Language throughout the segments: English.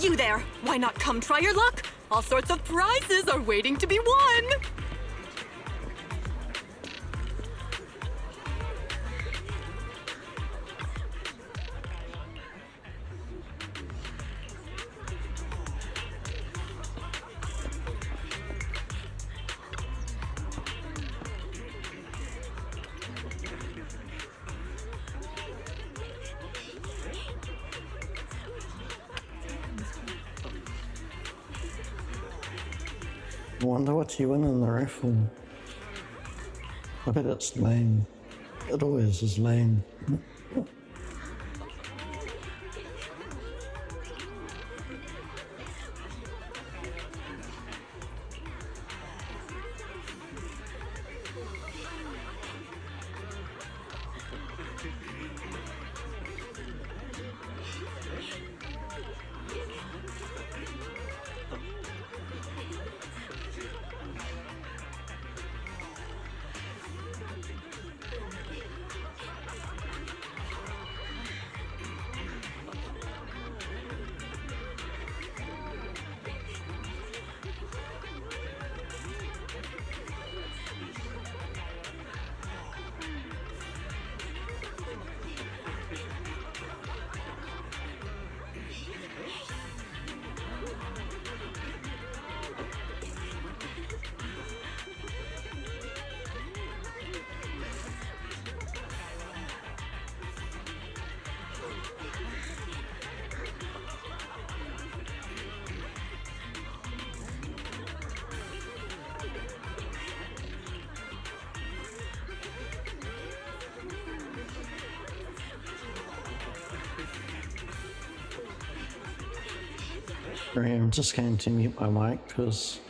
You there, why not come try your luck? All sorts of prizes are waiting to be won! I wonder what you win in the raffle. I bet it's lame. It always is lame. Sorry, I'm just going to mute my mic because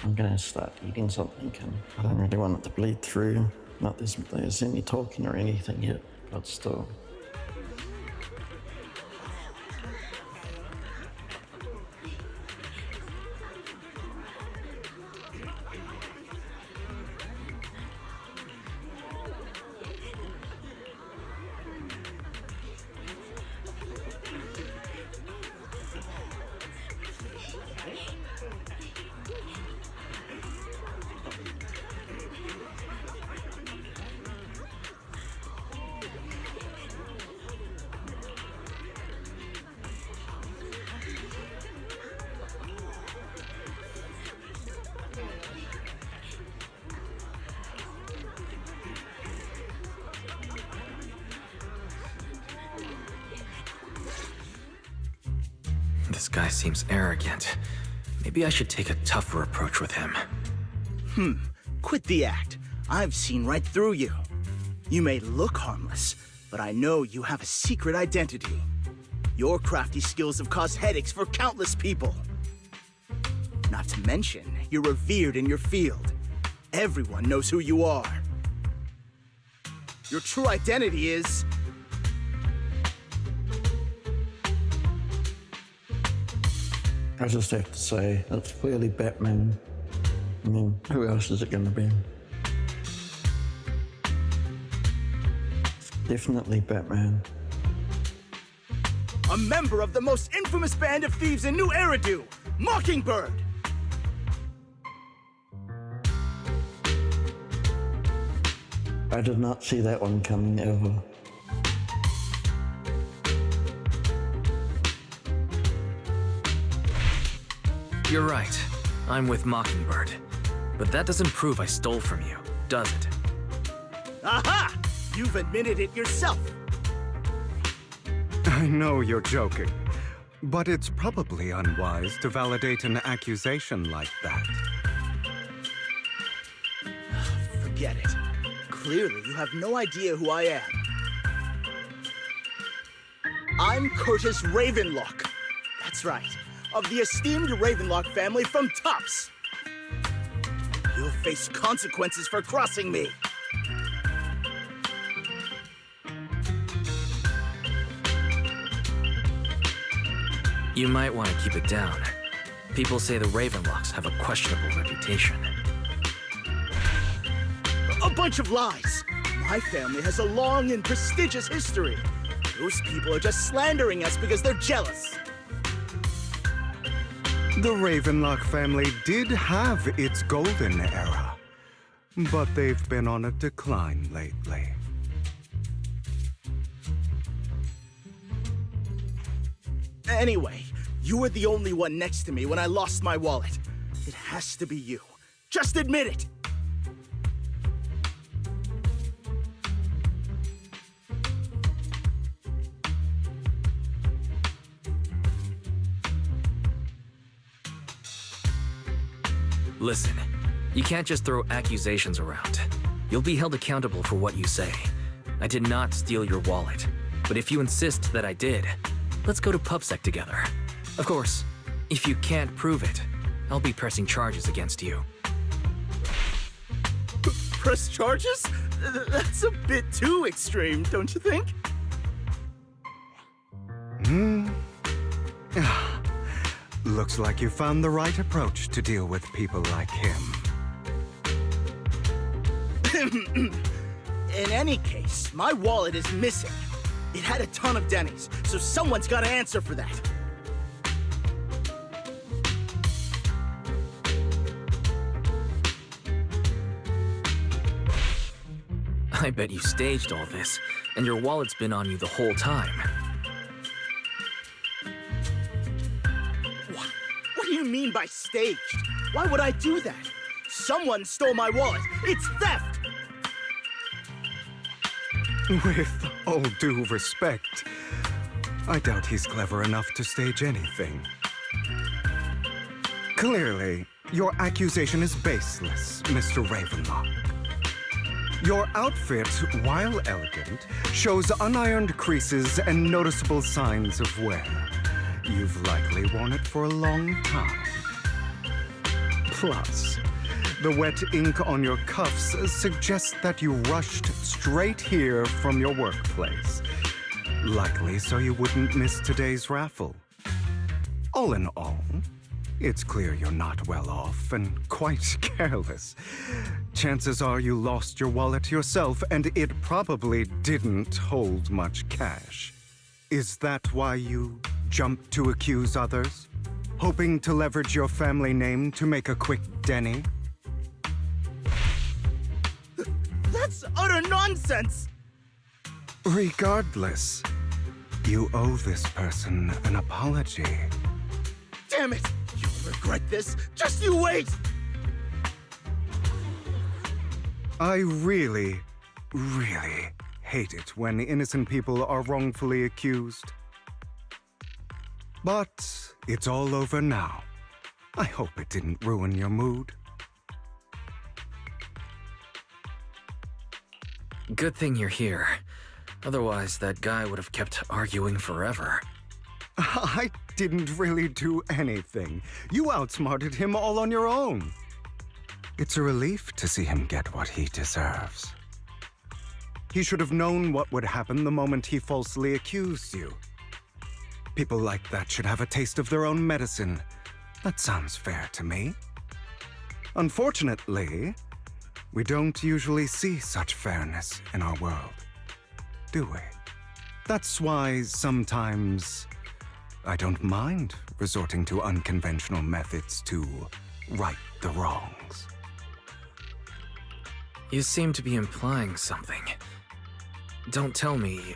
I'm going to start eating something and I don't really want it to bleed through. Not there's any talking or anything yet, but still. This guy seems arrogant. Maybe I should take a tougher approach with him. Quit the act. I've seen right through you. You may look harmless, but I know you have a secret identity. Your crafty skills have caused headaches for countless people. Not to mention, you're revered in your field. Everyone knows who you are. Your true identity is... I just have to say, it's clearly Batman. I mean, who else is it going to be? Definitely Batman. a member of the most infamous band of thieves in New Eridu, Mockingbird! I did not see that one coming ever. You're right. I'm with Mockingbird. But that doesn't prove I stole from you, does it? Aha! You've admitted it yourself! I know you're joking, but it's probably unwise to validate an accusation like that. Forget it. Clearly, you have no idea who I am. I'm Curtis Ravenlock. That's right, of the esteemed Ravenlock family from Tops. You'll face consequences for crossing me. You might want to keep it down. People say the Ravenlocks have a questionable reputation. A bunch of lies. My family has a long and prestigious history. Those people are just slandering us because they're jealous. The Ravenlock family did have its golden era, but they've been on a decline lately. Anyway, you were the only one next to me when I lost my wallet. It has to be you. Just admit it! Listen, you can't just throw accusations around. You'll be held accountable for what you say. I did not steal your wallet, but if you insist that I did, let's go to PubSec together. Of course, if you can't prove it, I'll be pressing charges against you. Press charges? That's a bit too extreme, don't you think? Looks like you found the right approach to deal with people like him. In any case, my wallet is missing. It had a ton of Denny's, so someone's got to answer for that. I bet you staged all this, and your wallet's been on you the whole time. What do you mean by staged? Why would I do that? Someone stole my wallet. It's theft! With all due respect, I doubt he's clever enough to stage anything. Clearly, your accusation is baseless, Mr. Ravenlock. Your outfit, while elegant, shows unironed creases and noticeable signs of wear. You've likely worn it for a long time. Plus, the wet ink on your cuffs suggests that you rushed straight here from your workplace. Likely so you wouldn't miss today's raffle. All in all, it's clear you're not well off and quite careless. Chances are you lost your wallet yourself, and it probably didn't hold much cash. Is that why you jumped to accuse others? Hoping to leverage your family name to make a quick Denny? That's utter nonsense! Regardless, you owe this person an apology. Damn it! You'll regret this! Just you wait! I really hate it when innocent people are wrongfully accused. But it's all over now. I hope it didn't ruin your mood. Good thing you're here. Otherwise, that guy would have kept arguing forever. I didn't really do anything. You outsmarted him all on your own. It's a relief to see him get what he deserves. He should have known what would happen the moment he falsely accused you. People like that should have a taste of their own medicine. That sounds fair to me. Unfortunately, we don't usually see such fairness in our world, do we? That's why sometimes I don't mind resorting to unconventional methods to right the wrongs. You seem to be implying something. Don't tell me...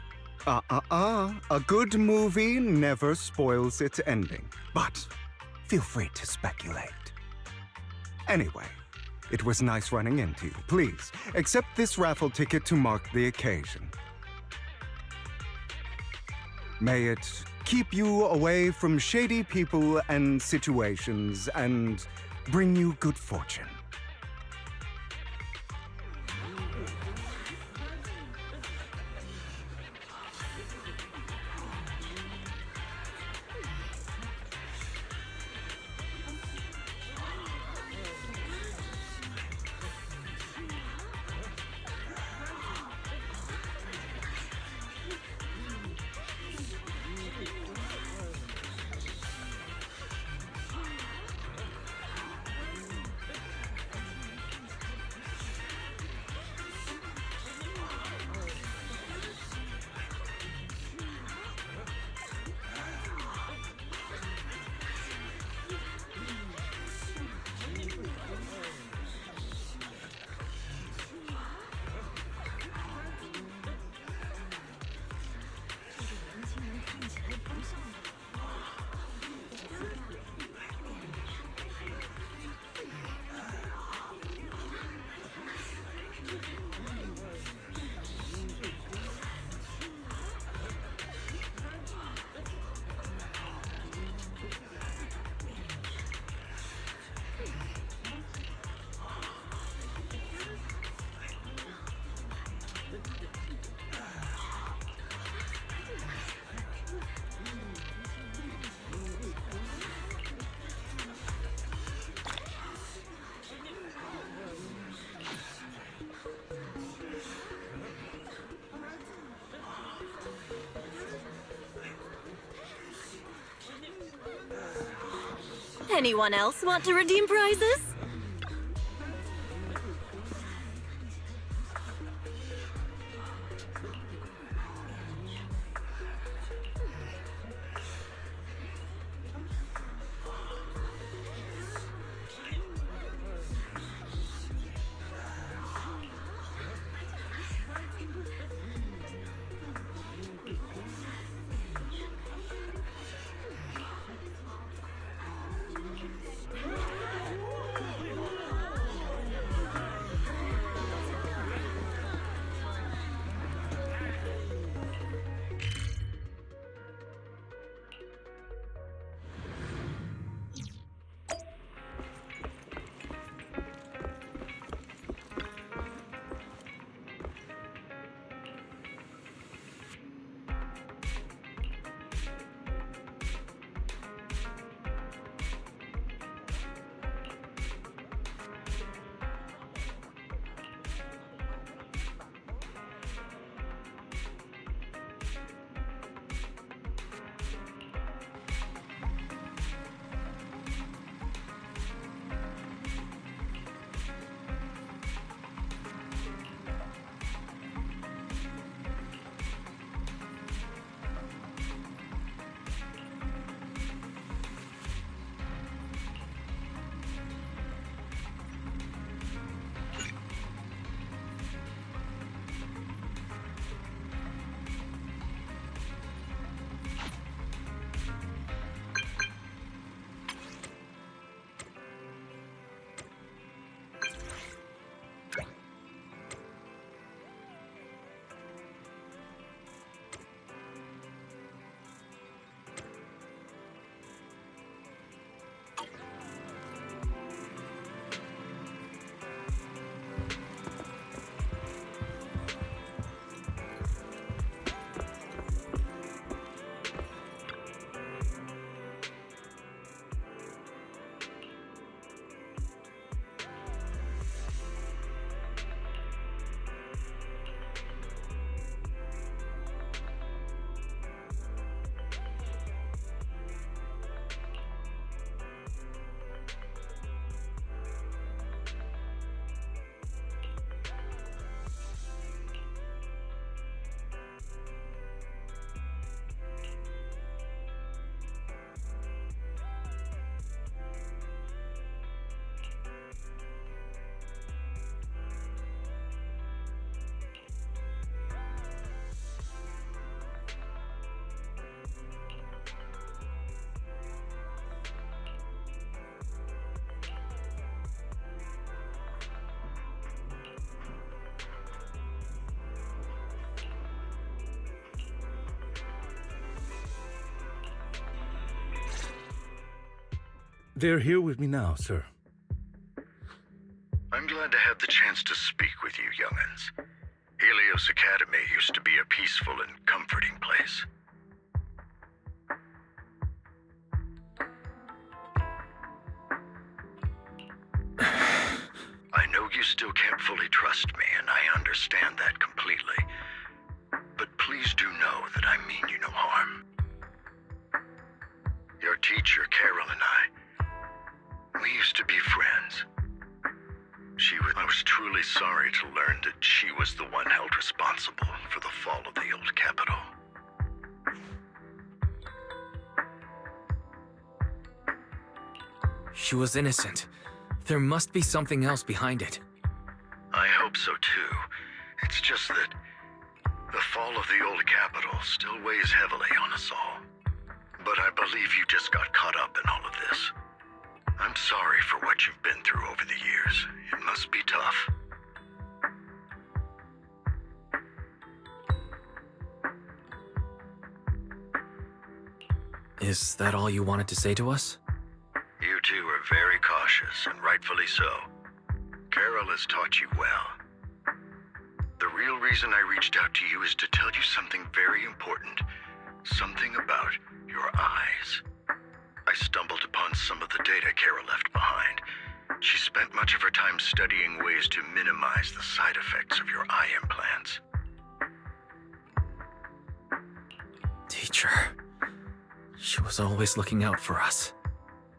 A good movie never spoils its ending, but feel free to speculate. Anyway, it was nice running into you. Please, accept this raffle ticket to mark the occasion. May it keep you away from shady people and situations and bring you good fortune. Anyone else want to redeem prizes? They're here with me now, sir. I'm glad to have the chance to speak with you, young'uns. Helios Academy used to be a peaceful and comforting place. I know you still can't fully trust me, and I understand that completely. But please do know that I mean you no harm. Your teacher, Carol, and we used to be friends. I was truly sorry to learn that she was the one held responsible for the fall of the old capital. She was innocent. There must be something else behind it. I hope so too. It's just that the fall of the old capital still weighs heavily on us all. But I believe you just got caught up in all of this. I'm sorry for what you've been through over the years. It must be tough. Is that all you wanted to say to us? You two are very cautious, and rightfully so. Carol has taught you well. The real reason I reached out to you is to tell you something very important. Something about your eyes. I stumbled upon some of the data Carol left behind. She spent much of her time studying ways to minimize the side effects of your eye implants. Teacher. She was always looking out for us.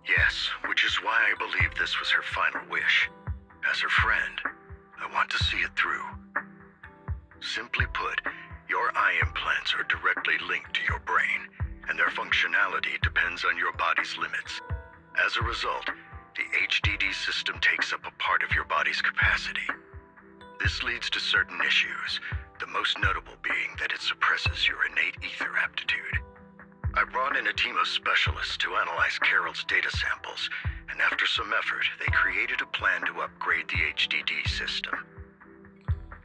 Yes, which is why I believe this was her final wish. As her friend, I want to see it through. Simply put, your eye implants are directly linked to your brain, and their functionality depends on your body's limits. As a result, the HDD system takes up a part of your body's capacity. This leads to certain issues, the most notable being that it suppresses your innate ether aptitude. I brought in a team of specialists to analyze Carol's data samples, and after some effort, they created a plan to upgrade the HDD system.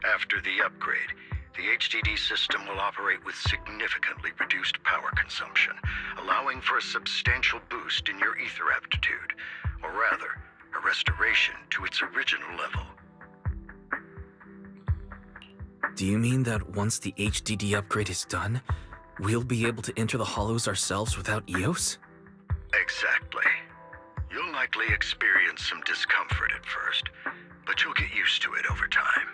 After the upgrade, the HDD system will operate with significantly reduced power consumption, allowing for a substantial boost in your ether aptitude, or rather, a restoration to its original level. Do you mean that once the HDD upgrade is done, we'll be able to enter the hollows ourselves without EOS? Exactly. You'll likely experience some discomfort at first, but you'll get used to it over time.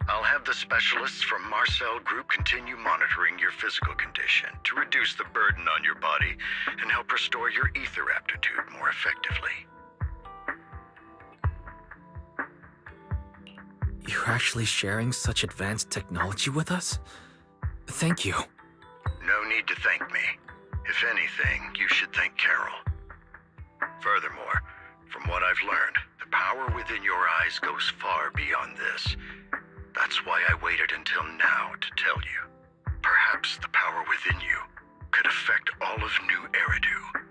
I'll have the specialists from Marcel Group continue monitoring your physical condition to reduce the burden on your body and help restore your ether aptitude more effectively. You're actually sharing such advanced technology with us? Thank you. No need to thank me. If anything, you should thank Carol. Furthermore, from what I've learned, the power within your eyes goes far beyond this. That's why I waited until now to tell you. Perhaps the power within you could affect all of New Eridu.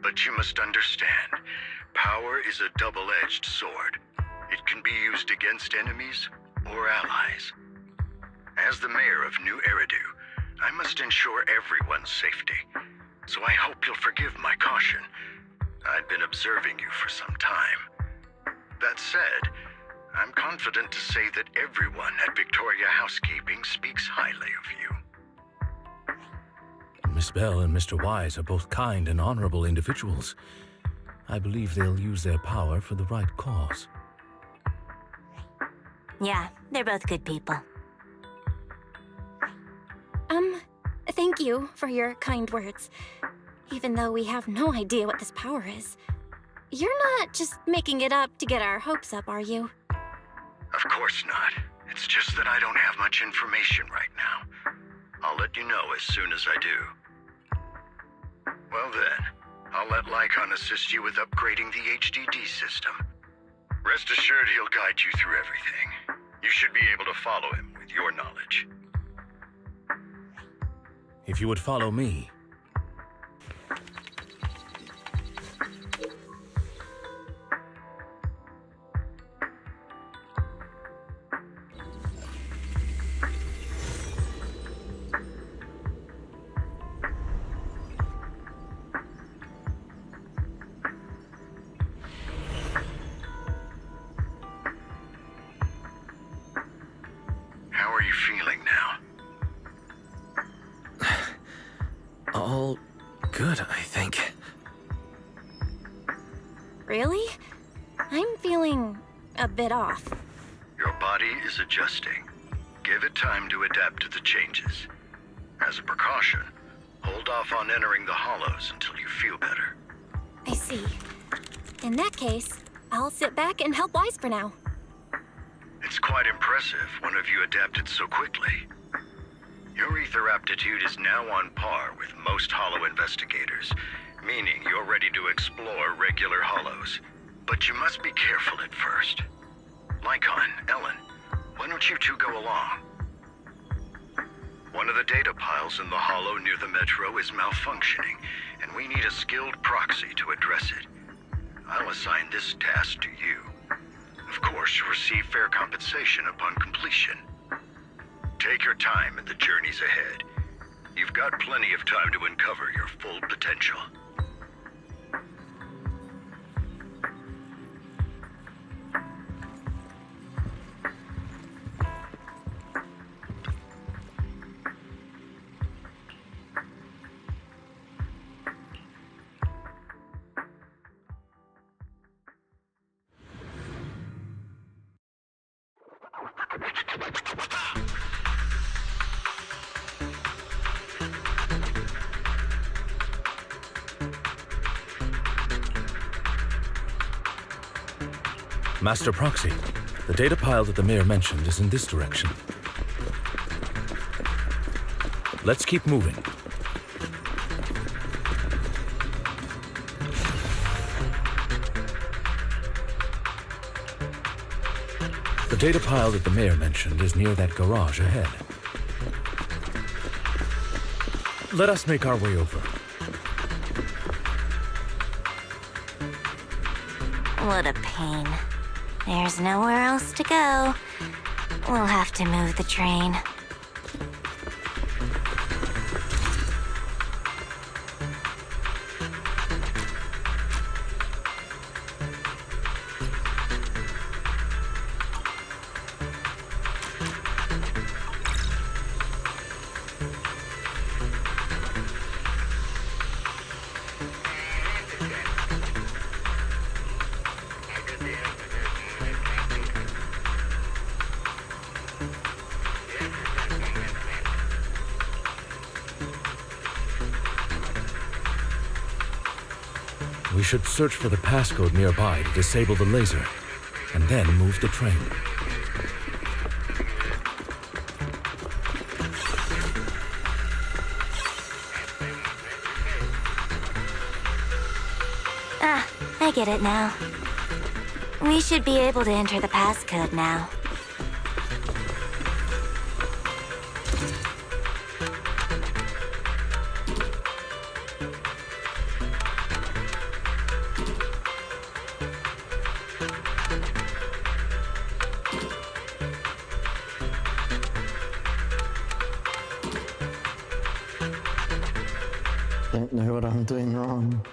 But you must understand, power is a double-edged sword. It can be used against enemies or allies. As the mayor of New Eridu, I must ensure everyone's safety. So I hope you'll forgive my caution. I'd been observing you for some time. That said, I'm confident to say that everyone at Victoria Housekeeping speaks highly of you. Miss Bell and Mr. Wise are both kind and honorable individuals. I believe they'll use their power for the right cause. Yeah, they're both good people. Thank you for your kind words. Even though we have no idea what this power is. You're not just making it up to get our hopes up, are you? Of course not. It's just that I don't have much information right now. I'll let you know as soon as I do. Well then, I'll let Lycon assist you with upgrading the HDD system. Rest assured he'll guide you through everything. You should be able to follow him with your knowledge. If you would follow me. How are you feeling now? All good, I think. Really? I'm feeling a bit off. Your body is adjusting. Give it time to adapt to the changes. As a precaution, hold off on entering the hollows until you feel better. I see. In that case, I'll sit back and help Wise for now. It's quite impressive one of you adapted so quickly. Your ether aptitude is now on par with most hollow investigators, meaning you're ready to explore regular hollows. But you must be careful at first. Lycon, Ellen, why don't you two go along? One of the data piles in the hollow near the metro is malfunctioning, and we need a skilled proxy to address it. I'll assign this task to you. Of course, you'll receive fair compensation upon completion. Take your time in the journeys ahead. You've got plenty of time to uncover your full potential. Master Proxy, the data pile that the mayor mentioned is in this direction. Let's keep moving. The data pile that the mayor mentioned is near that garage ahead. Let us make our way over. What a pain. There's nowhere else to go. We'll have to move the train. We should search for the passcode nearby to disable the laser, and then move the train. Ah, I get it now. We should be able to enter the passcode now. Don't know what I'm doing wrong.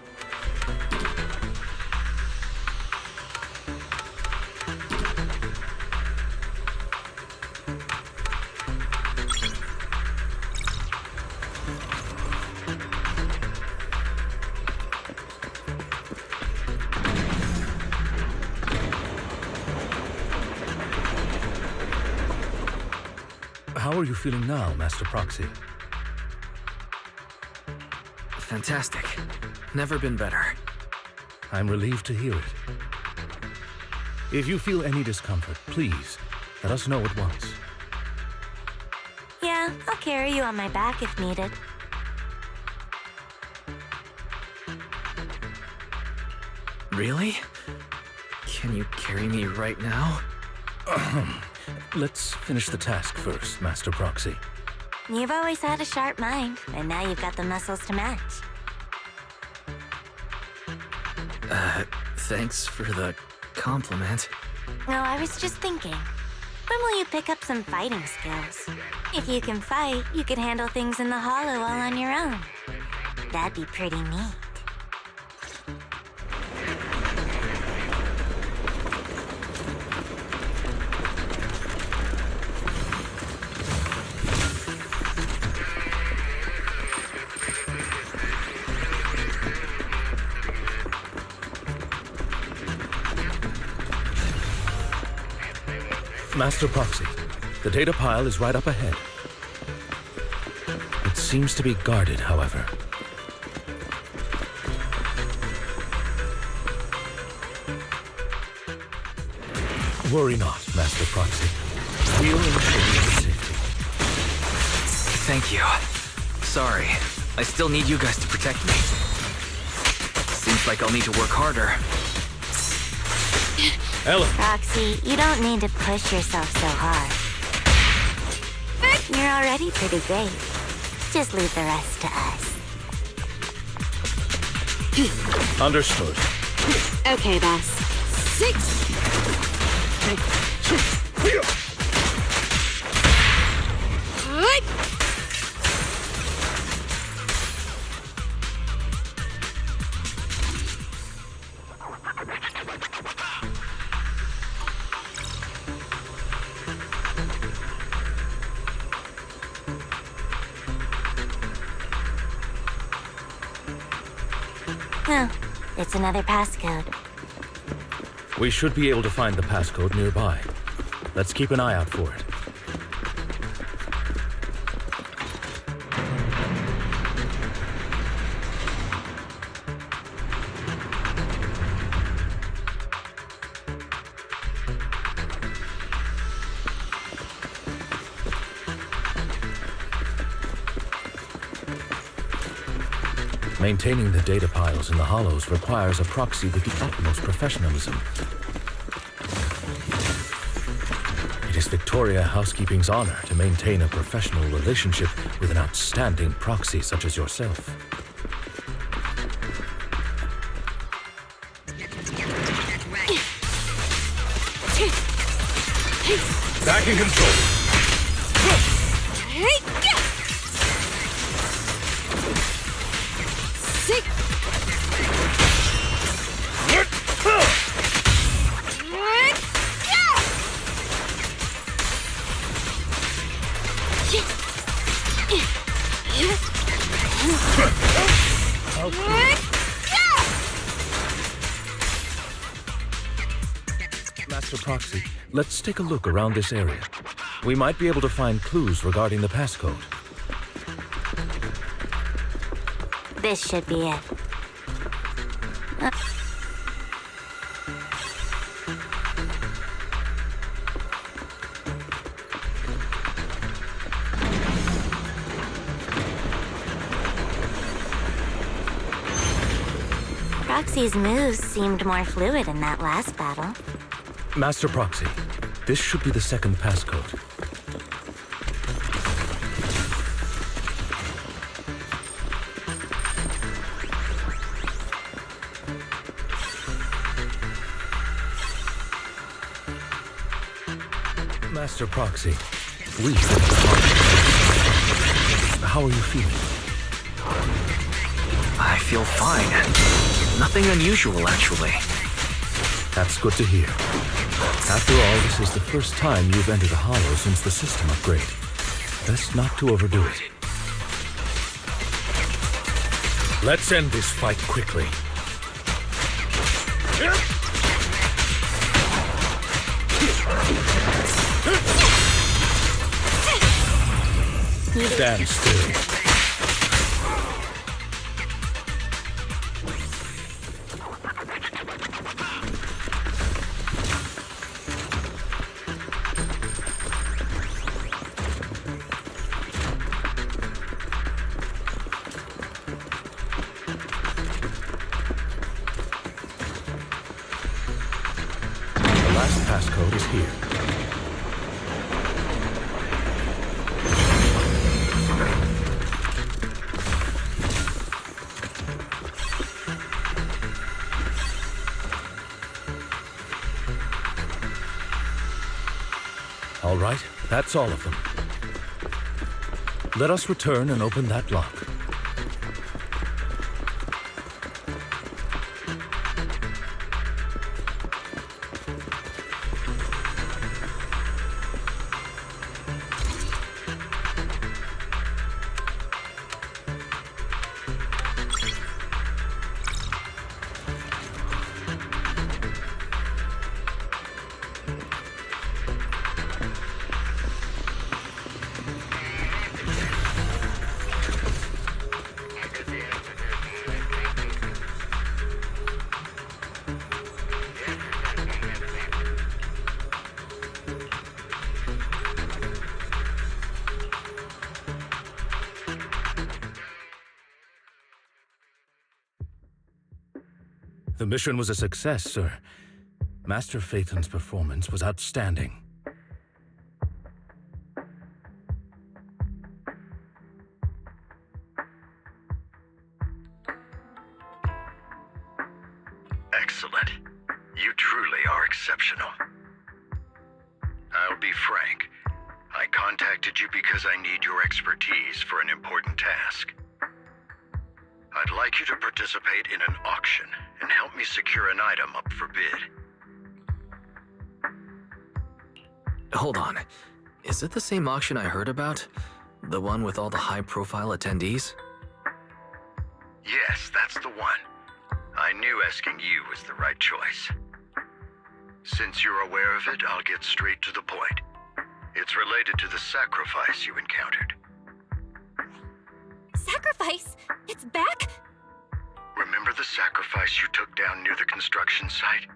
How are you feeling now, Master Proxy? Fantastic. Never been better. I'm relieved to hear it. If you feel any discomfort, please, let us know at once. Yeah, I'll carry you on my back if needed. Really? Can you carry me right now? Let's finish the task first, Master Proxy. You've always had a sharp mind, and now you've got the muscles to match. Thanks for the compliment. No, I was just thinking. When will you pick up some fighting skills? If you can fight, you could handle things in the hollow all on your own. That'd be pretty neat. Master Proxy, the data pile is right up ahead. It seems to be guarded, however. Worry not, Master Proxy. We'll ensure your safety. Thank you. Sorry. I still need you guys to protect me. Seems like I'll need to work harder. Ellen! Roxy, you don't need to push yourself so hard. You're already pretty great. Just leave the rest to us. Understood. Okay, boss. 6. No, it's another passcode. We should be able to find the passcode nearby. Let's keep an eye out for it. Maintaining the data piles in the hollows requires a proxy with the utmost professionalism. It is Victoria Housekeeping's honor to maintain a professional relationship with an outstanding proxy such as yourself. Back in control. Master Proxy, let's take a look around this area. We might be able to find clues regarding the passcode. This should be it. Proxy's moves seemed more fluid in that last battle. Master Proxy, this should be the second passcode. Master Proxy, we How are you feeling? I feel fine. Nothing unusual, actually. That's good to hear. After all, this is the first time you've entered a hollow since the system upgrade. Best not to overdo it. Let's end this fight quickly. Stand still. The last passcode is here. All right, that's all of them. Let us return and open that lock. The mission was a success, sir. Master Phaethon's performance was outstanding. Excellent. You truly are exceptional. I'll be frank. I contacted you because I need your expertise for an important task. I'd like you to participate in an auction and help me secure an item up for bid. Hold on. Is it the same auction I heard about? The one with all the high-profile attendees? Yes, that's the one. I knew asking you was the right choice. Since you're aware of it, I'll get straight to the point. It's related to the sacrifice you encountered. Sacrifice? It's back? Remember the sacrifice you took down near the construction site?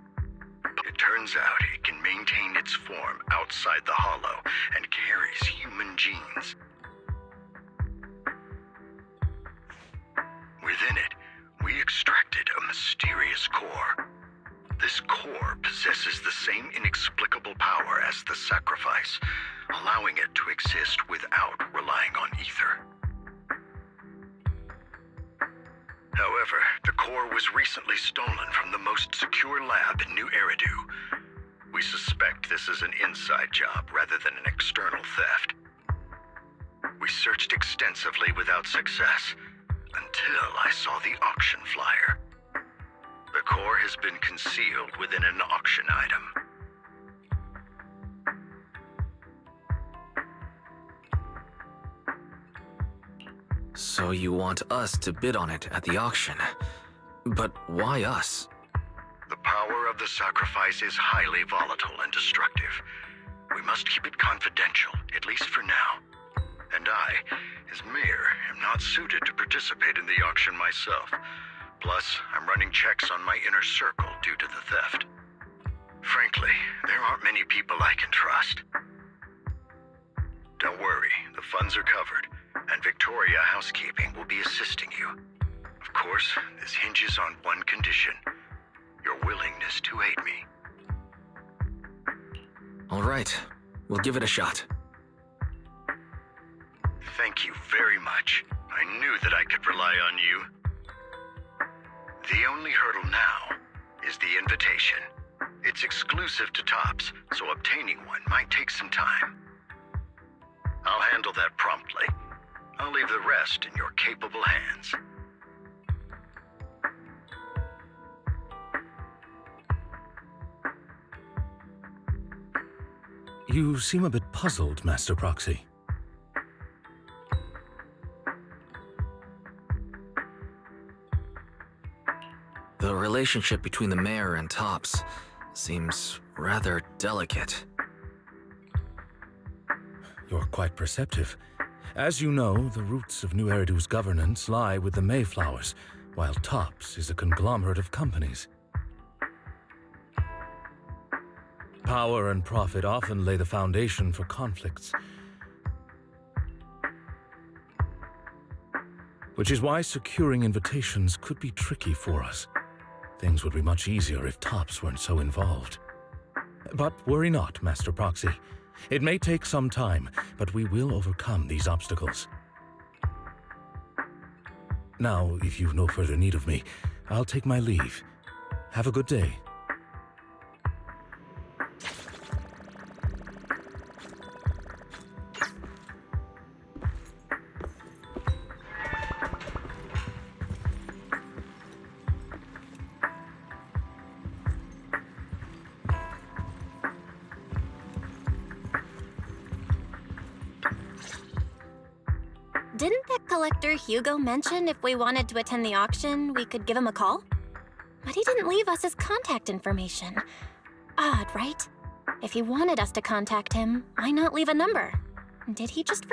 It turns out it can maintain its form outside the hollow and carries human genes. Within it, Zenless core. This core possesses the same inexplicable power as the sacrifice, allowing it to exist without relying on ether. However, the core was recently stolen from the most secure lab in New Eridu. We suspect this is an inside job rather than an external theft. We searched extensively without success, until I saw the auction flyer. The core has been concealed within an auction item. So you want us to bid on it at the auction. But why us? The power of the sacrifice is highly volatile and destructive. We must keep it confidential, at least for now. And I, as mayor, am not suited to participate in the auction myself. Plus, I'm running checks on my inner circle due to the theft. Frankly, there aren't many people I can trust. Don't worry, the funds are covered, and Victoria Housekeeping will be assisting you. Of course, this hinges on one condition: your willingness to aid me. All right, we'll give it a shot. Thank you very much. I knew that I could rely on you. The only hurdle now is the invitation. It's exclusive to Tops, so obtaining one might take some time. I'll handle that promptly. I'll leave the rest in your capable hands. You seem a bit puzzled, Master Proxy. The relationship between the mayor and Tops seems rather delicate. You're quite perceptive. As you know, the roots of New Eridu's governance lie with the Mayflowers, while Tops is a conglomerate of companies. Power and profit often lay the foundation for conflicts. Which is why securing invitations could be tricky for us. Things would be much easier if Tops weren't so involved. But worry not, Master Proxy. It may take some time, but we will overcome these obstacles. Now, if you've no further need of me, I'll take my leave. Have a good day. Didn't that collector Hugo mention if we wanted to attend the auction, we could give him a call? But he didn't leave us his contact information. Odd, right? If he wanted us to contact him, why not leave a number? Did he just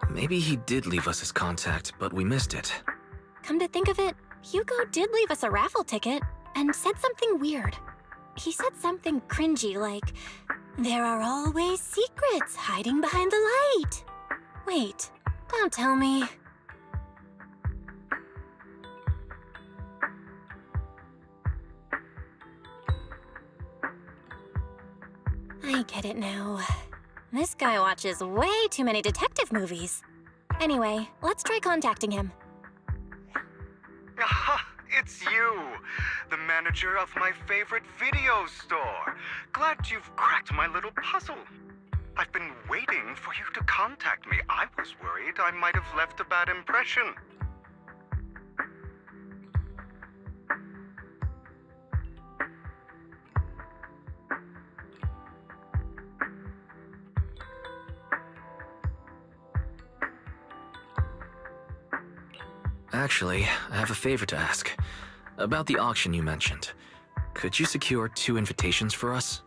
Maybe he did leave us his contact, but we missed it. Come to think of it, Hugo did leave us a raffle ticket and said something weird. He said something cringy like, "There are always secrets hiding behind the light." Wait, don't tell me. I get it now. This guy watches way too many detective movies. Anyway, let's try contacting him. Aha! It's you! The manager of my favorite video store! Glad you've cracked my little puzzle. I've been waiting for you to contact me. I was worried I might have left a bad impression. Actually, I have a favor to ask. About the auction you mentioned. Could you secure 2 invitations for us?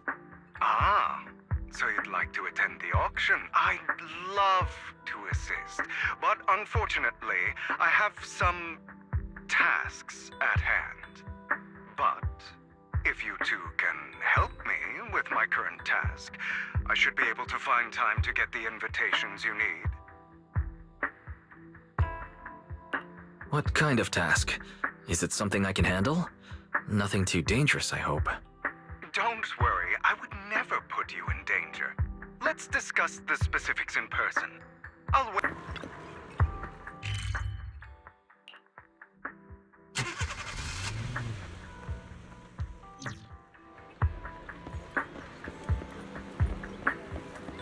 Ah, so you'd like to attend the auction? I'd love to assist, but unfortunately, I have some tasks at hand. But if you two can help me, with my current task. I should be able to find time to get the invitations you need. What kind of task? Is it something I can handle? Nothing too dangerous, I hope. Don't worry, I would never put you in danger. Let's discuss the specifics in person. I'll wait.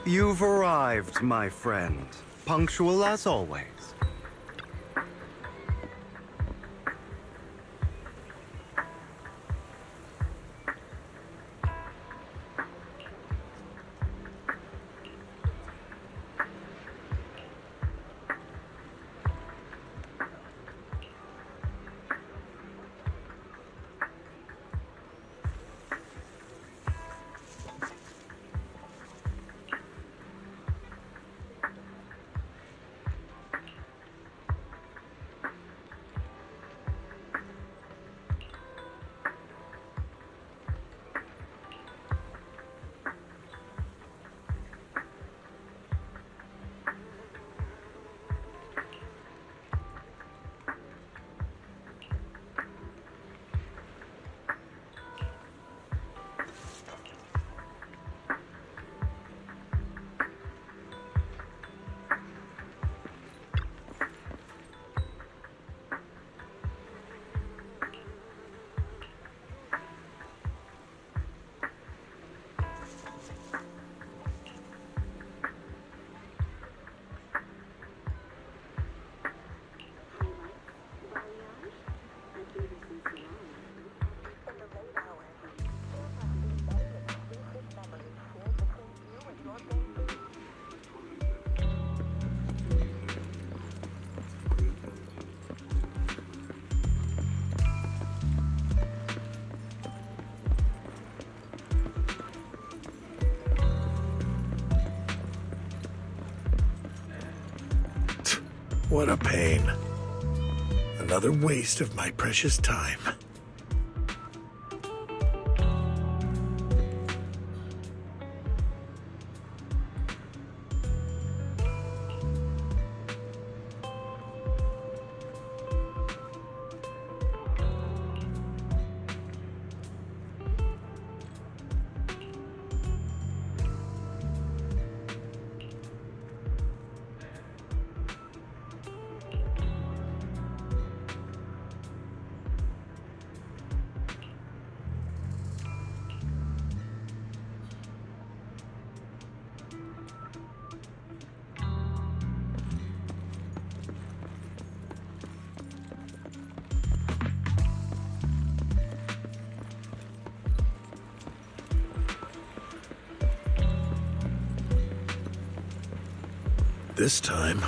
You've arrived, my friend. Punctual as always. What a pain. Another waste of my precious time. This time,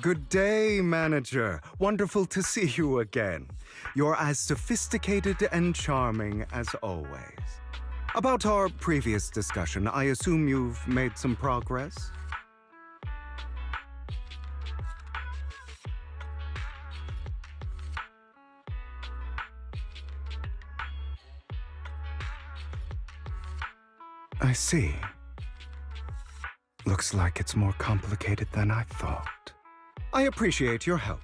Good day, manager. Wonderful to see you again. You're as sophisticated and charming as always. About our previous discussion, I assume you've made some progress? I see. Looks like it's more complicated than I thought. I appreciate your help.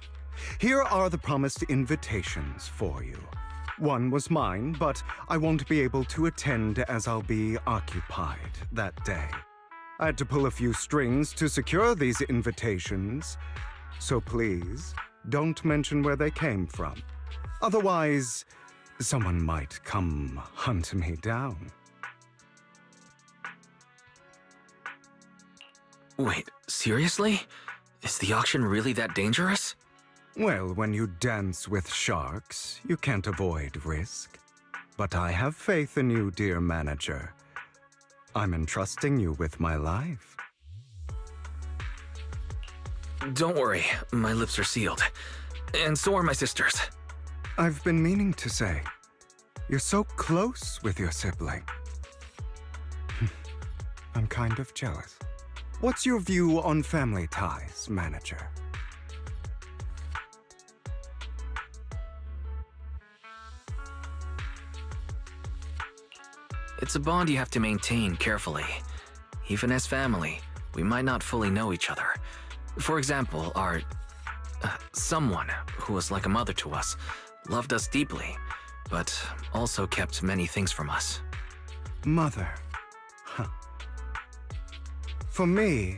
Here are the promised invitations for you. One was mine, but I won't be able to attend as I'll be occupied that day. I had to pull a few strings to secure these invitations, so please don't mention where they came from. Otherwise, someone might come hunt me down. Wait, seriously? Is the auction really that dangerous? Well, when you dance with sharks, you can't avoid risk. But I have faith in you, dear manager. I'm entrusting you with my life. Don't worry, my lips are sealed. And so are my sisters. I've been meaning to say, you're so close with your sibling. I'm kind of jealous. What's your view on family ties, manager? It's a bond you have to maintain carefully. Even as family, we might not fully know each other. For example, our someone who was like a mother to us loved us deeply, but also kept many things from us. Mother. Huh. For me,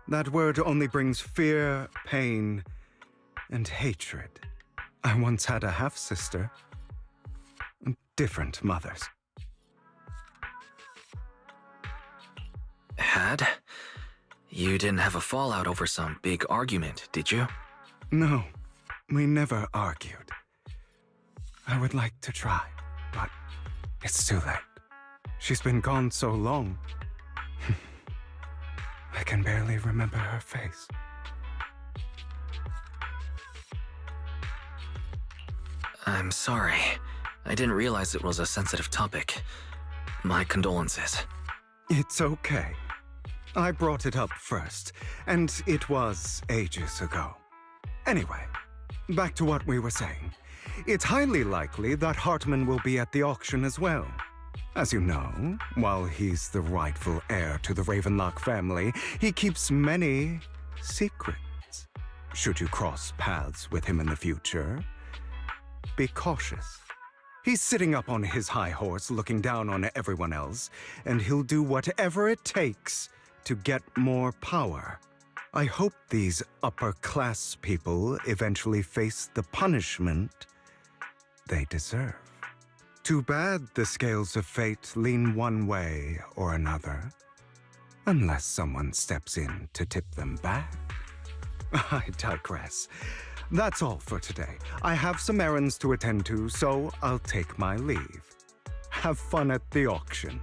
that word only brings fear, pain, and hatred. I once had a half-sister. Different mothers. Had? You didn't have a fallout over some big argument, did you? No, we never argued. I would like to try, but it's too late. She's been gone so long. I can barely remember her face. I'm sorry. I didn't realize it was a sensitive topic. My condolences. It's okay. I brought it up first, and it was ages ago. Anyway, back to what we were saying. It's highly likely that Hartman will be at the auction as well. As you know, while he's the rightful heir to the Ravenlock family, he keeps many secrets. Should you cross paths with him in the future, be cautious. He's sitting up on his high horse looking down on everyone else, and he'll do whatever it takes to get more power. I hope these upper-class people eventually face the punishment they deserve. Too bad the scales of fate lean one way or another, unless someone steps in to tip them back. I digress. That's all for today. I have some errands to attend to, so I'll take my leave. Have fun at the auction.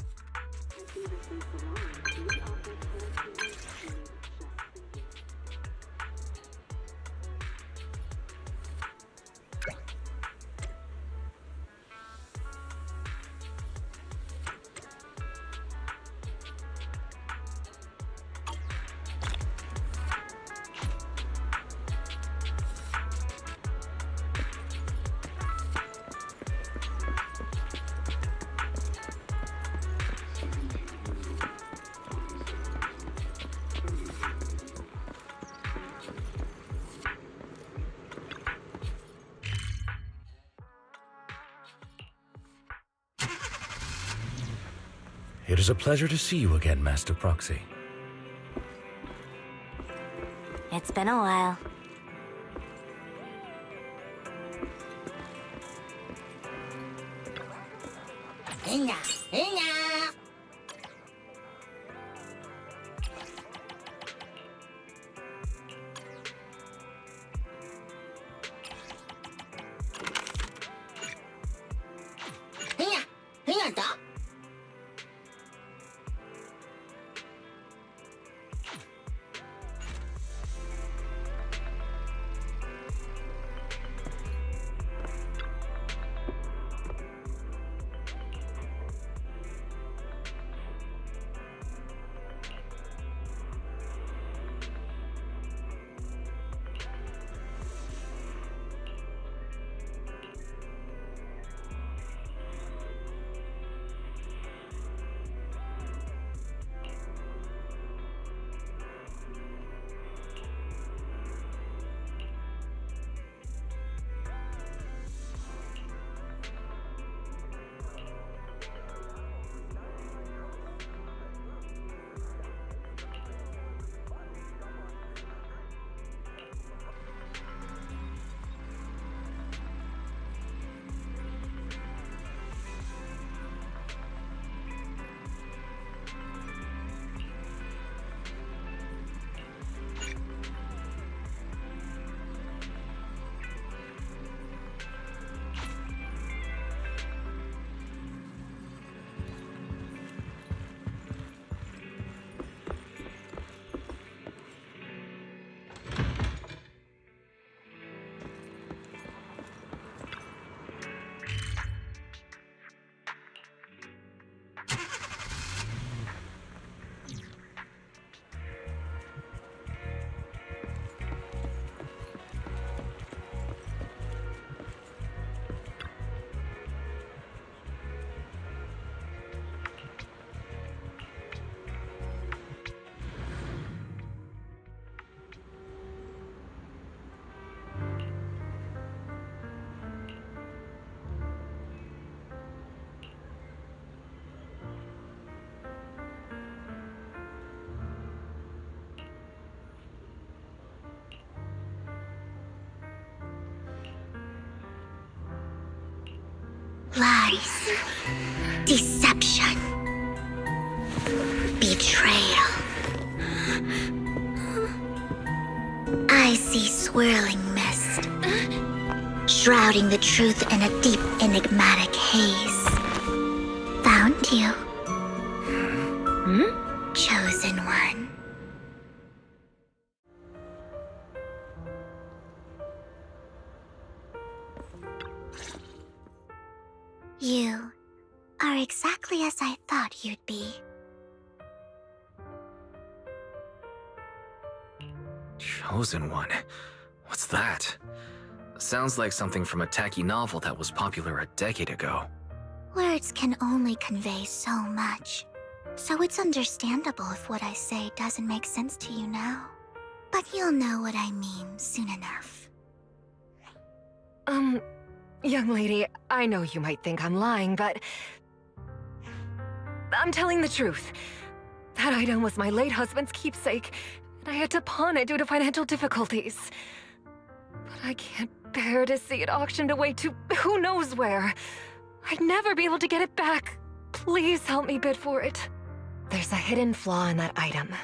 It is a pleasure to see you again, Master Proxy. It's been a while. Lies. Deception. Betrayal. I see swirling mist, shrouding the truth in a deep, enigmatic haze. Found you. Chosen one. You are exactly as I thought you'd be. Chosen one? What's that? Sounds like something from a tacky novel that was popular a decade ago. Words can only convey so much, so it's understandable if what I say doesn't make sense to you now. But you'll know what I mean soon enough. Young lady, I know you might think I'm lying, but I'm telling the truth. That item was my late husband's keepsake, and I had to pawn it due to financial difficulties. But I can't bear to see it auctioned away to who knows where. I'd never be able to get it back. Please help me bid for it. There's a hidden flaw in that item.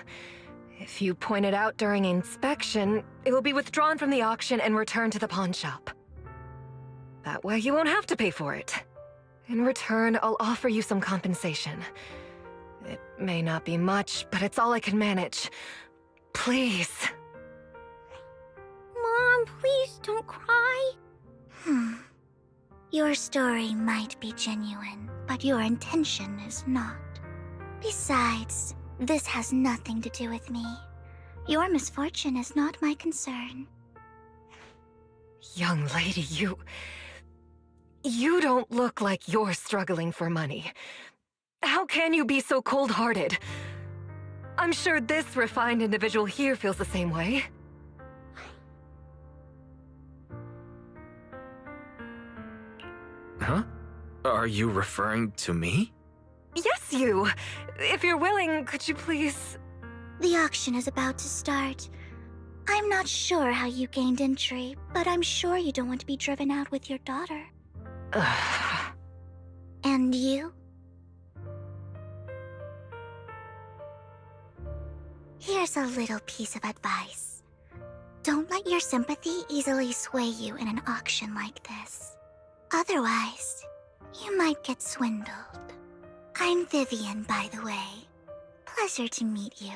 If you point it out during inspection, it will be withdrawn from the auction and returned to the pawn shop. That way you won't have to pay for it. In return, I'll offer you some compensation. It may not be much, but it's all I can manage. Please. Mom, please don't cry. Your story might be genuine, but your intention is not. Besides, this has nothing to do with me. Your misfortune is not my concern. Young lady, You don't look like you're struggling for money. How can you be so cold-hearted? I'm sure this refined individual here feels the same way. Huh? Are you referring to me? Yes, you! If you're willing, could you please... The auction is about to start. I'm not sure how you gained entry, but I'm sure you don't want to be driven out with your daughter. And you? Here's a little piece of advice. Don't let your sympathy easily sway you in an auction like this. Otherwise, you might get swindled. I'm Vivian, by the way. Pleasure to meet you.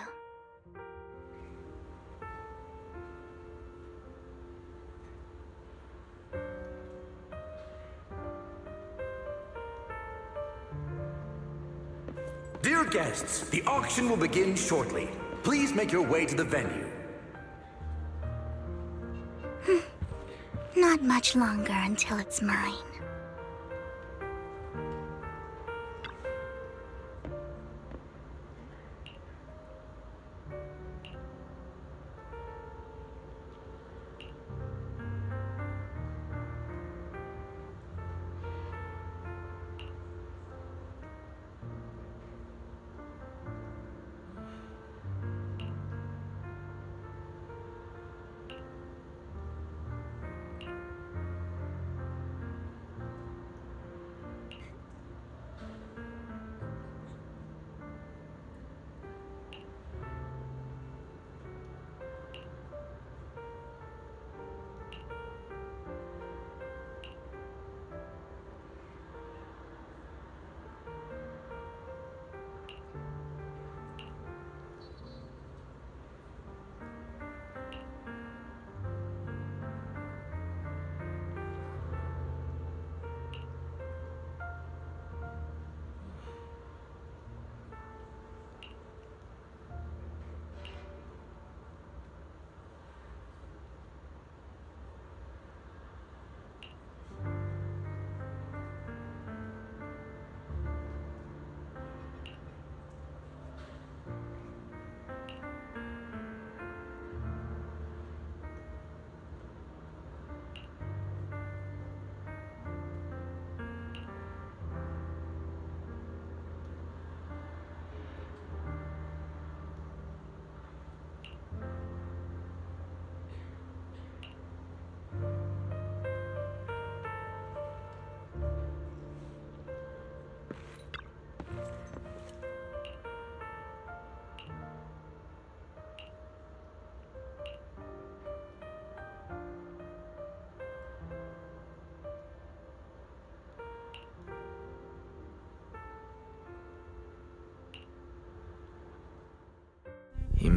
Dear guests, the auction will begin shortly. Please make your way to the venue. Not much longer until it's mine.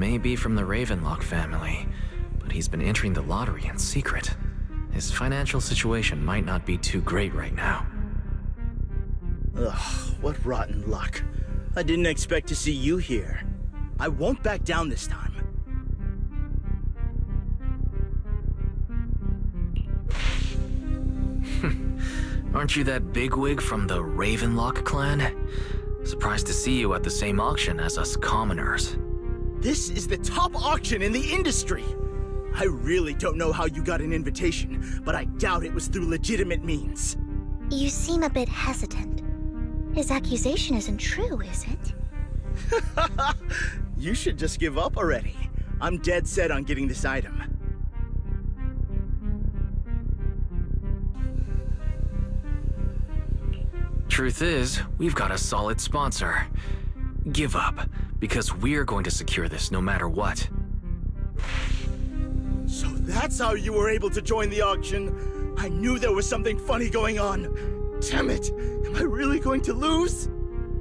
may be from the Ravenlock family, but he's been entering the lottery in secret. His financial situation might not be too great right now. Ugh, what rotten luck. I didn't expect to see you here. I won't back down this time. Aren't you that bigwig from the Ravenlock clan? Surprised to see you at the same auction as us commoners. This is the top auction in the industry! I really don't know how you got an invitation, but I doubt it was through legitimate means. You seem a bit hesitant. His accusation isn't true, is it? You should just give up already. I'm dead set on getting this item. Truth is, we've got a solid sponsor. Give up, because we're going to secure this no matter what. So that's how you were able to join the auction? I knew there was something funny going on. Damn it! Am I really going to lose?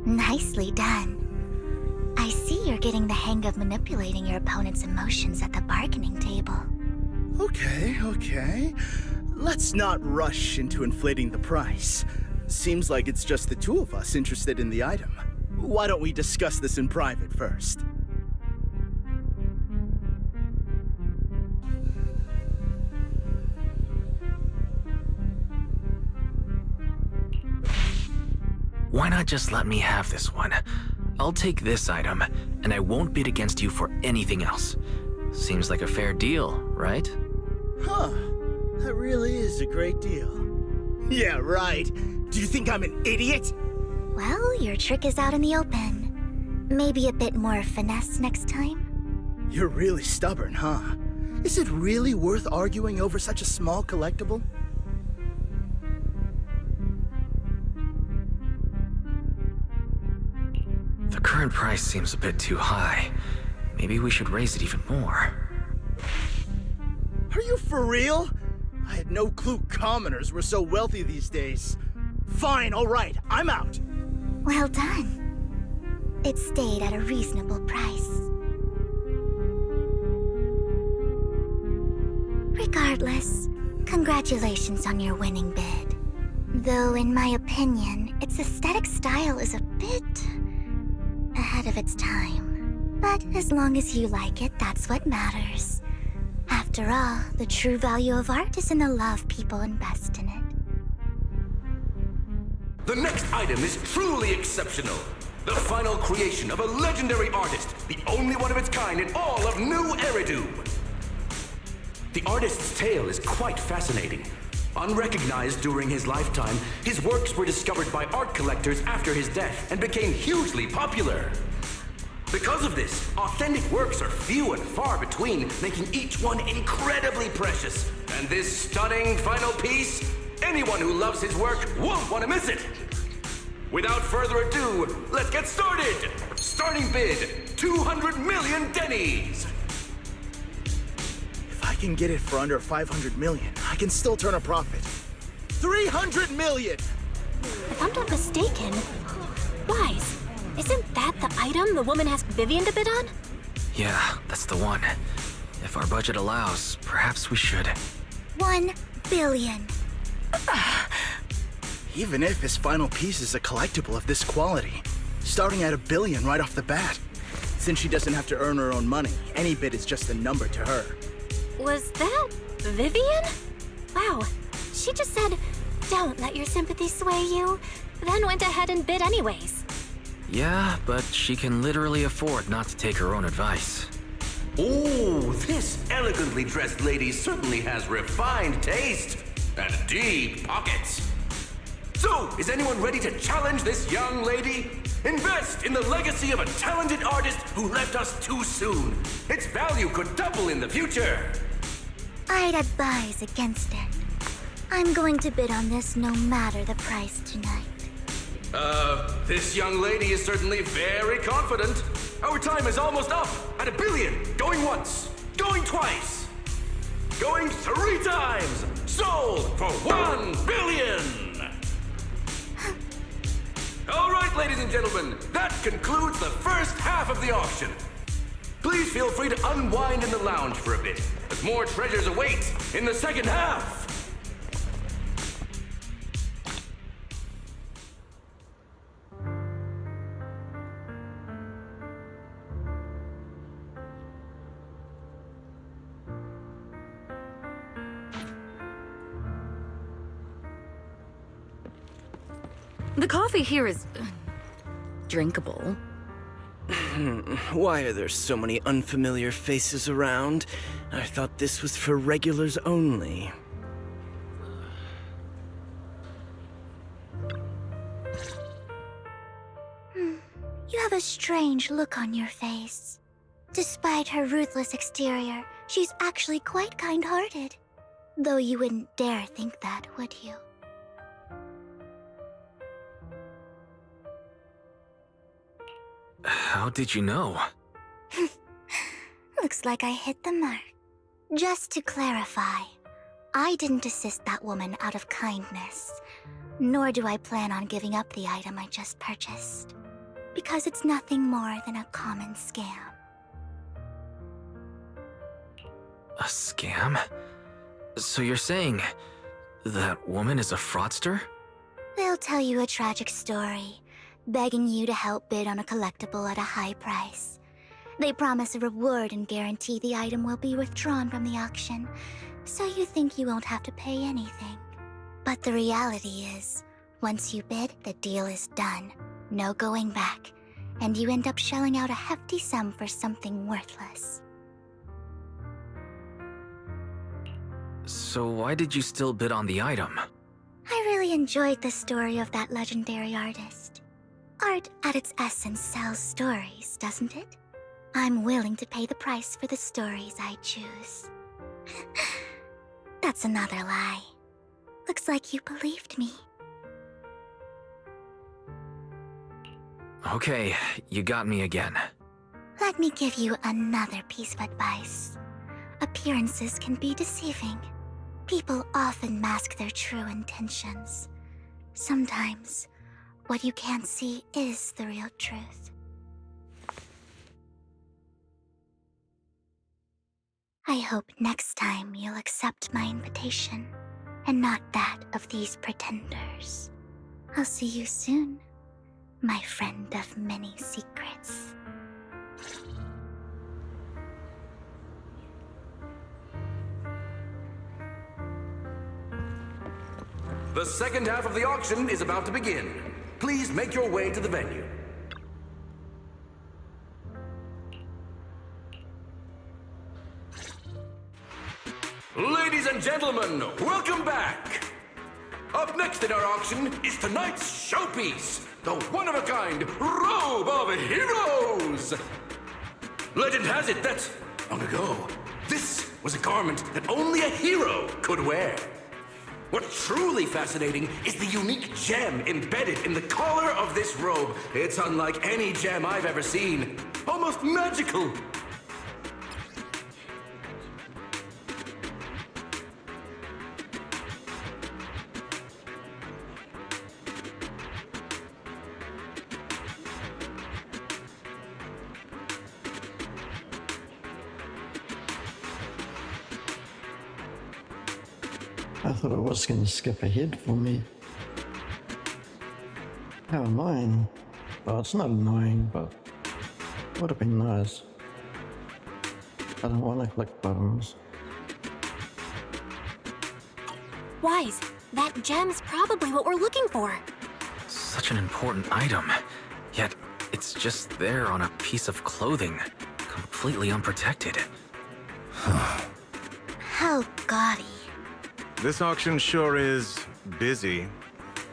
Nicely done. I see you're getting the hang of manipulating your opponent's emotions at the bargaining table. Okay. Let's not rush into inflating the price. Seems like it's just the two of us interested in the item. Why don't we discuss this in private first? Why not just let me have this one? I'll take this item, and I won't bid against you for anything else. Seems like a fair deal, right? Huh. That really is a great deal. Yeah, right. Do you think I'm an idiot? Well, your trick is out in the open. Maybe a bit more finesse next time? You're really stubborn, huh? Is it really worth arguing over such a small collectible? The current price seems a bit too high. Maybe we should raise it even more. Are you for real? I had no clue commoners were so wealthy these days. Fine, all right, I'm out. Well done. It stayed at a reasonable price. Regardless, congratulations on your winning bid. Though in my opinion, its aesthetic style is a bit ahead of its time. But as long as you like it, that's what matters. After all, the true value of art is in the love people invest in it. The next item is truly exceptional. The final creation of a legendary artist, the only one of its kind in all of New Eridu. The artist's tale is quite fascinating. Unrecognized during his lifetime, his works were discovered by art collectors after his death and became hugely popular. Because of this, authentic works are few and far between, making each one incredibly precious. And this stunning final piece, anyone who loves his work won't want to miss it. Without further ado, let's get started! Starting bid, 200 million Dennies! If I can get it for under 500 million, I can still turn a profit. 300 million! If I'm not mistaken, Wise, isn't that the item the woman asked Vivian to bid on? Yeah, that's the one. If our budget allows, perhaps we should. 1 billion. Even if his final piece is a collectible of this quality, starting at $1 billion right off the bat. Since she doesn't have to earn her own money, any bid is just a number to her. Was that Vivian? Wow, she just said, "Don't let your sympathy sway you," then went ahead and bid anyways. Yeah, but she can literally afford not to take her own advice. Oh, this elegantly dressed lady certainly has refined taste and deep pockets. So, is anyone ready to challenge this young lady? Invest in the legacy of a talented artist who left us too soon. Its value could double in the future. I'd advise against it. I'm going to bid on this no matter the price tonight. This young lady is certainly very confident. Our time is almost up at $1 billion. Going once, going twice, going 3 times. Sold for $1 billion. All right, ladies and gentlemen, that concludes the first half of the auction. Please feel free to unwind in the lounge for a bit, as more treasures await in the second half. The coffee here is drinkable. Why are there so many unfamiliar faces around? I thought this was for regulars only. You have a strange look on your face. Despite her ruthless exterior, she's actually quite kind-hearted. Though you wouldn't dare think that, would you? How did you know? Looks like I hit the mark. Just to clarify, I didn't assist that woman out of kindness, nor do I plan on giving up the item I just purchased, because it's nothing more than a common scam. A scam? So you're saying that woman is a fraudster? They'll tell you a tragic story, begging you to help bid on a collectible at a high price. They promise a reward and guarantee the item will be withdrawn from the auction, so you think you won't have to pay anything. But the reality is, once you bid, the deal is done. No going back, and you end up shelling out a hefty sum for something worthless. So why did you still bid on the item? I really enjoyed the story of that legendary artist. Art, at its essence, sells stories, doesn't it? I'm willing to pay the price for the stories I choose. That's another lie. Looks like you believed me. Okay, you got me again. Let me give you another piece of advice. Appearances can be deceiving. People often mask their true intentions. Sometimes, what you can't see is the real truth. I hope next time you'll accept my invitation, and not that of these pretenders. I'll see you soon, my friend of many secrets. The second half of the auction is about to begin. Please make your way to the venue. Ladies and gentlemen, welcome back! Up next in our auction is tonight's showpiece, the one-of-a-kind Robe of Heroes! Legend has it that, long ago, this was a garment that only a hero could wear. What's truly fascinating is the unique gem embedded in the collar of this robe. It's unlike any gem I've ever seen. Almost magical. I thought it was going to skip ahead for me. How annoying. Well, it's not annoying, but it would have been nice. I don't want to click buttons. Wise, that gem's probably what we're looking for. Such an important item, yet it's just there on a piece of clothing, completely unprotected. How gaudy. This auction sure is busy.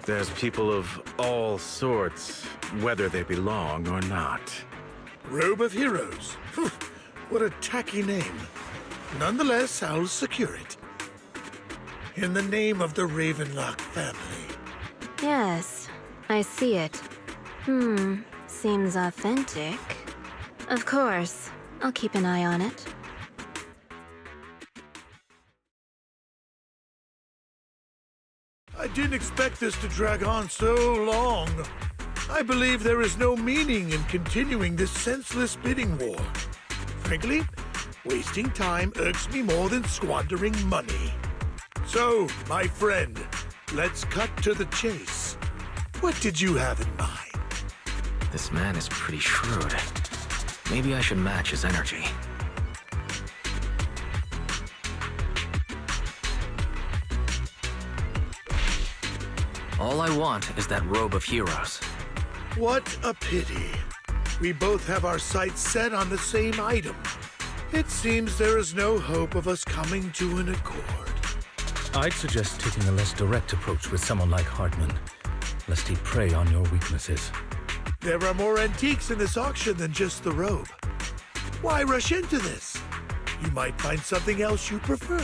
There's people of all sorts, whether they belong or not. Robe of Heroes. What a tacky name. Nonetheless, I'll secure it. In the name of the Ravenlock family. Yes, I see it. Seems authentic. Of course, I'll keep an eye on it. I didn't expect this to drag on so long. I believe there is no meaning in continuing this senseless bidding war. Frankly, wasting time irks me more than squandering money. So, my friend, let's cut to the chase. What did you have in mind? This man is pretty shrewd. Maybe I should match his energy. All I want is that robe of heroes. What a pity. We both have our sights set on the same item. It seems there is no hope of us coming to an accord. I'd suggest taking a less direct approach with someone like Hartman, lest he prey on your weaknesses. There are more antiques in this auction than just the robe. Why rush into this? You might find something else you prefer.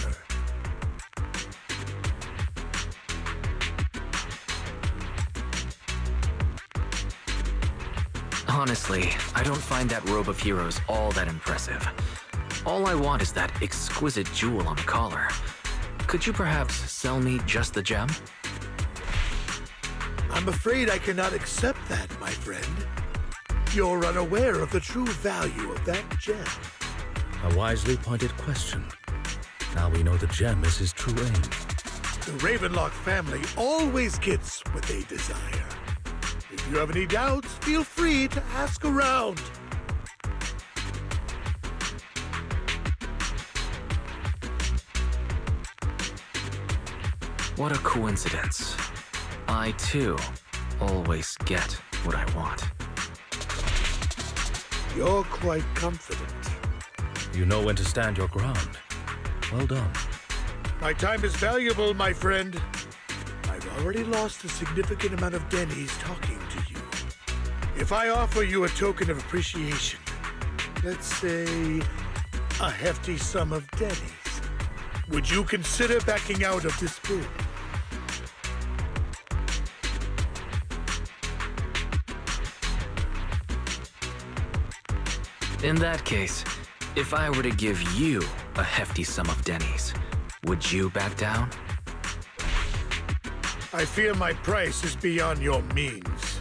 Honestly, I don't find that robe of heroes all that impressive. All I want is that exquisite jewel on the collar. Could you perhaps sell me just the gem? I'm afraid I cannot accept that, my friend. You're unaware of the true value of that gem. A wisely pointed question. Now we know the gem is his true aim. The Ravenlock family always gets what they desire. If you have any doubts, feel free to ask around. What a coincidence. I, too, always get what I want. You're quite confident. You know when to stand your ground. Well done. My time is valuable, my friend. I've already lost a significant amount of dennies talking to you. If I offer you a token of appreciation, let's say a hefty sum of dennies, would you consider backing out of this bid? In that case, if I were to give you a hefty sum of dennies, would you back down? I fear my price is beyond your means.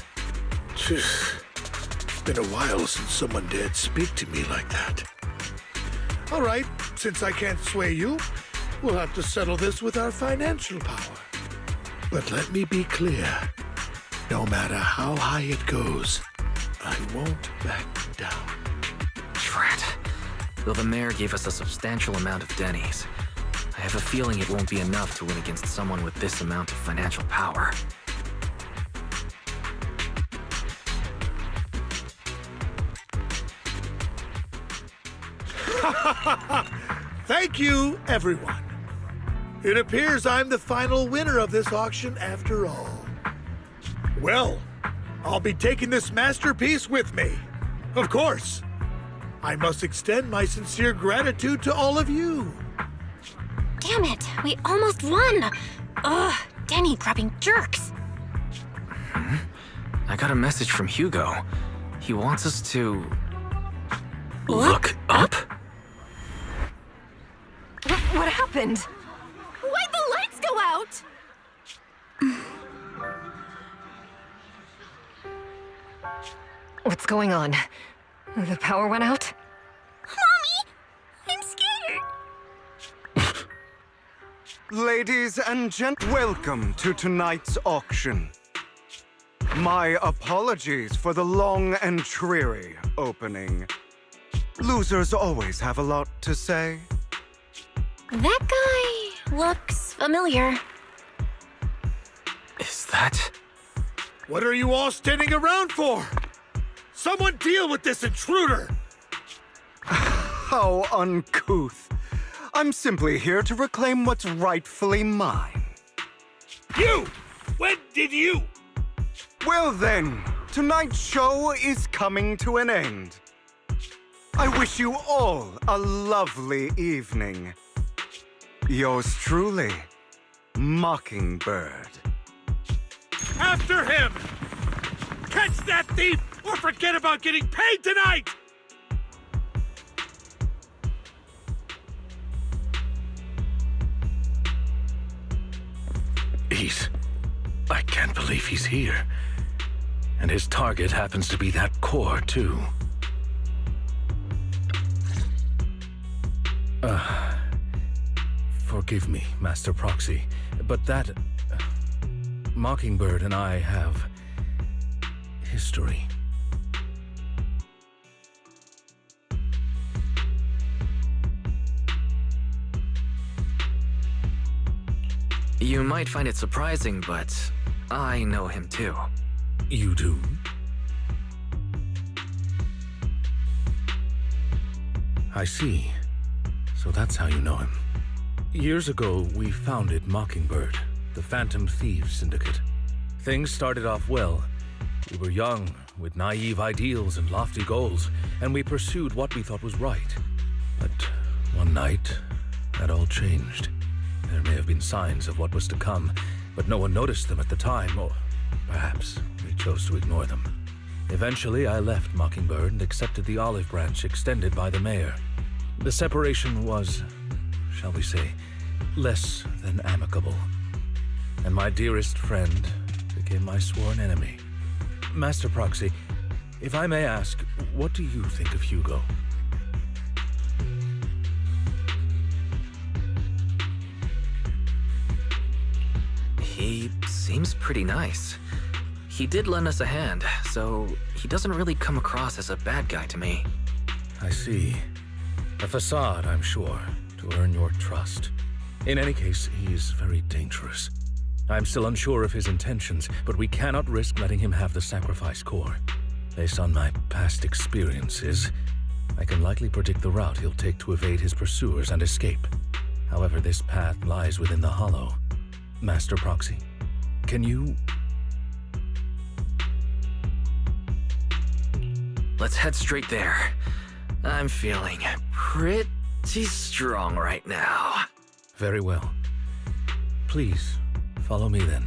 It's been a while since someone dared speak to me like that. All right, since I can't sway you, we'll have to settle this with our financial power. But let me be clear. No matter how high it goes, I won't back down. Drat. Though the mayor gave us a substantial amount of dennies, I have a feeling it won't be enough to win against someone with this amount of financial power. Thank you, everyone. It appears I'm the final winner of this auction after all. Well, I'll be taking this masterpiece with me. Of course. I must extend my sincere gratitude to all of you. Damn it, we almost won! Ugh, Denny grabbing jerks. I got a message from Hugo. He wants us to... look up? What happened? Why'd the lights go out? What's going on? The power went out? Mommy! I'm scared! Ladies and gentlemen, welcome to tonight's auction. My apologies for the long and dreary opening. Losers always have a lot to say. That guy looks familiar. Is that... What are you all standing around for? Someone deal with this intruder! How uncouth. I'm simply here to reclaim what's rightfully mine. You! When did you? Well then, tonight's show is coming to an end. I wish you all a lovely evening. Yours truly, Mockingbird. After him! Catch that thief or forget about getting paid tonight! I can't believe he's here. And his target happens to be that core, too. Forgive me, Master Proxy, but that... Mockingbird and I have... history. You might find it surprising, but I know him too. You do? I see. So that's how you know him. Years ago, we founded Mockingbird, the Phantom Thieves Syndicate. Things started off well. We were young, with naive ideals and lofty goals, and we pursued what we thought was right. But one night, that all changed. There may have been signs of what was to come, but no one noticed them at the time, or perhaps we chose to ignore them. Eventually, I left Mockingbird and accepted the olive branch extended by the mayor. The separation was, shall we say, less than amicable. And my dearest friend became my sworn enemy. Master Proxy, if I may ask, what do you think of Hugo? He seems pretty nice. He did lend us a hand, so he doesn't really come across as a bad guy to me. I see. A facade, I'm sure, to earn your trust. In any case, he is very dangerous. I'm still unsure of his intentions, but we cannot risk letting him have the sacrifice core. Based on my past experiences, I can likely predict the route he'll take to evade his pursuers and escape. However, this path lies within the Hollow. Master Proxy, can you... Let's head straight there. I'm feeling pretty strong right now. Very well. Please, follow me then.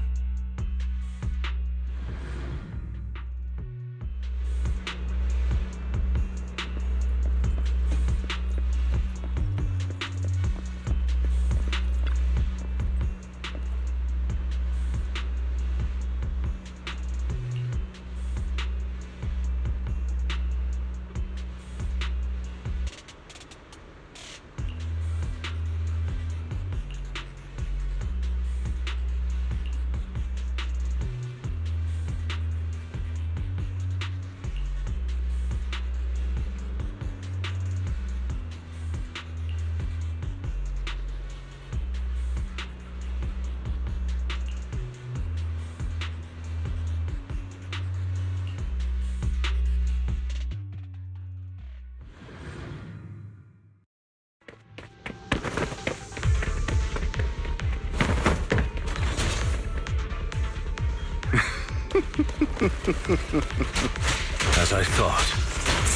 As I thought,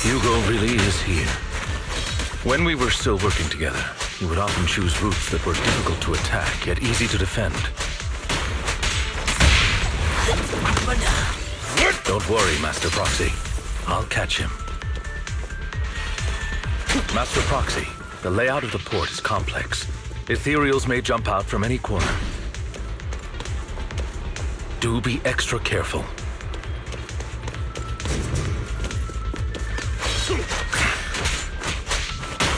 Hugo really is here. When we were still working together, he would often choose routes that were difficult to attack, yet easy to defend. Don't worry, Master Proxy. I'll catch him. Master Proxy, the layout of the port is complex. Ethereals may jump out from any corner. Do be extra careful.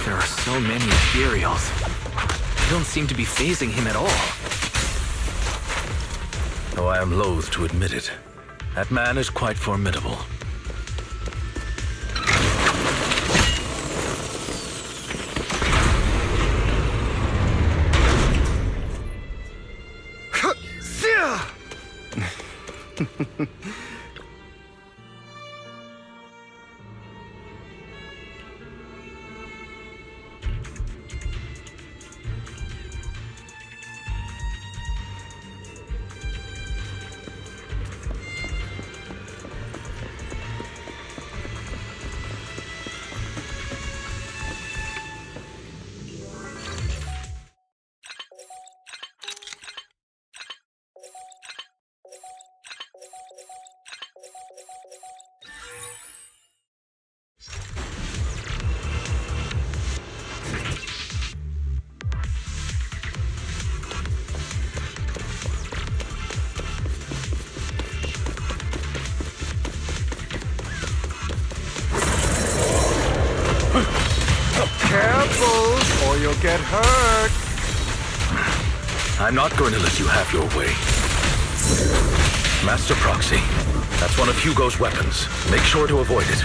There are so many Ethereals. They don't seem to be phasing him at all. Though I am loath to admit it, that man is quite formidable. Careful, or or you'll get hurt. I'm not going to let you have your way. Master Proxy, that's one of Hugo's weapons. Make sure to avoid it.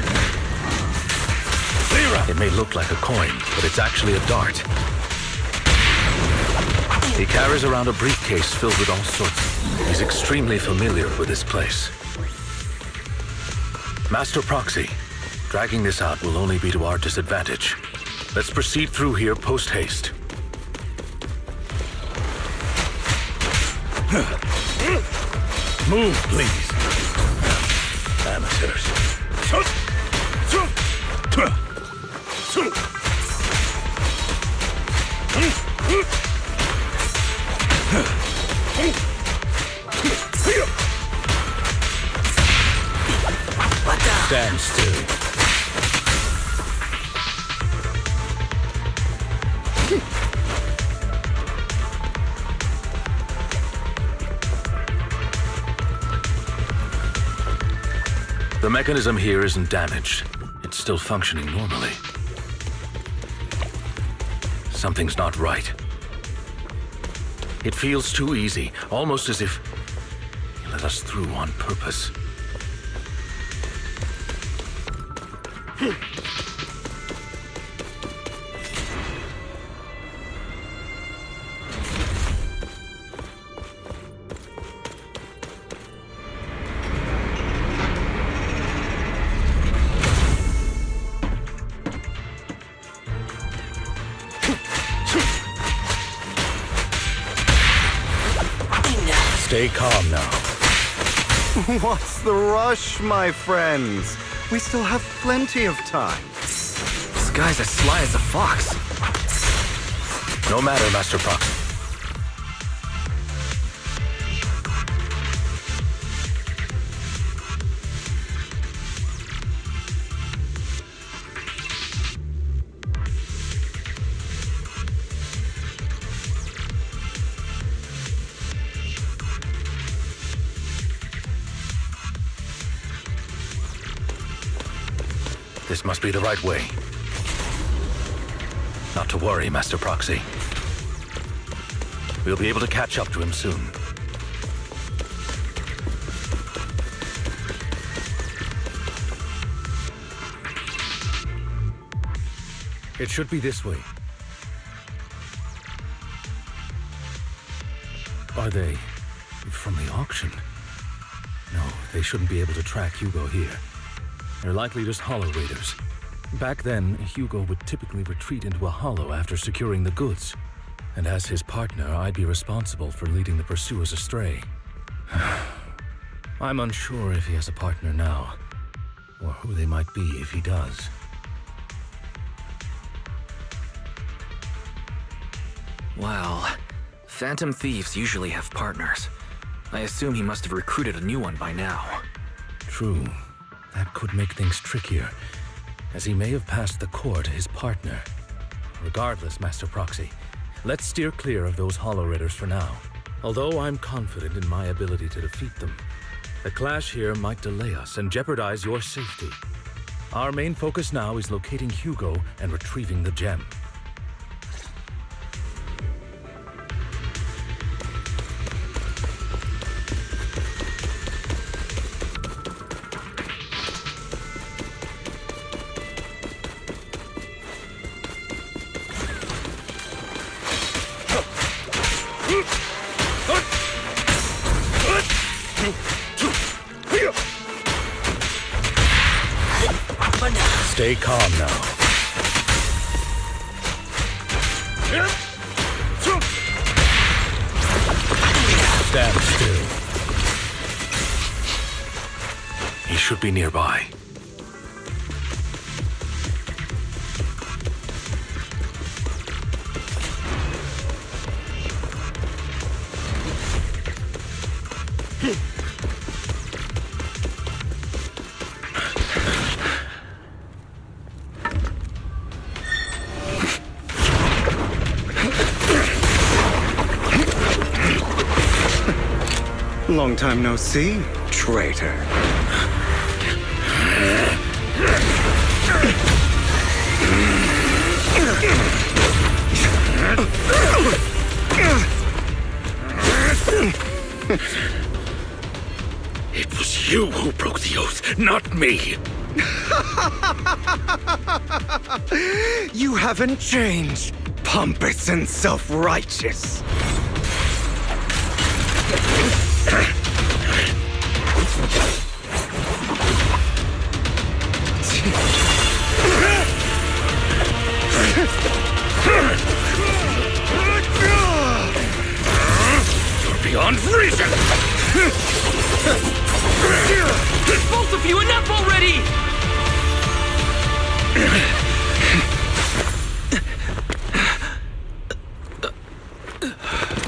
It may look like a coin, but it's actually a dart. He carries around a briefcase filled with all sorts. He's extremely familiar with this place. Master Proxy, dragging this out will only be to our disadvantage. Let's proceed through here post-haste. Move, please. Amateurs. Stand still. The mechanism here isn't damaged. It's still functioning normally. Something's not right. It feels too easy, almost as if he let us through on purpose. Stay calm now. What's the rush, my friends? We still have plenty of time. This guy's as sly as a fox. No matter, Master Proxy. This must be the right way. Not to worry, Master Proxy. We'll be able to catch up to him soon. It should be this way. Are they from the auction? No, they shouldn't be able to track Hugo here. They're likely just hollow raiders. Back then, Hugo would typically retreat into a hollow after securing the goods. And as his partner, I'd be responsible for leading the pursuers astray. I'm unsure if he has a partner now, or who they might be if he does. Well, Phantom Thieves usually have partners. I assume he must have recruited a new one by now. True. That could make things trickier, as he may have passed the core to his partner. Regardless, Master Proxy, let's steer clear of those Hollow Raiders for now. Although I'm confident in my ability to defeat them, the clash here might delay us and jeopardize your safety. Our main focus now is locating Hugo and retrieving the gem. Stay calm now. Stand still. He should be nearby. Long time no see, traitor. not me. You haven't changed, pompous and self-righteous. You're beyond reason! Both of you, enough already!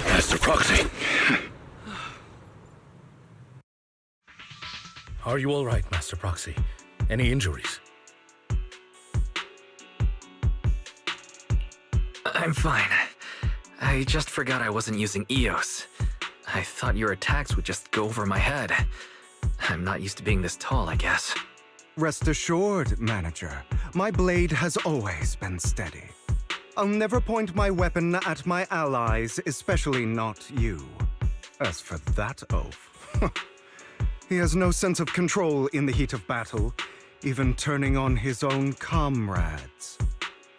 Master Proxy. Are you all right, Master Proxy? Any injuries? I'm fine. I just forgot I wasn't using EOS. I thought your attacks would just go over my head. I'm not used to being this tall, I guess. Rest assured, Manager, my blade has always been steady. I'll never point my weapon at my allies, especially not you. As for that oaf, he has no sense of control in the heat of battle, even turning on his own comrades.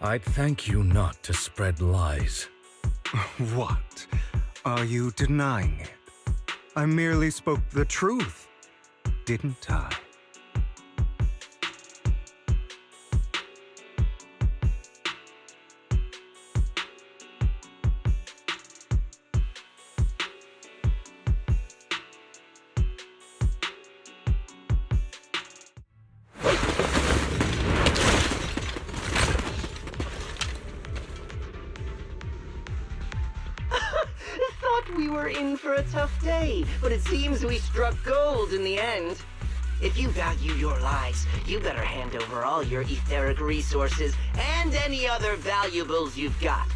I'd thank you not to spread lies. What? Are you denying it? I merely spoke the truth, didn't I? Thought we were in for a tough day, but it seems we struck gold in the end. If you value your lives, you better hand over all your etheric resources and any other valuables you've got.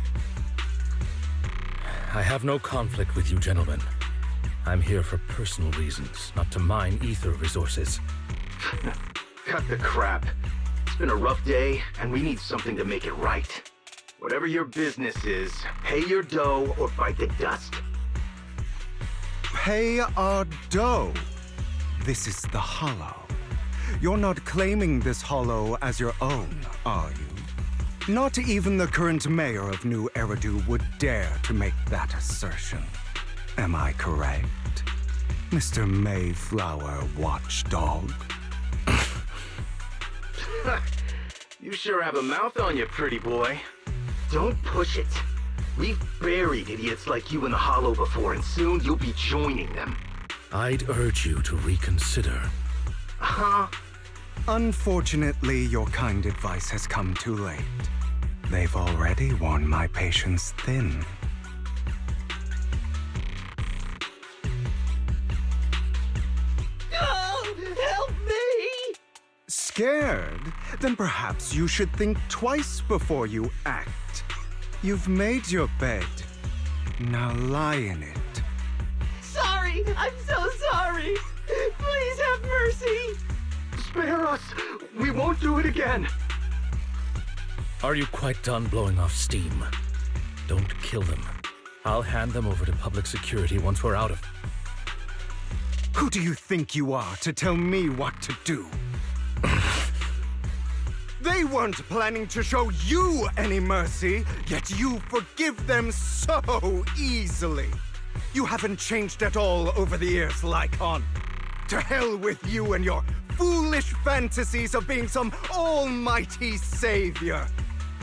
I have no conflict with you, gentlemen. I'm here for personal reasons, not to mine ether resources. Cut the crap. It's been a rough day, and we need something to make it right. Whatever your business is, pay your dough or bite the dust. Pay our dough. This is the Hollow. You're not claiming this Hollow as your own, are you? Not even the current mayor of New Eridu would dare to make that assertion. Am I correct, Mr. Mayflower Watchdog? You sure have a mouth on you, pretty boy. Don't push it. We've buried idiots like you in the Hollow before, and soon you'll be joining them. I'd urge you to reconsider. Huh? Unfortunately, your kind advice has come too late. They've already worn my patience thin. Oh, help me! Scared? Then perhaps you should think twice before you act. You've made your bed. Now lie in it. Sorry, I'm so sorry. Please have mercy. Spare us! We won't do it again! Are you quite done blowing off steam? Don't kill them. I'll hand them over to public security once we're out of... Who do you think you are to tell me what to do? They weren't planning to show you any mercy, yet you forgive them so easily. You haven't changed at all over the years, Lycon. To hell with you and your foolish fantasies of being some almighty savior.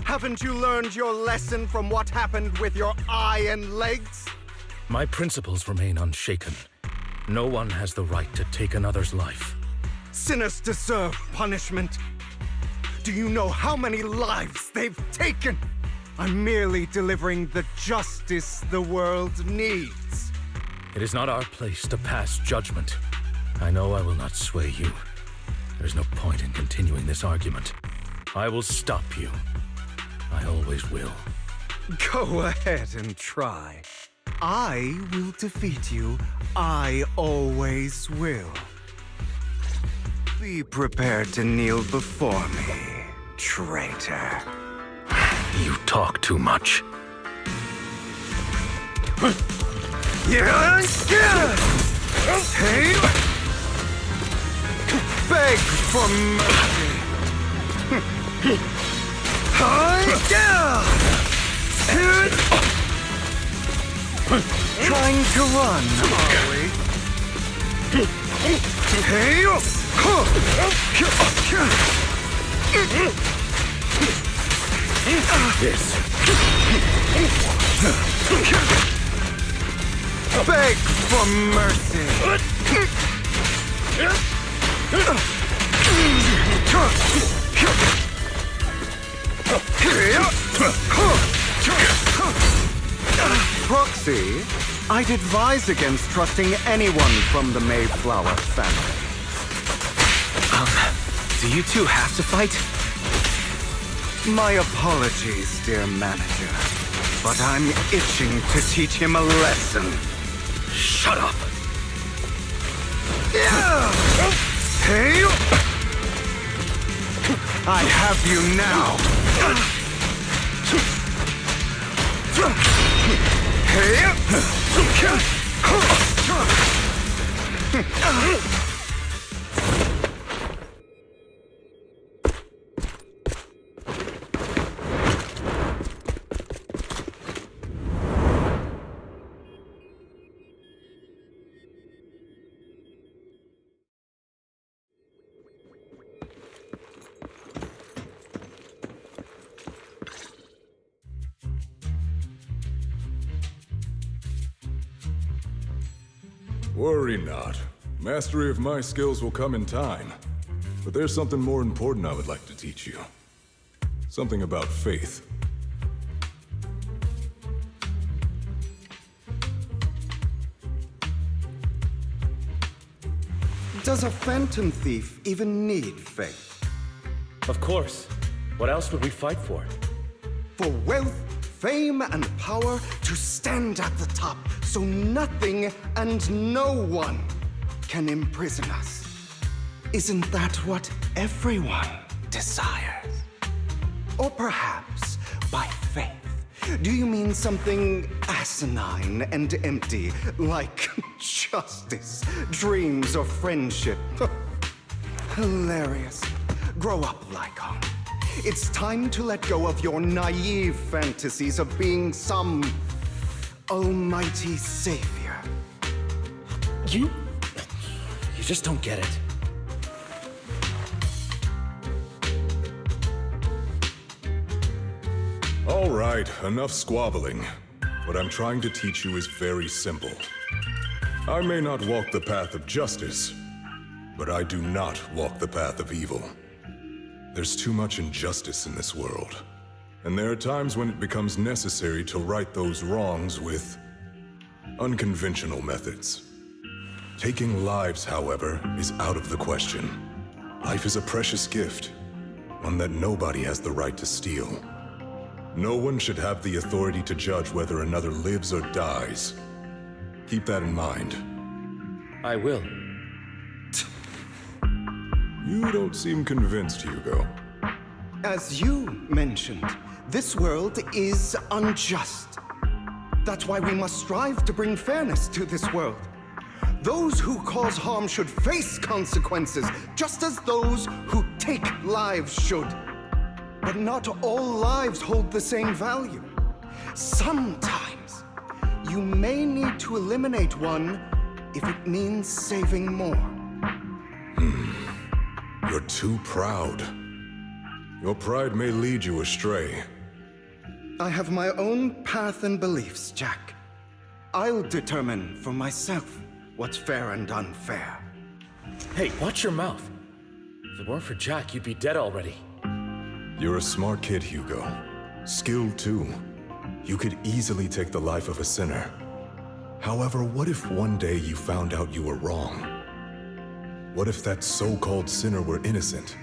Haven't you learned your lesson from what happened with your eye and legs? My principles remain unshaken. No one has the right to take another's life. Sinners deserve punishment. Do you know how many lives they've taken? I'm merely delivering the justice the world needs. It is not our place to pass judgment. I know I will not sway you. There's no point in continuing this argument. I will stop you. I always will. Go ahead and try. I will defeat you. I always will. Be prepared to kneel before me, traitor. You talk too much. Yeah. Hey. Beg for mercy. Trying to run, are we? This. Beg for mercy. Proxy, I'd advise against trusting anyone from the Mayflower family. Do you two have to fight? My apologies, dear manager, but I'm itching to teach him a lesson. Shut up! Hey! I have you now! Worry not. Mastery of my skills will come in time. But there's something more important I would like to teach you. Something about faith. Does a phantom thief even need faith? Of course. What else would we fight for? For wealth, fame, and power to stand at the top so nothing and no one can imprison us. Isn't that what everyone desires? Or perhaps by faith, do you mean something asinine and empty, like justice, dreams, or friendship? Hilarious. Grow up, Lycon. It's time to let go of your naive fantasies of being some almighty savior. You just don't get it. All right, enough squabbling. What I'm trying to teach you is very simple. I may not walk the path of justice, but I do not walk the path of evil. There's too much injustice in this world, and there are times when it becomes necessary to right those wrongs with unconventional methods. Taking lives, however, is out of the question. Life is a precious gift, one that nobody has the right to steal. No one should have the authority to judge whether another lives or dies. Keep that in mind. I will. You don't seem convinced, Hugo. As you mentioned, this world is unjust. That's why we must strive to bring fairness to this world. Those who cause harm should face consequences, just as those who take lives should. But not all lives hold the same value. Sometimes, you may need to eliminate one if it means saving more. You're too proud. Your pride may lead you astray. I have my own path and beliefs, Jack. I'll determine for myself what's fair and unfair. Hey, watch your mouth. If it weren't for Jack, you'd be dead already. You're a smart kid, Hugo. Skilled too. You could easily take the life of a sinner. However, what if one day you found out you were wrong? What if that so-called sinner were innocent?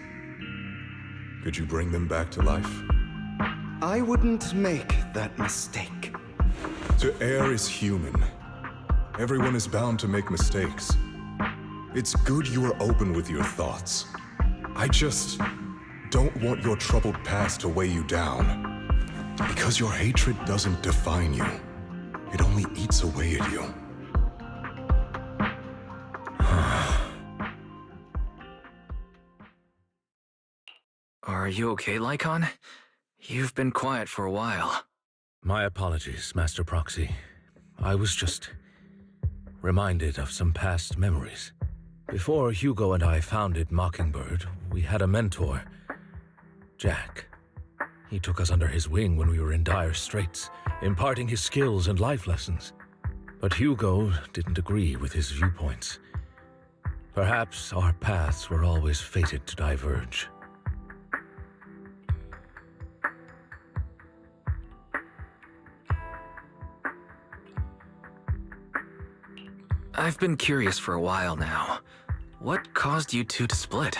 Could you bring them back to life? I wouldn't make that mistake. To err is human. Everyone is bound to make mistakes. It's good you are open with your thoughts. I just don't want your troubled past to weigh you down. Because your hatred doesn't define you. It only eats away at you. Are you okay, Lycon? You've been quiet for a while. My apologies, Master Proxy. I was just reminded of some past memories. Before Hugo and I founded Mockingbird, we had a mentor, Jack. He took us under his wing when we were in dire straits, imparting his skills and life lessons. But Hugo didn't agree with his viewpoints. Perhaps our paths were always fated to diverge. I've been curious for a while now. What caused you two to split?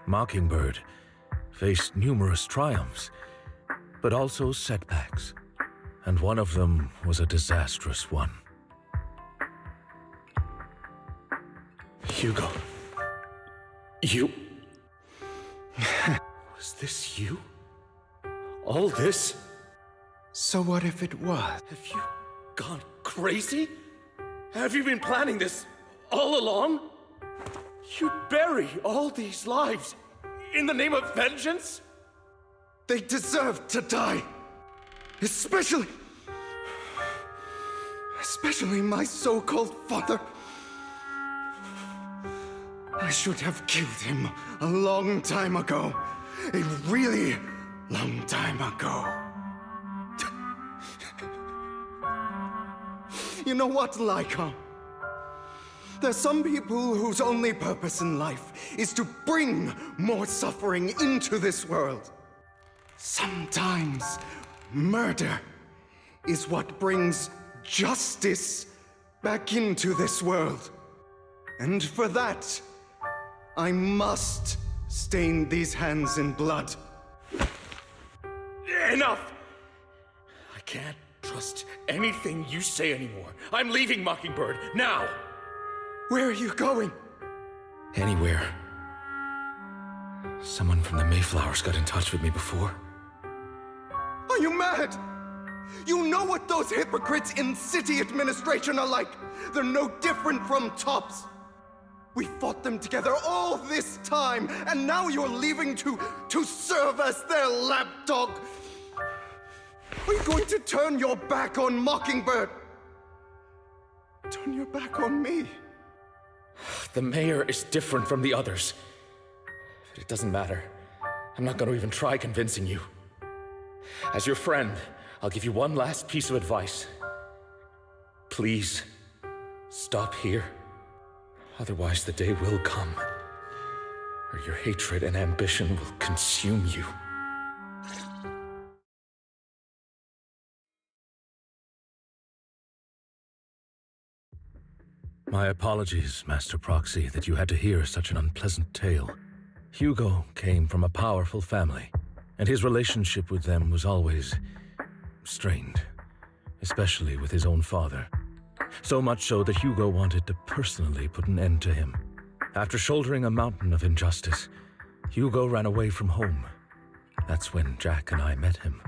Mockingbird faced numerous triumphs, but also setbacks, and one of them was a disastrous one. Hugo. You... Was this you? All this? So what if it was? Have you gone crazy? Have you been planning this all along? You'd bury all these lives in the name of vengeance? They deserve to die. Especially my so-called father. I should have killed him a long time ago. A really long time ago. You know what, Lycon? There's some people whose only purpose in life is to bring more suffering into this world. Sometimes murder is what brings justice back into this world. And for that, I must stain these hands in blood. Enough! I can't trust anything you say anymore. I'm leaving Mockingbird, now! Where are you going? Anywhere. Someone from the Mayflowers got in touch with me before. Are you mad? You know what those hypocrites in city administration are like. They're no different from tops. We fought them together all this time, and now you're leaving to serve as their lapdog. Are you going to turn your back on Mockingbird? Turn your back on me. The mayor is different from the others. But it doesn't matter. I'm not going to even try convincing you. As your friend, I'll give you one last piece of advice. Please, stop here. Otherwise, the day will come where your hatred and ambition will consume you. My apologies, Master Proxy, that you had to hear such an unpleasant tale. Hugo came from a powerful family, and his relationship with them was always strained, especially with his own father. So much so that Hugo wanted to personally put an end to him. After shouldering a mountain of injustice, Hugo ran away from home. That's when Jack and I met him.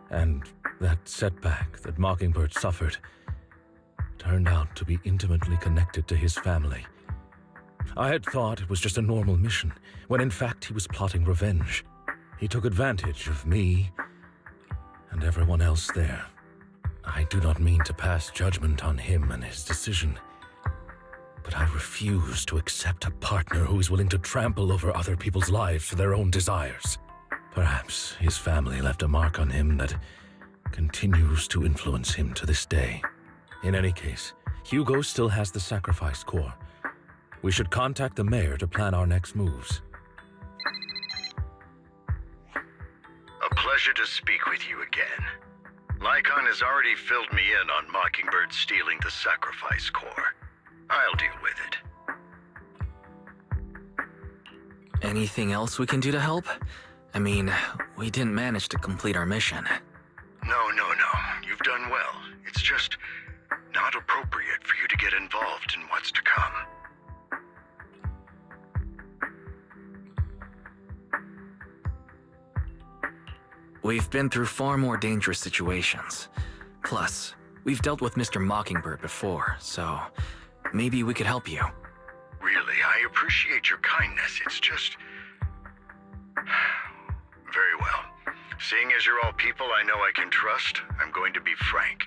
And that setback that Mockingbird suffered turned out to be intimately connected to his family. I had thought it was just a normal mission, when in fact he was plotting revenge. He took advantage of me and everyone else there. I do not mean to pass judgment on him and his decision, but I refuse to accept a partner who is willing to trample over other people's lives for their own desires. Perhaps his family left a mark on him that continues to influence him to this day. In any case, Hugo still has the sacrifice core. We should contact the mayor to plan our next moves. A pleasure to speak with you again. Lycon has already filled me in on Mockingbird stealing the sacrifice core. I'll deal with it. Anything else we can do to help? I mean, we didn't manage to complete our mission. No. You've done well. It's just not appropriate for you to get involved in what's to come. We've been through far more dangerous situations. Plus, we've dealt with Mr. Mockingbird before, so maybe we could help you. Really, I appreciate appreciate your kindness. It's just... Very well. Seeing as you're all people I know I can trust, I'm going to be frank.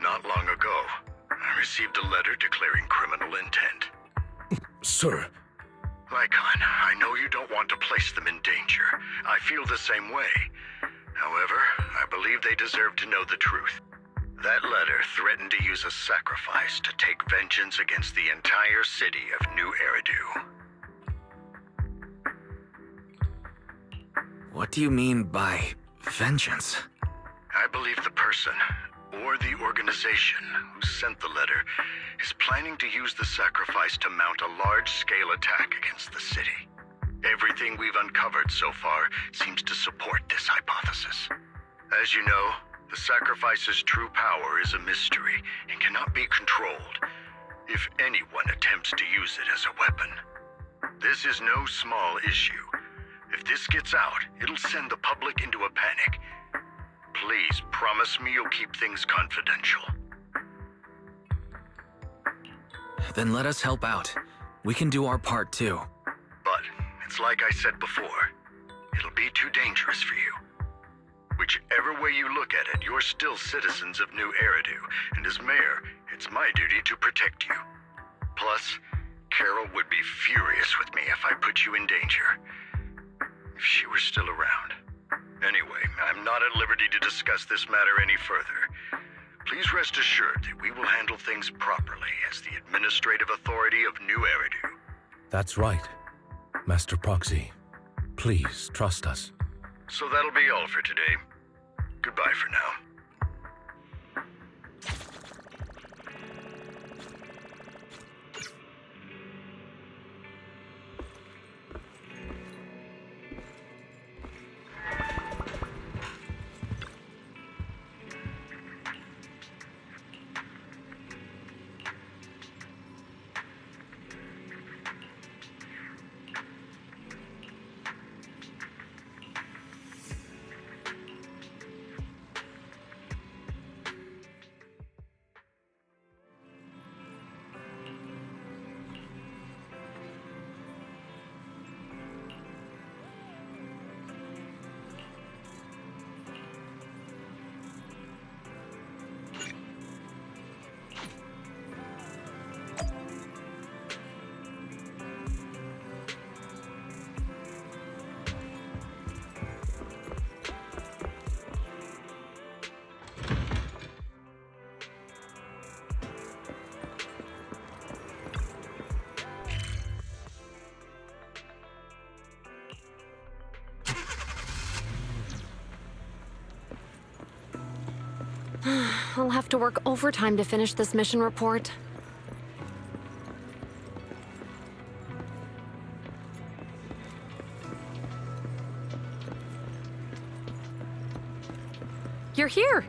Not long ago, I received a letter declaring criminal intent. Sir. Lycon, I know you don't want to place them in danger. I feel the same way. However, I believe they deserve to know the truth. That letter threatened to use a sacrifice to take vengeance against the entire city of New Eridu. What do you mean by vengeance? I believe the person, or the organization, who sent the letter is planning to use the sacrifice to mount a large-scale attack against the city. Everything we've uncovered so far seems to support this hypothesis. As you know, the sacrifice's true power is a mystery and cannot be controlled, if anyone attempts to use it as a weapon. This is no small issue. If this gets out, it'll send the public into a panic. Please promise me you'll keep things confidential. Then let us help out. We can do our part too. But it's like I said before, it'll be too dangerous for you. Whichever way you look at it, you're still citizens of New Eridu, and as mayor, it's my duty to protect you. Plus, Carol would be furious with me if I put you in danger. If she were still around. Anyway, I'm not at liberty to discuss this matter any further. Please rest assured that we will handle things properly as the administrative authority of New Eridu. That's right. Master Proxy, please trust us. So that'll be all for today. Goodbye for now. I'll have to work overtime to finish this mission report. You're here!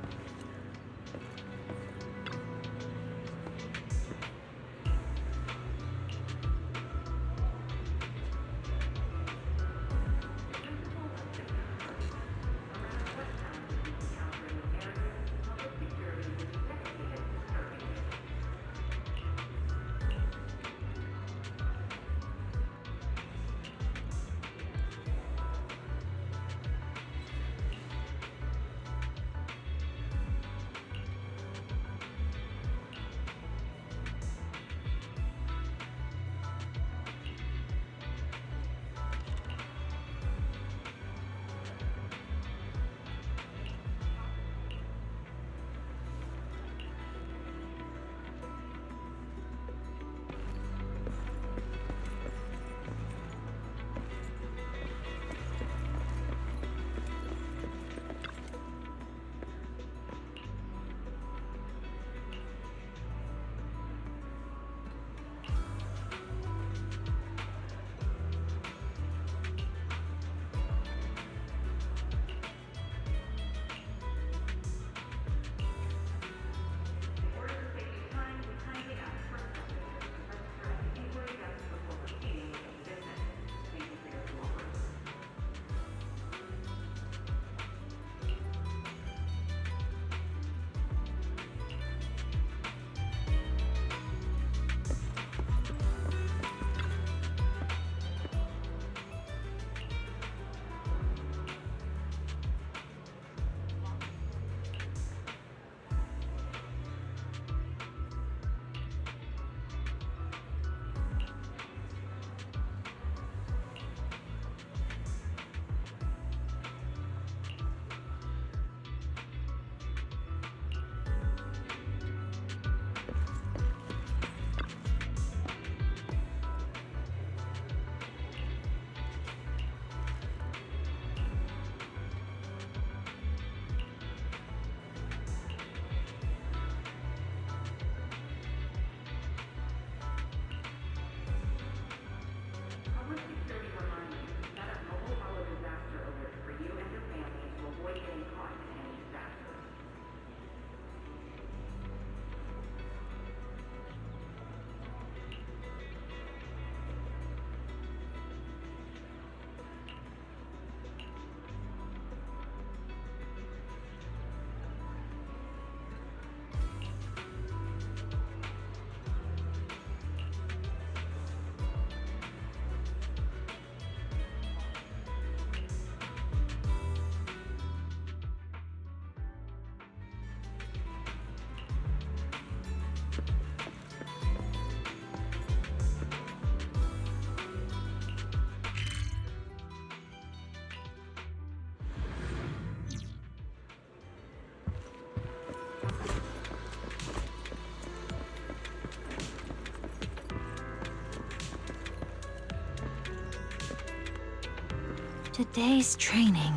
Today's training.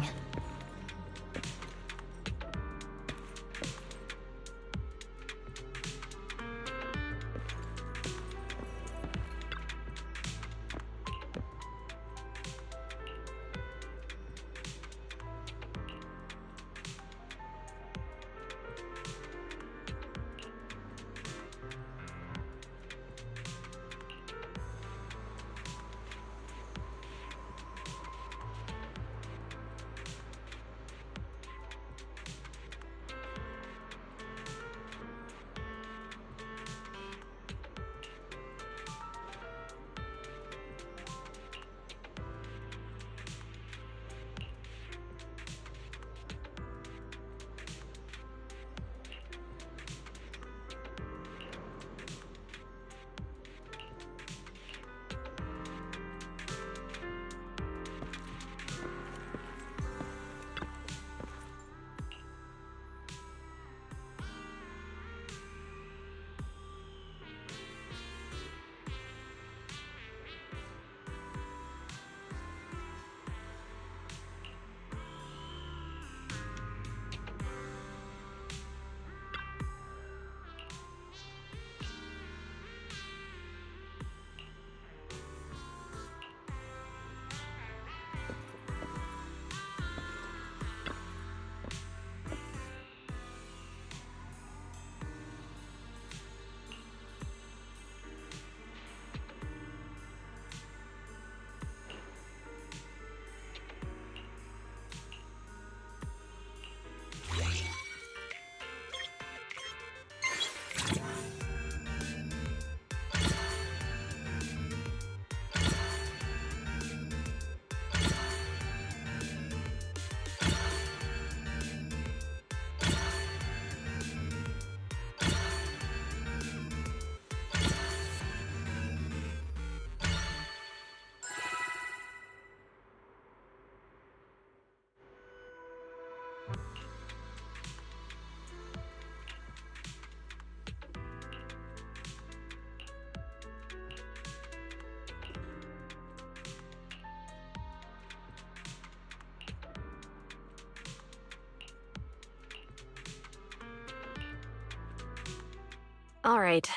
All right,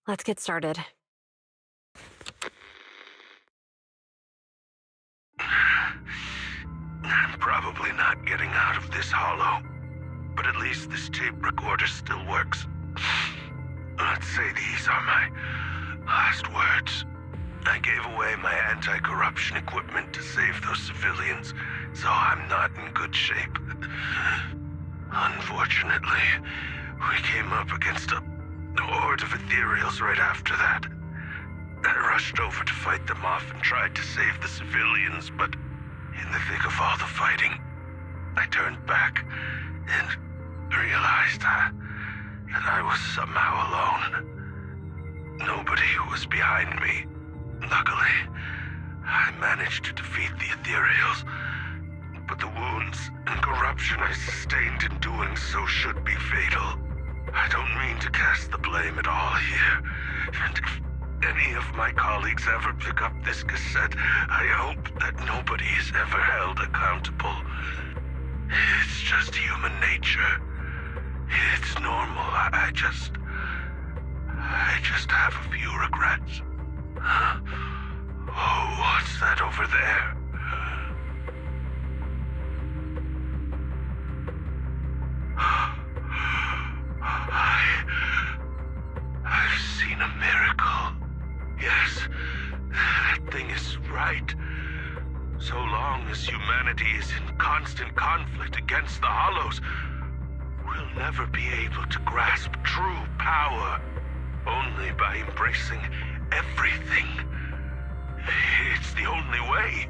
let's get started. I'm probably not getting out of this hollow, but at least this tape recorder still works. Let's say these are my last words. I gave away my anti-corruption equipment to save those civilians, so I'm not in good shape. Unfortunately, we came up against a horde of ethereals right after that. I rushed over to fight them off and tried to save the civilians, but in the thick of all the fighting, I turned back and realized that I was somehow alone. Nobody was behind me. Luckily, I managed to defeat the ethereals, but the wounds and corruption I sustained in doing so should be fatal. I don't mean to cast the blame at all here, and if any of my colleagues ever pick up this cassette, I hope that nobody is ever held accountable. It's just human nature. It's normal. I just have a few regrets. Oh, what's that over there? I've seen a miracle. Yes, that thing is right. So long as humanity is in constant conflict against the Hollows, we'll never be able to grasp true power. Only by embracing everything. It's the only way.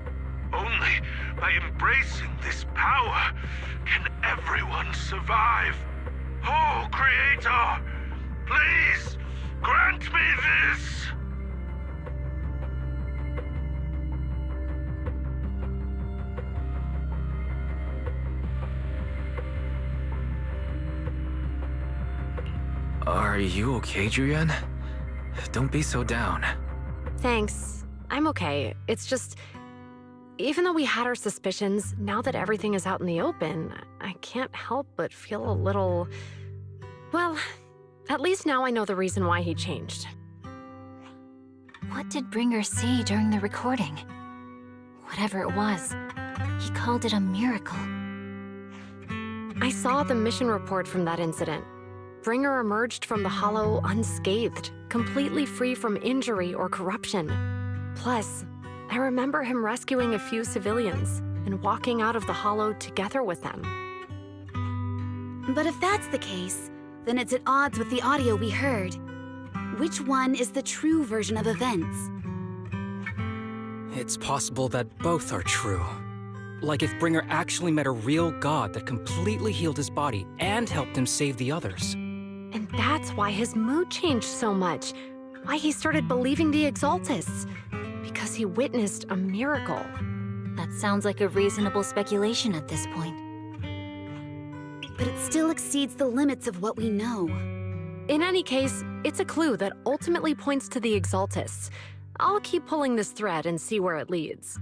Only by embracing this power can everyone survive. Oh, Creator, please grant me this. Are you okay, Julian? Don't be so down. Thanks. I'm okay. It's just... Even though we had our suspicions, now that everything is out in the open, I can't help but feel a little... Well, at least now I know the reason why he changed. What did Bringer see during the recording? Whatever it was, he called it a miracle. I saw the mission report from that incident. Bringer emerged from the Hollow unscathed, completely free from injury or corruption. Plus, I remember him rescuing a few civilians and walking out of the Hollow together with them. But if that's the case, then it's at odds with the audio we heard. Which one is the true version of events? It's possible that both are true. Like if Bringer actually met a real god that completely healed his body and helped him save the others. And that's why his mood changed so much. Why he started believing the Exaltists. Because he witnessed a miracle. That sounds like a reasonable speculation at this point. But it still exceeds the limits of what we know. In any case, it's a clue that ultimately points to the Exaltists. I'll keep pulling this thread and see where it leads.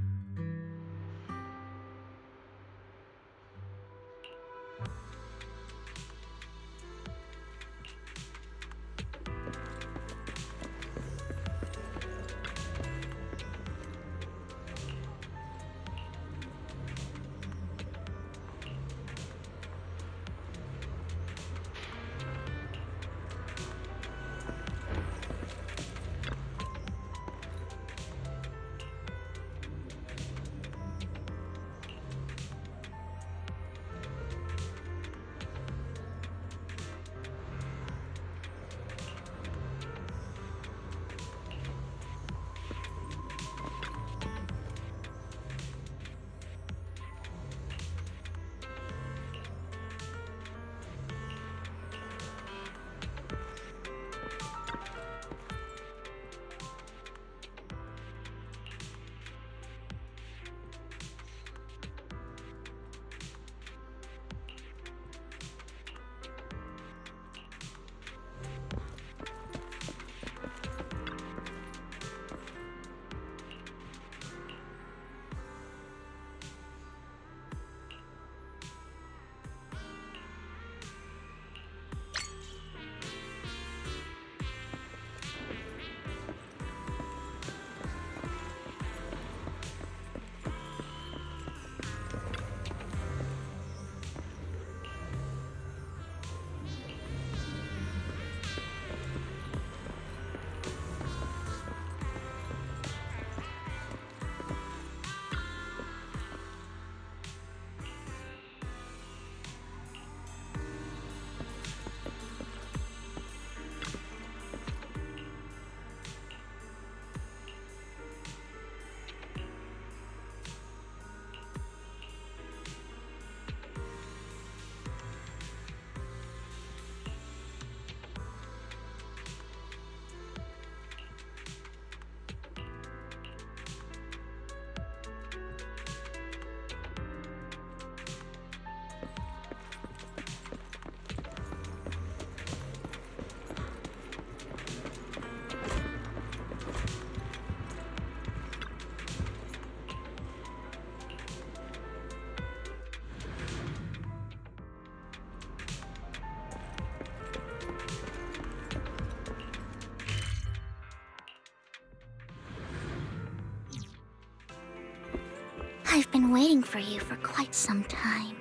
I've been waiting for you for quite some time.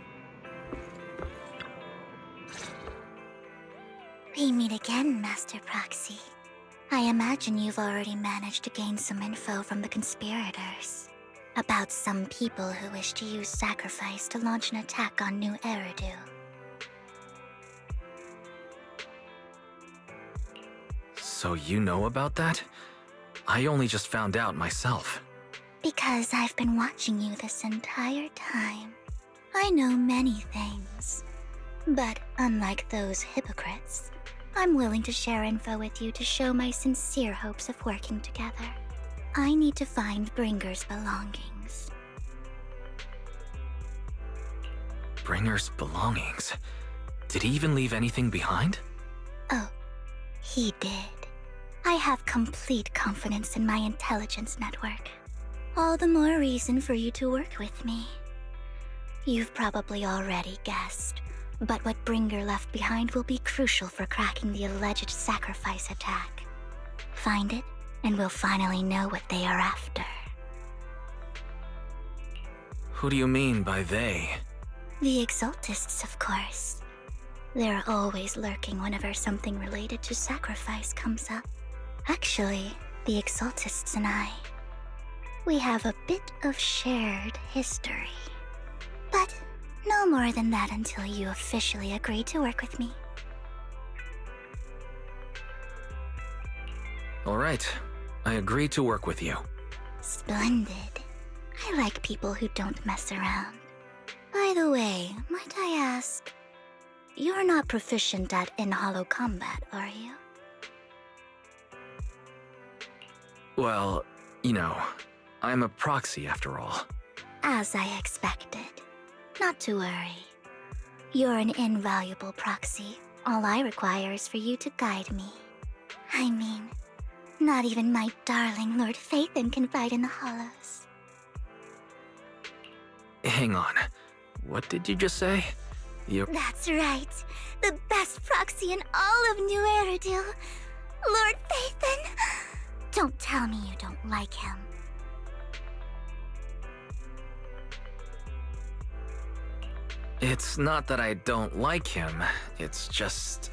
We meet again, Master Proxy. I imagine you've already managed to gain some info from the conspirators. About some people who wish to use sacrifice to launch an attack on New Eridu. So you know about that? I only just found out myself. Because I've been watching you this entire time. I know many things. But unlike those hypocrites, I'm willing to share info with you to show my sincere hopes of working together. I need to find Bringer's belongings. Bringer's belongings? Did he even leave anything behind? Oh, he did. I have complete confidence in my intelligence network. all the more reason for you to work with me. You've probably already guessed, but what Bringer left behind will be crucial for cracking the alleged sacrifice attack. Find it, and we'll finally know what they are after. Who do you mean by they? The Exaltists, of course. They're always lurking whenever something related to sacrifice comes up. Actually, the Exaltists and I, we have a bit of shared history. But no more than that until you officially agree to work with me. All right, I agree to work with you. Splendid. I like people who don't mess around. By the way, might I ask, you're not proficient at in-hollow combat, are you? Well, you know, I'm a proxy after all. As I expected. Not to worry. You're an invaluable proxy. All I require is for you to guide me. I mean, not even my darling Lord Phaethon can fight in the hollows. Hang on. What did you just say? That's right. The best proxy in all of New Eridil. Lord Phaethon. Don't tell me you don't like him. It's not that I don't like him. It's just,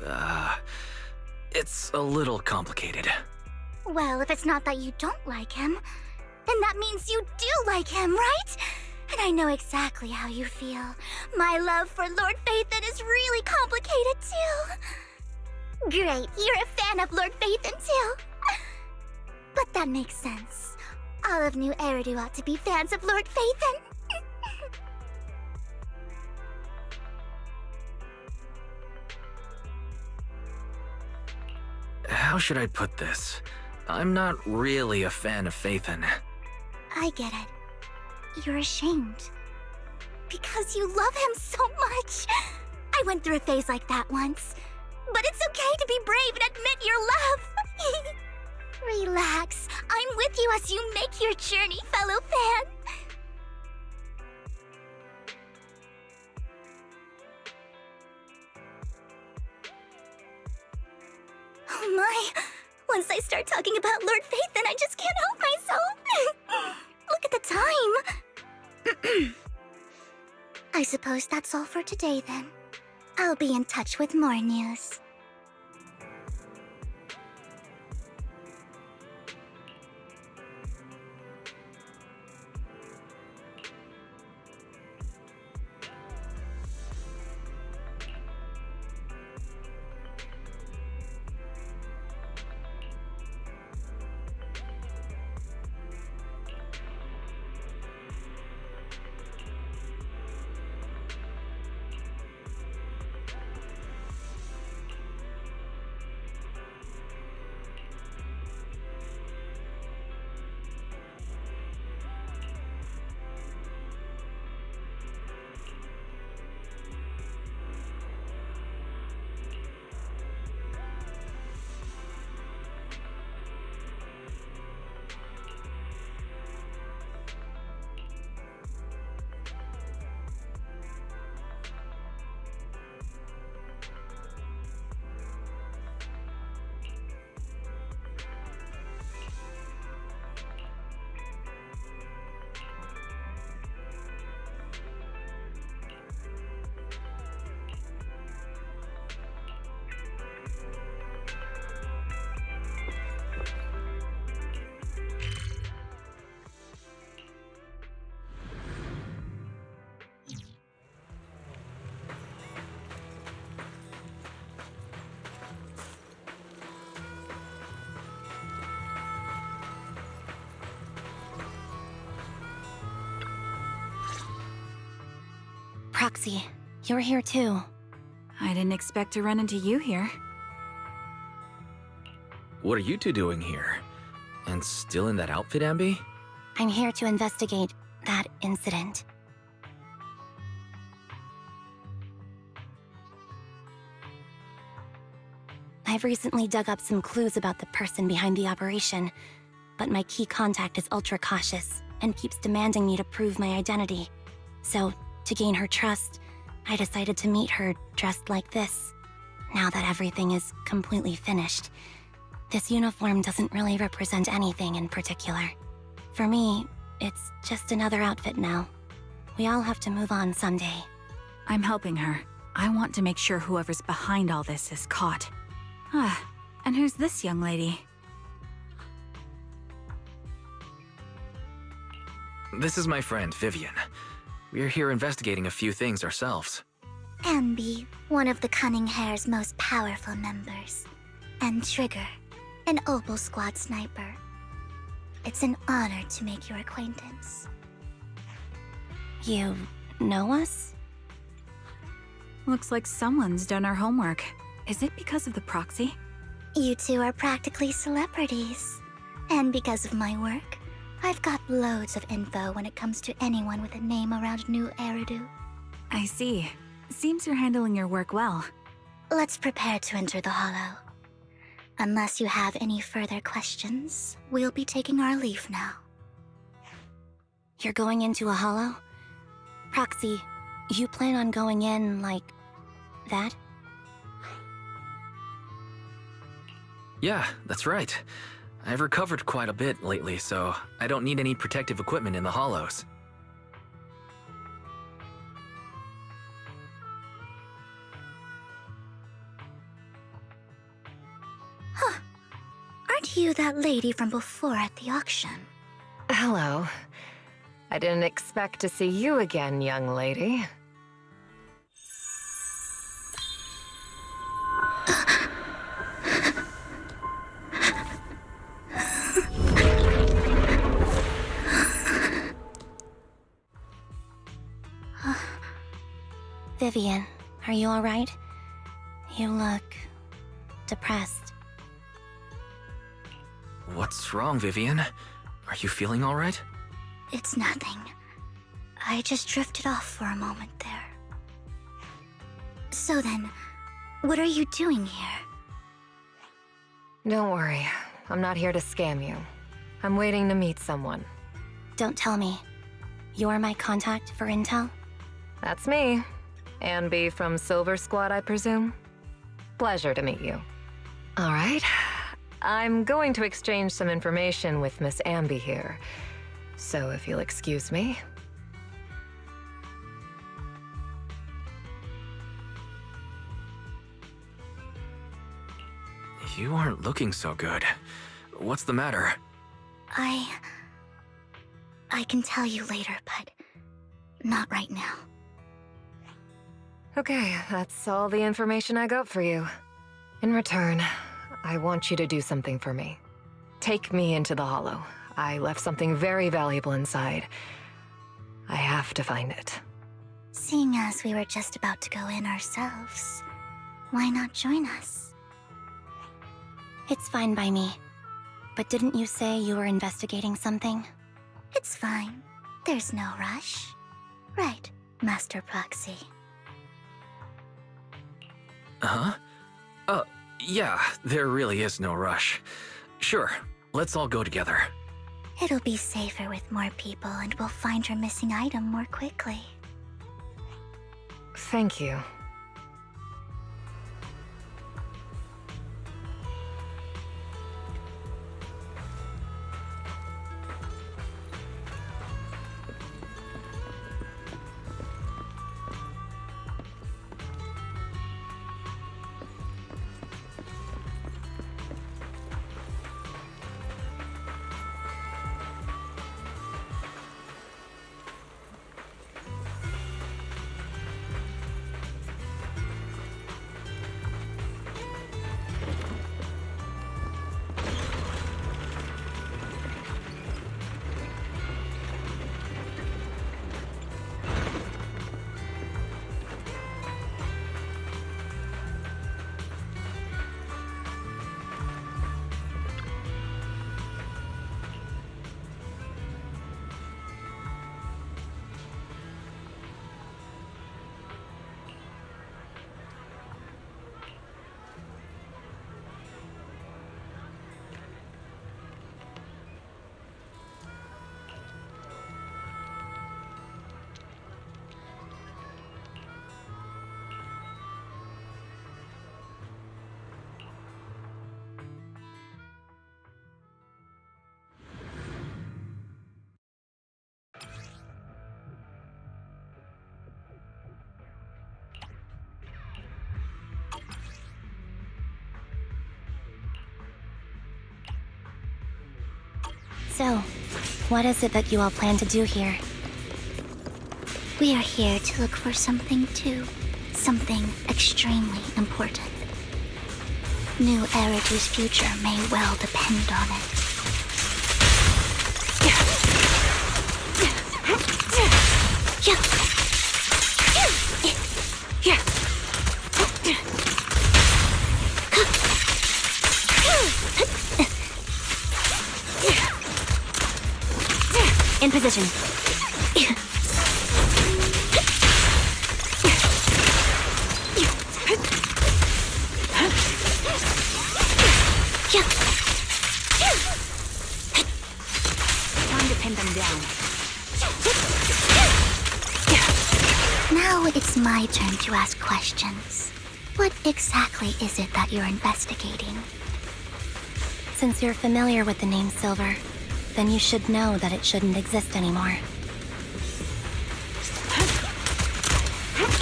it's a little complicated. Well, if it's not that you don't like him, then that means you do like him, right? And I know exactly how you feel. My love for Lord Phaethon is really complicated, too. Great, you're a fan of Lord Phaethon, too. But that makes sense. All of New Eridu ought to be fans of Lord Phaethon. How should I put this? I'm not really a fan of Phaethon. I get it. You're ashamed. Because you love him so much. I went through a phase like that once. But it's okay to be brave and admit your love. Relax. I'm with you as you make your journey, fellow fan. Oh my. Once I start talking about Lord Phaethon, I just can't help myself. Look at the time. I suppose that's all for today, then. I'll be in touch with more news. Proxy, you're here too. I didn't expect to run into you here. What are you two doing here? And still in that outfit, Ambi? I'm here to investigate that incident. I've recently dug up some clues about the person behind the operation, but my key contact is ultra cautious. and keeps demanding me to prove my identity. So, to gain her trust, I decided to meet her dressed like this. Now that everything is completely finished, this uniform doesn't really represent anything in particular. For me, it's just another outfit now. We all have to move on someday. I'm helping her. I want to make sure whoever's behind all this is caught. Ah, and who's this young lady? This is my friend, Vivian. We're here investigating a few things ourselves. Ambi, one of the Cunning Hair's most powerful members. And Trigger, an Opal Squad sniper. It's an honor to make your acquaintance. You know us? Looks like someone's done our homework. Is it because of the proxy? You two are practically celebrities. And because of my work, I've got loads of info when it comes to anyone with a name around New Eridu. I see. Seems you're handling your work well. Let's prepare to enter the Hollow. Unless you have any further questions, we'll be taking our leave now. You're going into a Hollow? Proxy, you plan on going in like that? Yeah, that's right. I've recovered quite a bit lately, so I don't need any protective equipment in the hollows. Huh. Aren't you that lady from before at the auction? Hello. I didn't expect to see you again, young lady. Vivian, are you alright? You look depressed. What's wrong, Vivian? Are you feeling all right? It's nothing. I just drifted off for a moment there. So then, what are you doing here? Don't worry. I'm not here to scam you. I'm waiting to meet someone. Don't tell me. You're my contact for intel? That's me. Ambi from Silver Squad, I presume? Pleasure to meet you. All right. I'm going to exchange some information with Miss Ambi here. So if you'll excuse me. You aren't looking so good. What's the matter? I can tell you later, but not right now. Okay, that's all the information I got for you. In return, I want you to do something for me. Take me into the Hollow. I left something very valuable inside. I have to find it. Seeing as we were just about to go in ourselves, why not join us? It's fine by me. But didn't you say you were investigating something? It's fine. There's no rush. Right, Master Proxy. Huh? Yeah, there really is no rush. Sure, let's all go together. It'll be safer with more people, and we'll find your missing item more quickly. Thank you. So, what is it that you all plan to do here? We are here to look for something too. Something extremely important. New Eridu's future may well depend on it. In position. Time to pin them down. Now it's my turn to ask questions. What exactly is it that you're investigating? Since you're familiar with the name Silver, then you should know that it shouldn't exist anymore.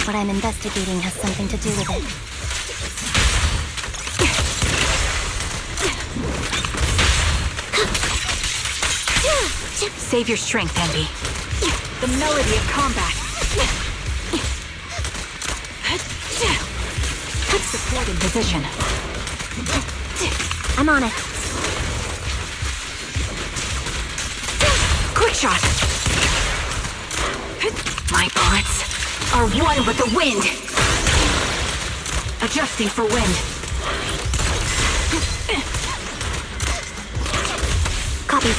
What I'm investigating has something to do with it. Save your strength, Envy. The melody of combat. Support in position. I'm on it. Quick shot. My bullets are one with the wind. Adjusting for wind. Copy.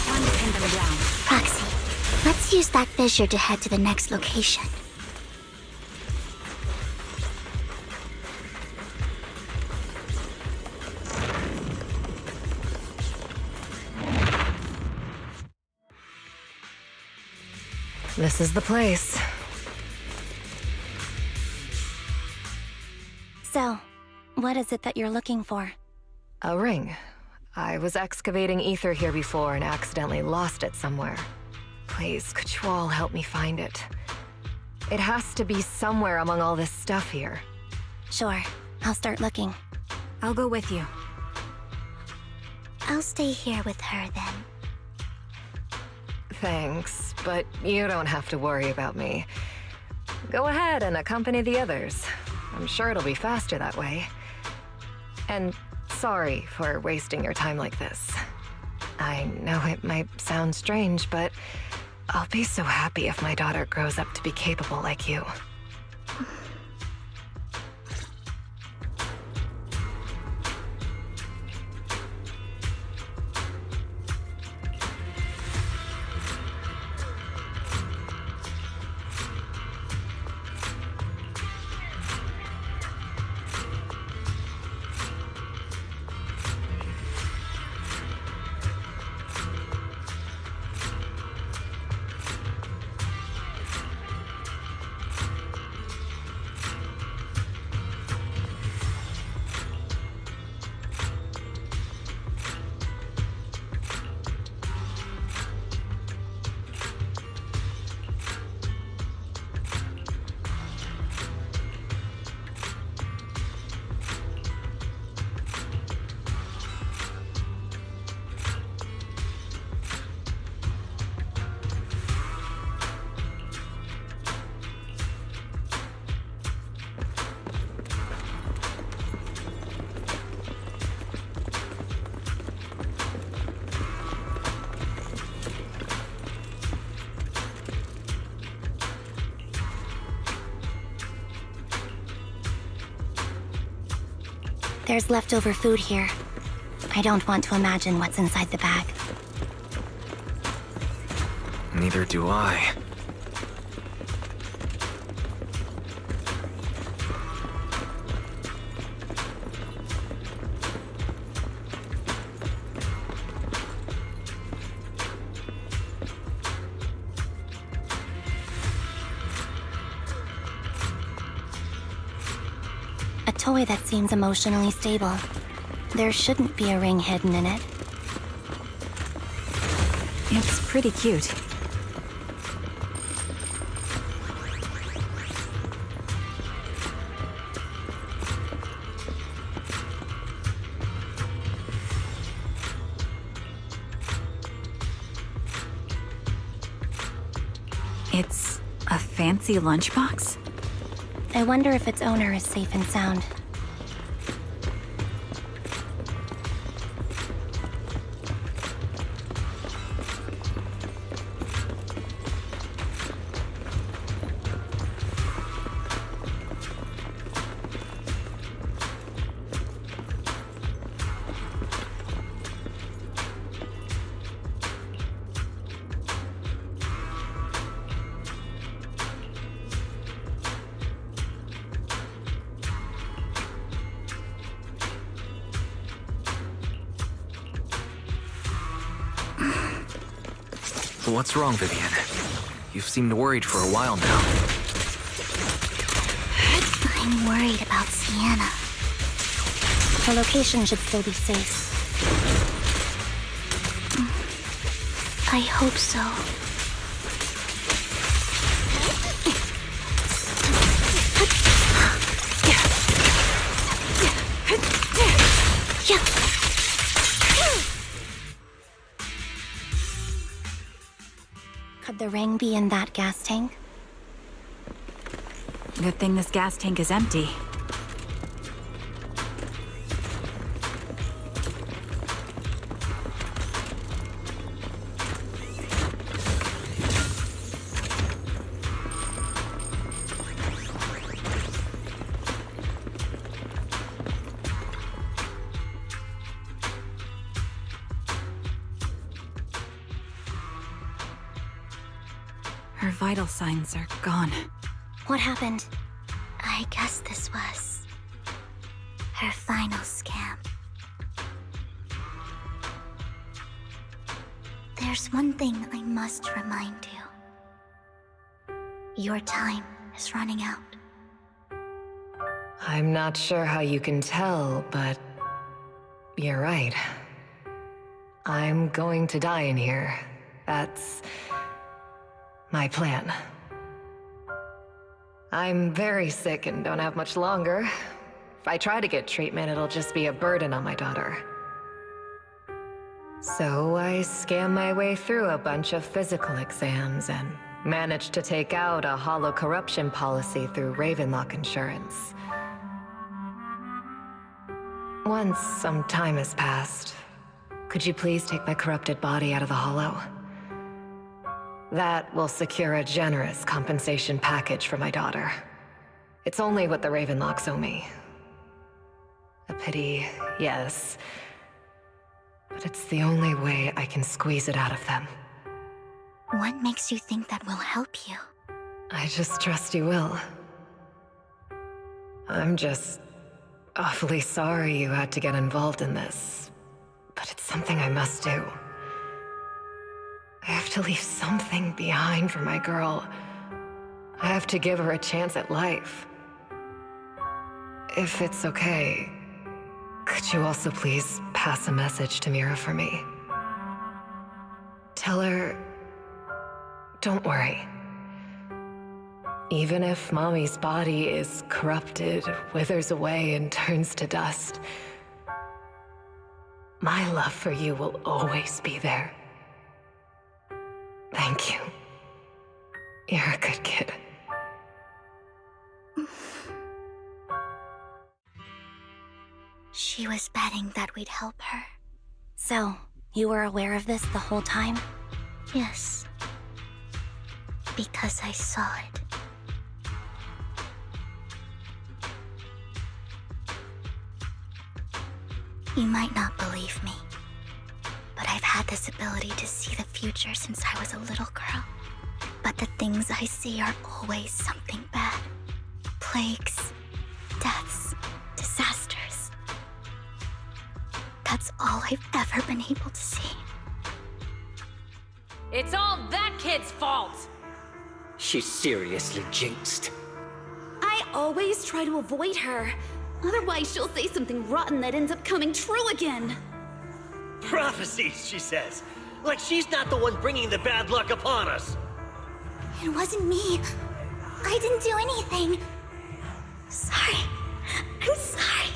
Time to pin them down. Proxy, let's use that fissure to head to the next location. This is the place. So, what is it that you're looking for? A ring. I was excavating ether here before and accidentally lost it somewhere. Please, could you all help me find it? It has to be somewhere among all this stuff here. Sure, I'll start looking. I'll go with you. I'll stay here with her then. Thanks, but you don't have to worry about me. Go ahead and accompany the others. I'm sure it'll be faster that way. And sorry for wasting your time like this. I know it might sound strange, but I'll be so happy if my daughter grows up to be capable like you. There's leftover food here. I don't want to imagine what's inside the bag. Neither do I. A toy that seems emotionally stable. There shouldn't be a ring hidden in it. It's pretty cute. It's a fancy lunchbox? I wonder if its owner is safe and sound. What's wrong, Vivian? You've seemed worried for a while now. I'm worried about Sienna. Her location should still be safe. I hope so. Could the ring be in that gas tank? Good thing this gas tank is empty. Her vital signs are gone. What happened? I guess this was her final scam. There's one thing I must remind you. Your time is running out. I'm not sure how you can tell, but you're right. I'm going to die in here. That's my plan. I'm very sick and don't have much longer. If I try to get treatment, it'll just be a burden on my daughter. So I scam my way through a bunch of physical exams and managed to take out a hollow corruption policy through Ravenlock Insurance. Once some time has passed, could you please take my corrupted body out of the hollow? That will secure a generous compensation package for my daughter. It's only what the Ravenlocks owe me. A pity, yes. But it's the only way I can squeeze it out of them. What makes you think that will help you? I just trust you will. I'm just awfully sorry you had to get involved in this. But it's something I must do. I have to leave something behind for my girl. I have to give her a chance at life. If it's okay, could you also please pass a message to Mira for me? Tell her, don't worry. Even if Mommy's body is corrupted, withers away, and turns to dust, my love for you will always be there. Thank you. You're a good kid. She was betting that we'd help her. So, you were aware of this the whole time? Yes. Because I saw it. You might not believe me, but I've had this ability to see the future since I was a little girl. But the things I see are always something bad. Plagues, deaths, disasters. That's all I've ever been able to see. It's all that kid's fault! She's seriously jinxed. I always try to avoid her. Otherwise, she'll say something rotten that ends up coming true again. Prophecies, she says. Like she's not the one bringing the bad luck upon us. It wasn't me. I didn't do anything. Sorry. I'm sorry.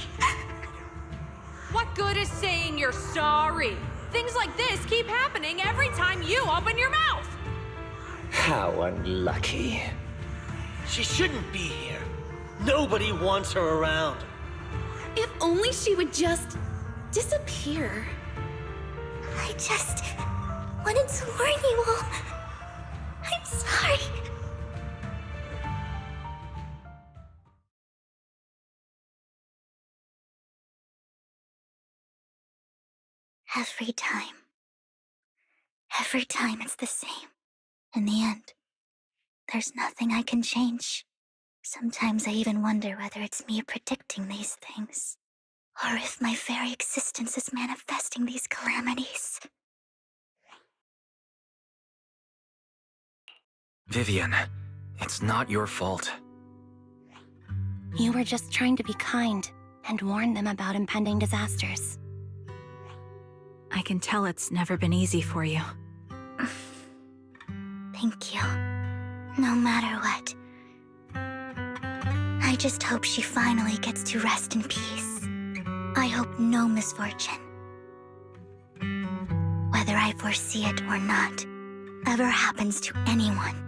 What good is saying you're sorry? Things like this keep happening every time you open your mouth! How unlucky. She shouldn't be here. Nobody wants her around. If only she would just disappear. I just wanted to warn you all. I'm sorry. Every time it's the same. In the end, there's nothing I can change. Sometimes I even wonder whether it's me predicting these things, or if my very existence is manifesting these calamities. Vivian, it's not your fault. You were just trying to be kind and warn them about impending disasters. I can tell it's never been easy for you. Thank you. No matter what. I just hope she finally gets to rest in peace. I hope no misfortune, whether I foresee it or not, ever happens to anyone.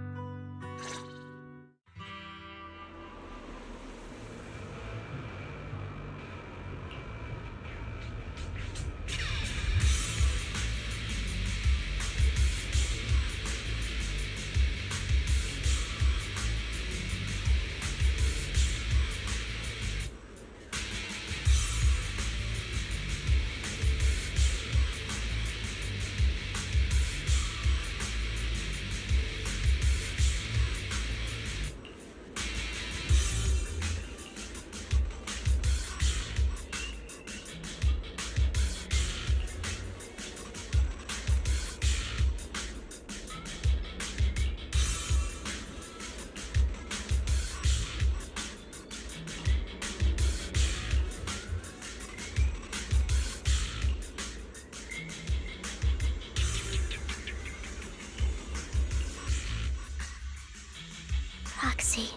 Roxy,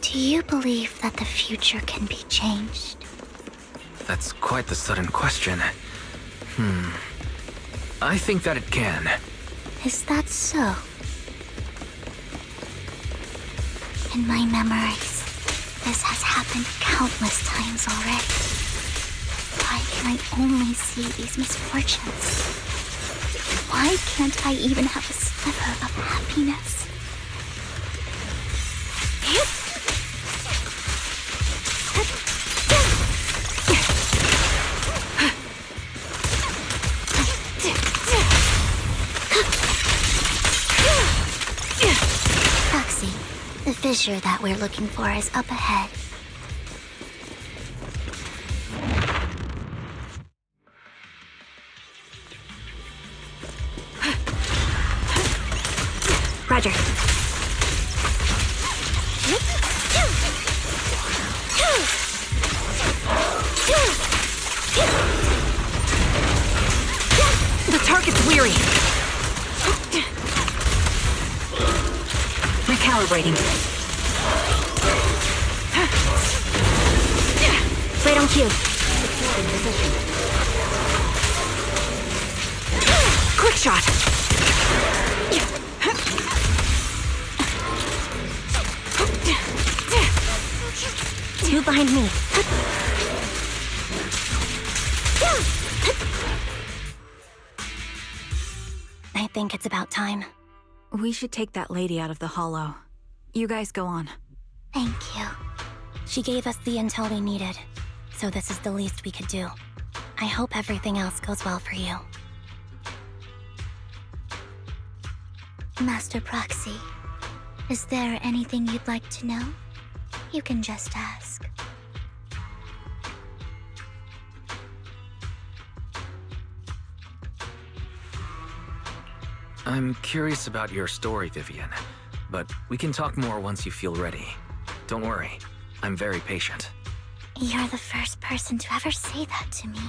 do you believe that the future can be changed? That's quite the sudden question. I think that it can. Is that so? In my memories, this has happened countless times already. Why can I only see these misfortunes? Why can't I even have a sliver of happiness? Roxy, the fissure that we're looking for is up ahead. Roger. The target's weary. Recalibrating. Right on cue. Quick shot. Two behind me. I think it's about time. We should take that lady out of the hollow. You guys go on. Thank you. She gave us the intel we needed, so this is the least we could do. I hope everything else goes well for you. Master Proxy, is there anything you'd like to know? You can just ask. I'm curious about your story, Vivian, but we can talk more once you feel ready. Don't worry, I'm very patient. You're the first person to ever say that to me.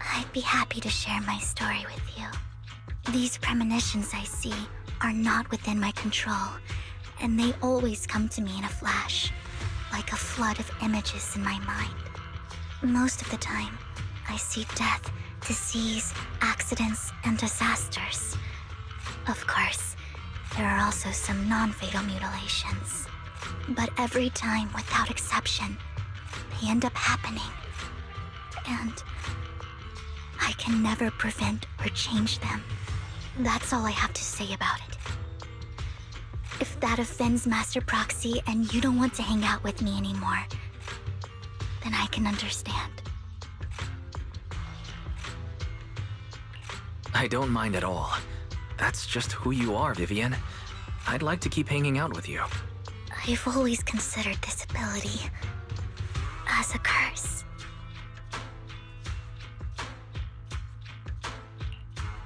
I'd be happy to share my story with you. These premonitions I see are not within my control, and they always come to me in a flash, like a flood of images in my mind. Most of the time, I see death, disease, accidents, and disasters. Of course, There are also some non-fatal mutilations. But every time, without exception, they end up happening. And I can never prevent or change them. That's all I have to say about it. If that offends Master Proxy and you don't want to hang out with me anymore, then I can understand. I don't mind at all. That's just who you are, Vivian. I'd like to keep hanging out with you. I've always considered this ability as a curse.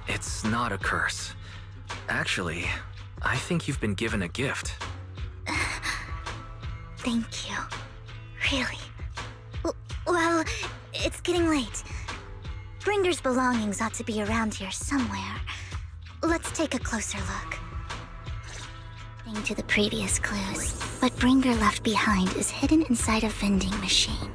It's not a curse. Actually, I think you've been given a gift. Thank you. Really. Well, it's getting late. Bringer's belongings ought to be around here somewhere. Let's take a closer look. According to the previous clues, what Bringer left behind is hidden inside a vending machine.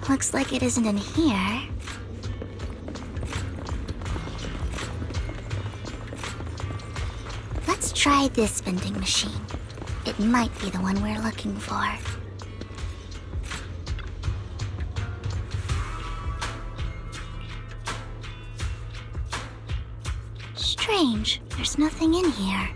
Looks like it isn't in here. Let's try this vending machine. It might be the one we're looking for. Strange, there's nothing in here.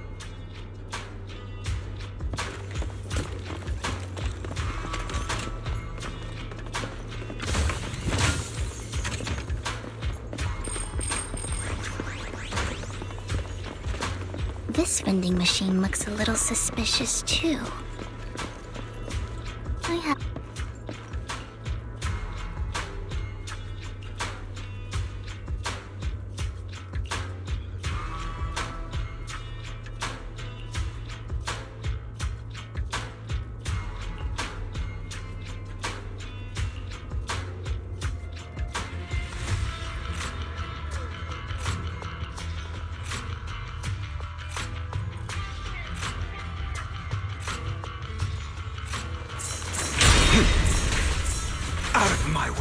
This vending machine looks a little suspicious, too. I have... Out of my way!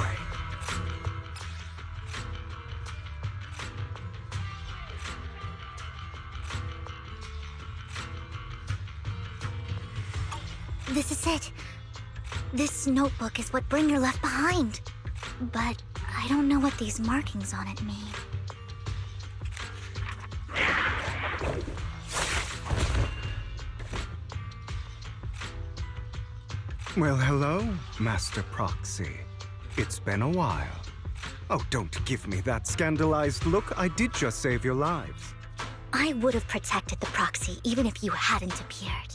This is it. This notebook is what Bringer left behind. But I don't know what these markings on it mean. Well, hello, Master Proxy. It's been a while. Oh, don't give me that scandalized look. I did just save your lives. I would have protected the Proxy even if you hadn't appeared.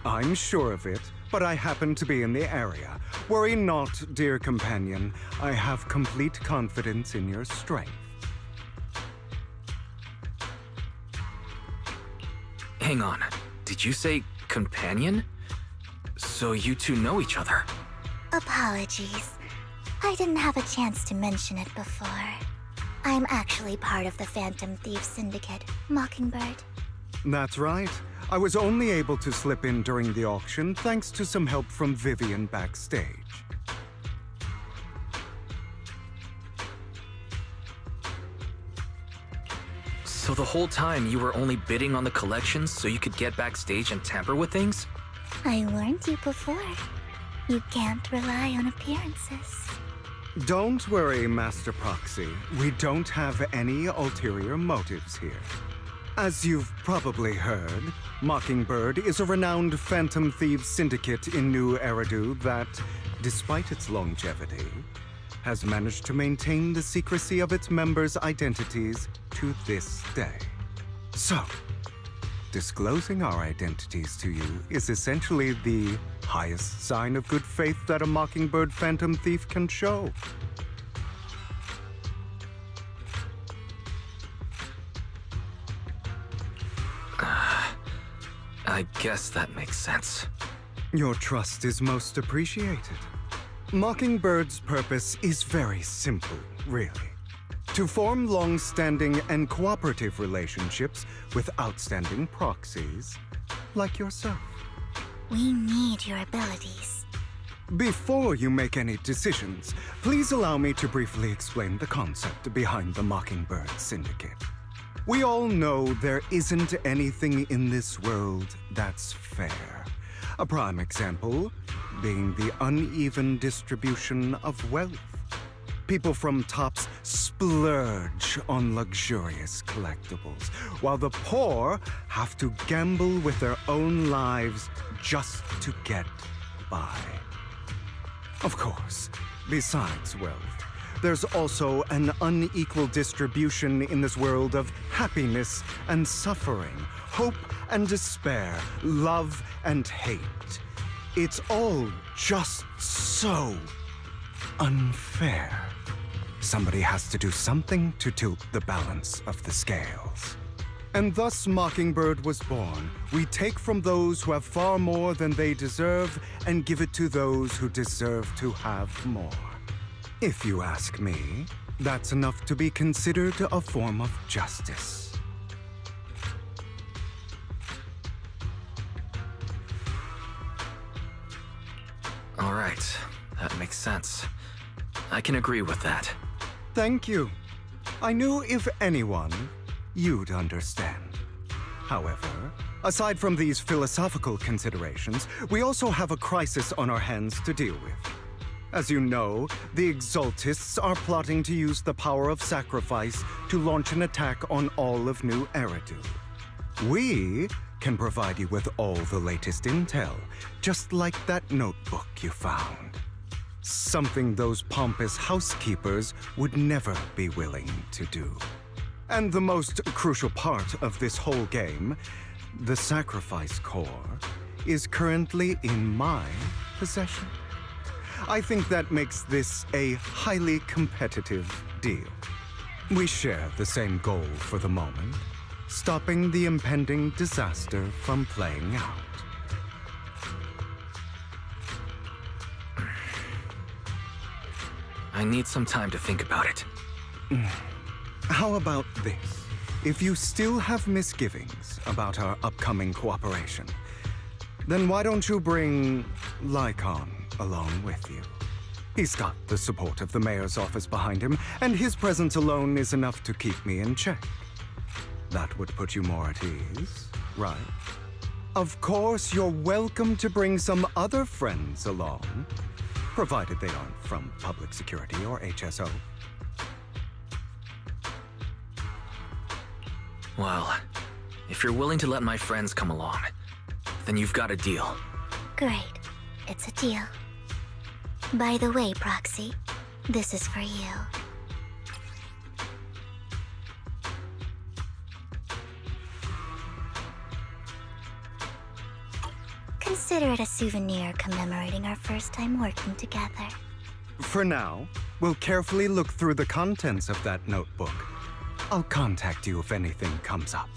I'm sure of it, but I happen to be in the area. Worry not, dear companion. I have complete confidence in your strength. Hang on. Did you say companion? So you two know each other? Apologies. I didn't have a chance to mention it before. I'm actually part of the Phantom Thief Syndicate, Mockingbird. That's right. I was only able to slip in during the auction thanks to some help from Vivian backstage. So the whole time you were only bidding on the collections so you could get backstage and tamper with things? I warned you before. You can't rely on appearances. Don't worry, Master Proxy. We don't have any ulterior motives here. As you've probably heard, Mockingbird is a renowned Phantom Thieves syndicate in New Eridu that, despite its longevity, has managed to maintain the secrecy of its members' identities to this day. So, disclosing our identities to you is essentially the highest sign of good faith that a Mockingbird Phantom Thief can show. I guess that makes sense. Your trust is most appreciated. Mockingbird's purpose is very simple, really. To form long-standing and cooperative relationships with outstanding proxies like yourself. We need your abilities. Before you make any decisions, please allow me to briefly explain the concept behind the Mockingbird Syndicate. We all know there isn't anything in this world that's fair. A prime example being the uneven distribution of wealth. People from tops splurge on luxurious collectibles, while the poor have to gamble with their own lives just to get by. Of course, besides wealth, there's also an unequal distribution in this world of happiness and suffering, hope and despair, love and hate. It's all just so unfair. Somebody has to do something to tilt the balance of the scales. And thus Mockingbird was born. We take from those who have far more than they deserve and give it to those who deserve to have more. If you ask me, that's enough to be considered a form of justice. All right, that makes sense. I can agree with that. Thank you. I knew if anyone, you'd understand. However, aside from these philosophical considerations, we also have a crisis on our hands to deal with. As you know, the Exaltists are plotting to use the power of sacrifice to launch an attack on all of New Eridu. We can provide you with all the latest intel, just like that notebook you found. Something those pompous housekeepers would never be willing to do. And the most crucial part of this whole game, the sacrifice core, is currently in my possession. I think that makes this a highly competitive deal. We share the same goal for the moment, stopping the impending disaster from playing out. I need some time to think about it. How about this? If you still have misgivings about our upcoming cooperation, then why don't you bring Lycon along with you? He's got the support of the mayor's office behind him, and his presence alone is enough to keep me in check. That would put you more at ease, right? Of course, you're welcome to bring some other friends along, provided they aren't from public security or HSO. Well, if you're willing to let my friends come along, then you've got a deal. Great. It's a deal. By the way, Proxy, this is for you. Consider it a souvenir commemorating our first time working together. For now, we'll carefully look through the contents of that notebook. I'll contact you if anything comes up.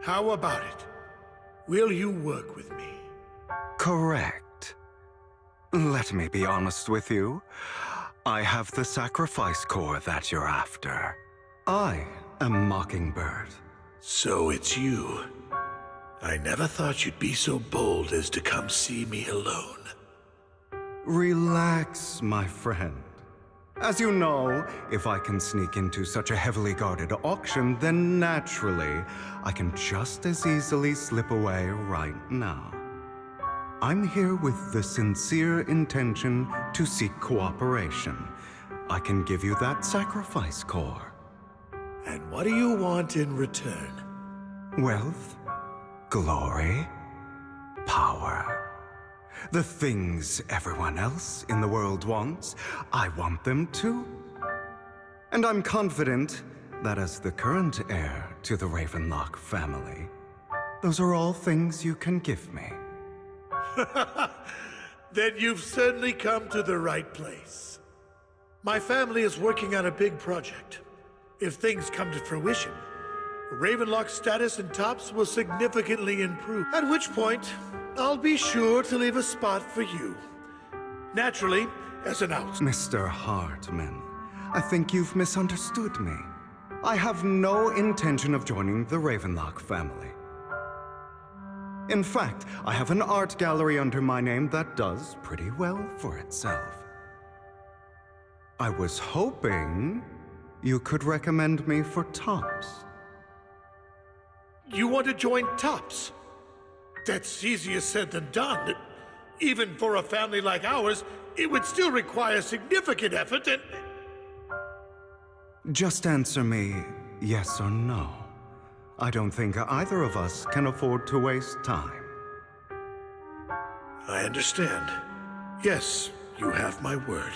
How about it? Will you work with me? Correct. Let me be honest with you. I have the sacrifice core that you're after. I am Mockingbird. So it's you. I never thought you'd be so bold as to come see me alone. Relax, my friend. As you know, if I can sneak into such a heavily guarded auction, then naturally, I can just as easily slip away right now. I'm here with the sincere intention to seek cooperation. I can give you that sacrifice core. And what do you want in return? Wealth, glory, power. The things everyone else in the world wants, I want them too. And I'm confident that as the current heir to the Ravenlock family, those are all things you can give me. Then you've certainly come to the right place. My family is working on a big project. If things come to fruition, Ravenlock's status in Tops will significantly improve, at which point, I'll be sure to leave a spot for you. Naturally, as an outsider. Mr. Hartman, I think you've misunderstood me. I have no intention of joining the Ravenlock family. In fact, I have an art gallery under my name that does pretty well for itself. I was hoping you could recommend me for Tops. You want to join Tops? That's easier said than done. Even for a family like ours, it would still require significant effort and... Just answer me yes or no. I don't think either of us can afford to waste time. I understand. Yes, you have my word.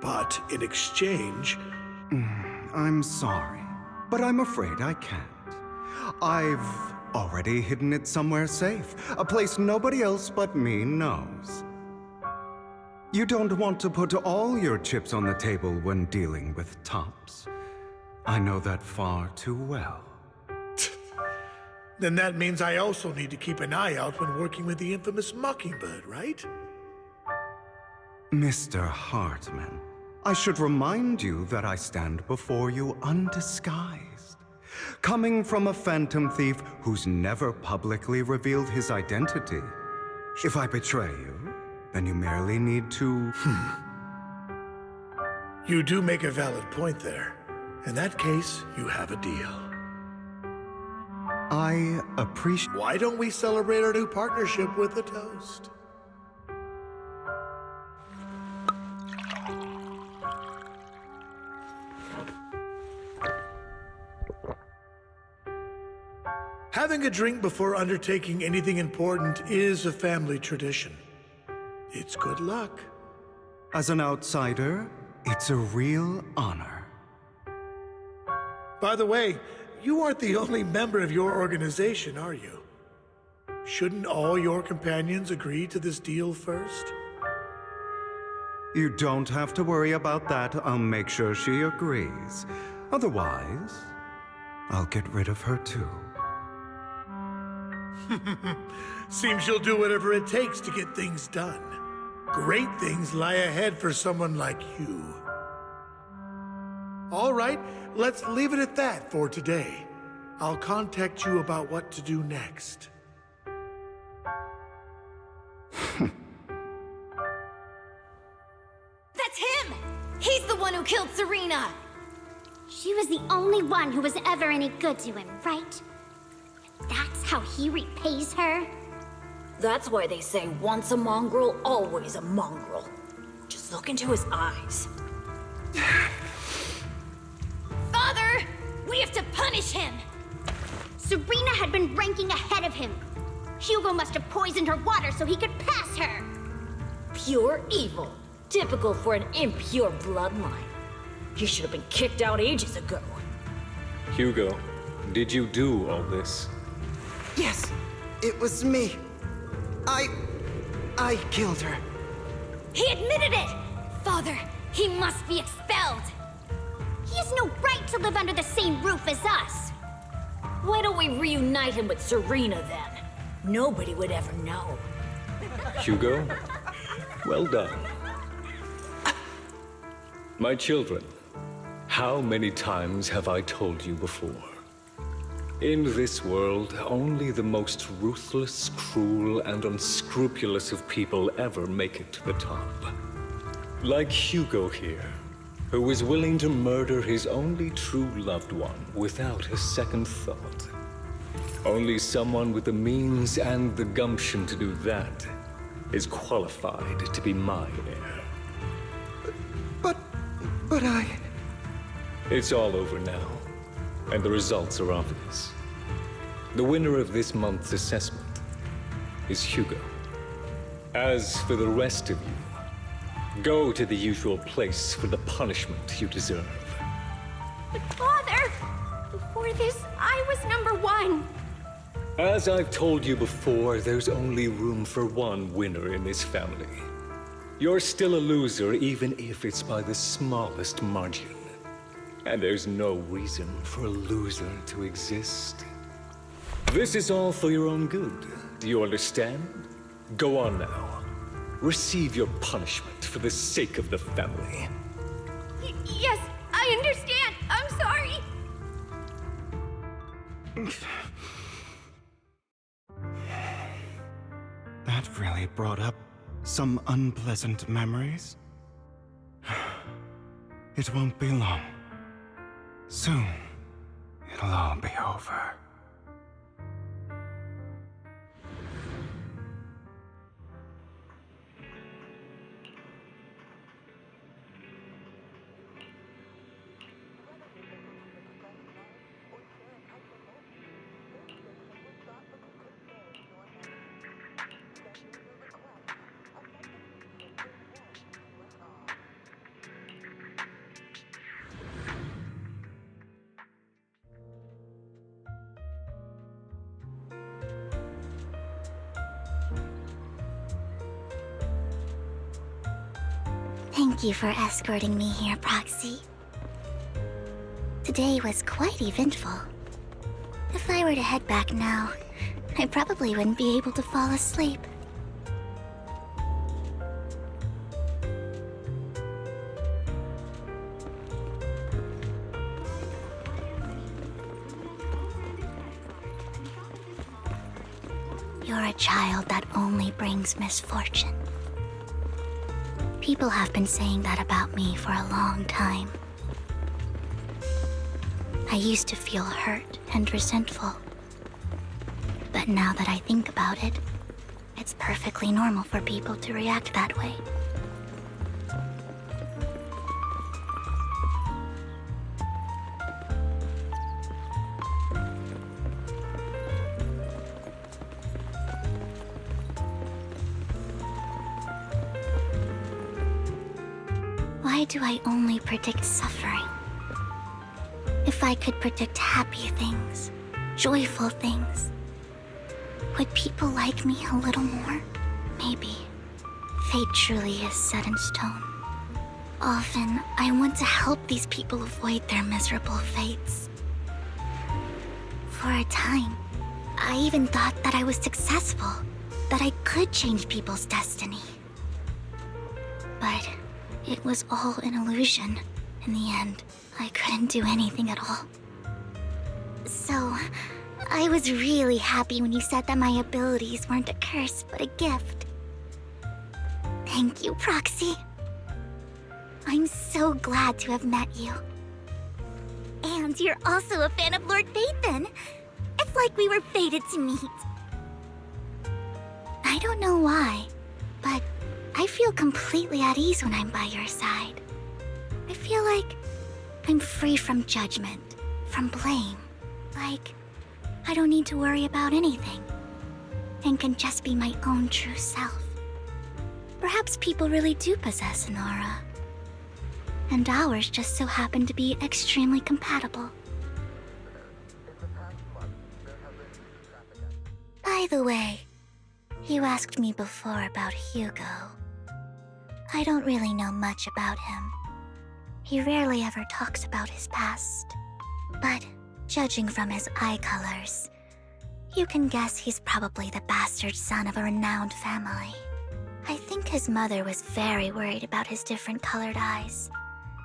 But in exchange... I'm sorry, but I'm afraid I can't. I've already hidden it somewhere safe, a place nobody else but me knows. You don't want to put all your chips on the table when dealing with Tops. I know that far too well. Then that means I also need to keep an eye out when working with the infamous Mockingbird, right? Mr. Hartman, I should remind you that I stand before you undisguised. Coming from a phantom thief who's never publicly revealed his identity. If I betray you, then you merely need to... You do make a valid point there. In that case, you have a deal. I appreciate... Why don't we celebrate our new partnership with a toast? Having a drink before undertaking anything important is a family tradition. It's good luck. As an outsider, it's a real honor. By the way, you aren't the only member of your organization, are you? Shouldn't all your companions agree to this deal first? You don't have to worry about that. I'll make sure she agrees. Otherwise, I'll get rid of her too. Seems you'll do whatever it takes to get things done. Great things lie ahead for someone like you. All right, let's leave it at that for today. I'll contact you about what to do next. That's him! He's the one who killed Serena! She was the only one who was ever any good to him, right? That's how he repays her? That's why they say once a mongrel, always a mongrel. Just look into his eyes. Father! We have to punish him! Serena had been ranking ahead of him. Hugo must have poisoned her water so he could pass her. Pure evil. Typical for an impure bloodline. He should have been kicked out ages ago. Hugo, did you do all this? Yes, it was me. I killed her. He admitted it! Father, he must be expelled! He has no right to live under the same roof as us. Why don't we reunite him with Serena then? Nobody would ever know. Hugo, well done. My children, how many times have I told you before? In this world, only the most ruthless, cruel, and unscrupulous of people ever make it to the top. Like Hugo here, who is willing to murder his only true loved one without a second thought. Only someone with the means and the gumption to do that is qualified to be my heir. But I... It's all over now, and the results are obvious. The winner of this month's assessment is Hugo. As for the rest of you, go to the usual place for the punishment you deserve. But Father! Before this, I was #1. As I've told you before, there's only room for one winner in this family. You're still a loser, even if it's by the smallest margin. And there's no reason for a loser to exist. This is all for your own good. Do you understand? Go on now. Receive your punishment for the sake of the family. Yes, I understand. I'm sorry. That really brought up some unpleasant memories. It won't be long. Soon, it'll all be over. Thank you for escorting me here, Proxy. Today was quite eventful. If I were to head back now, I probably wouldn't be able to fall asleep. You're a child that only brings misfortune. People have been saying that about me for a long time. I used to feel hurt and resentful. But now that I think about it, it's perfectly normal for people to react that way. Why do I only predict suffering? If I could predict happy things, joyful things, would people like me a little more? Maybe. Fate truly is set in stone. Often, I want to help these people avoid their miserable fates. For a time, I even thought that I was successful, that I could change people's destiny. But it was all an illusion. In the end, I couldn't do anything at all. So, I was really happy when you said that my abilities weren't a curse, but a gift. Thank you, Proxy. I'm so glad to have met you. And you're also a fan of Lord Phaethon. It's like we were fated to meet. I don't know why, but I feel completely at ease when I'm by your side. I feel like I'm free from judgment, from blame. Like, I don't need to worry about anything, and can just be my own true self. Perhaps people really do possess an aura, and ours just so happen to be extremely compatible. By the way, you asked me before about Hugo. I don't really know much about him. He rarely ever talks about his past. But Judging from his eye colors, you can guess he's probably the bastard son of a renowned family. I think his mother was very worried about his different colored eyes,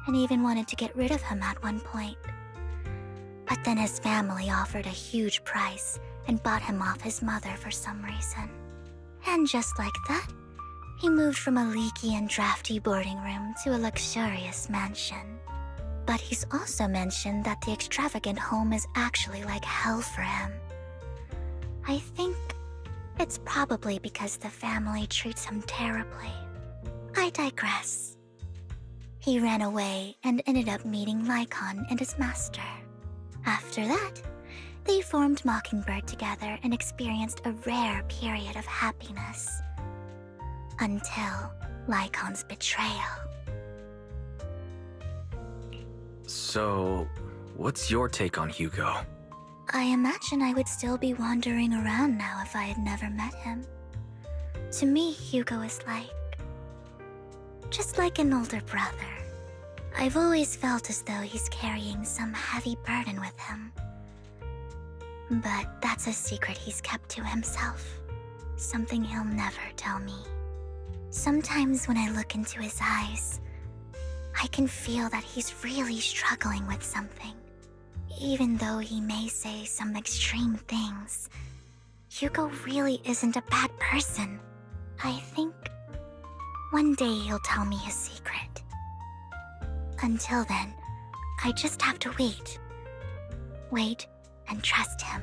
and even wanted to get rid of him at one point. But then his family offered a huge price and bought him off his mother for some reason. And just like that, he moved from a leaky and drafty boarding room to a luxurious mansion. But he's also mentioned that the extravagant home is actually like hell for him. I think it's probably because the family treats him terribly. I digress. He ran away and ended up meeting Lycon and his master. After that, they formed Mockingbird together and experienced a rare period of happiness. Until Lycon's betrayal. So, what's your take on Hugo? I imagine I would still be wandering around now if I had never met him. To me, Hugo is just like an older brother. I've always felt as though he's carrying some heavy burden with him. But that's a secret he's kept to himself. Something he'll never tell me. Sometimes when I look into his eyes, I can feel that he's really struggling with something. Even though he may say some extreme things, Hugo really isn't a bad person. I think one day he'll tell me his secret. Until then, I just have to wait. Wait and trust him.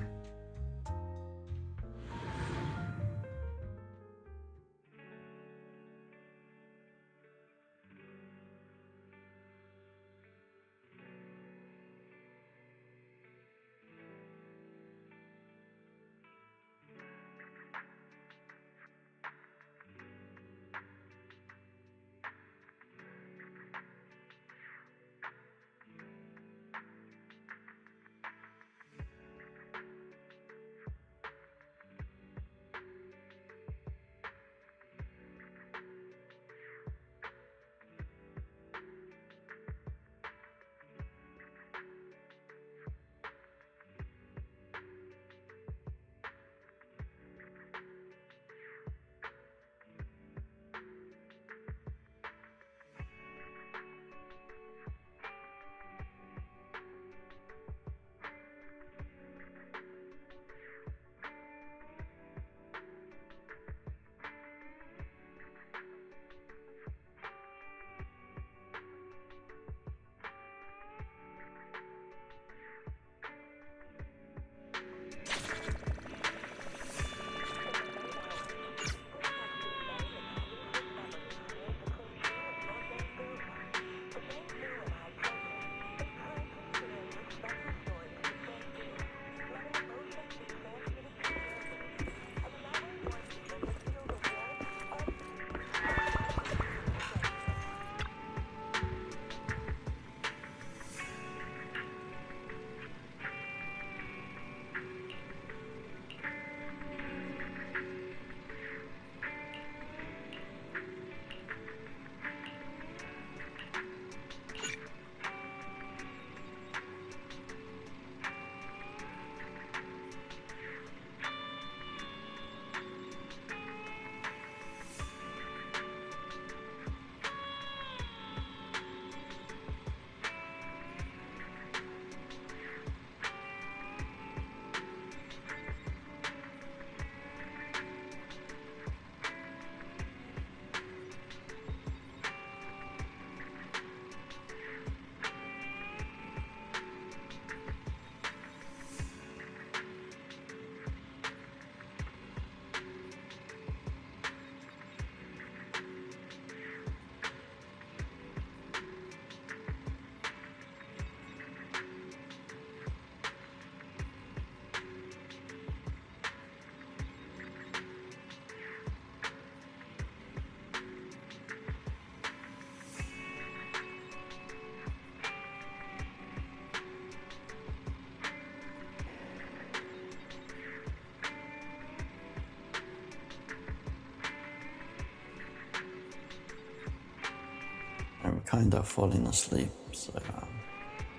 I'm kind of falling asleep, so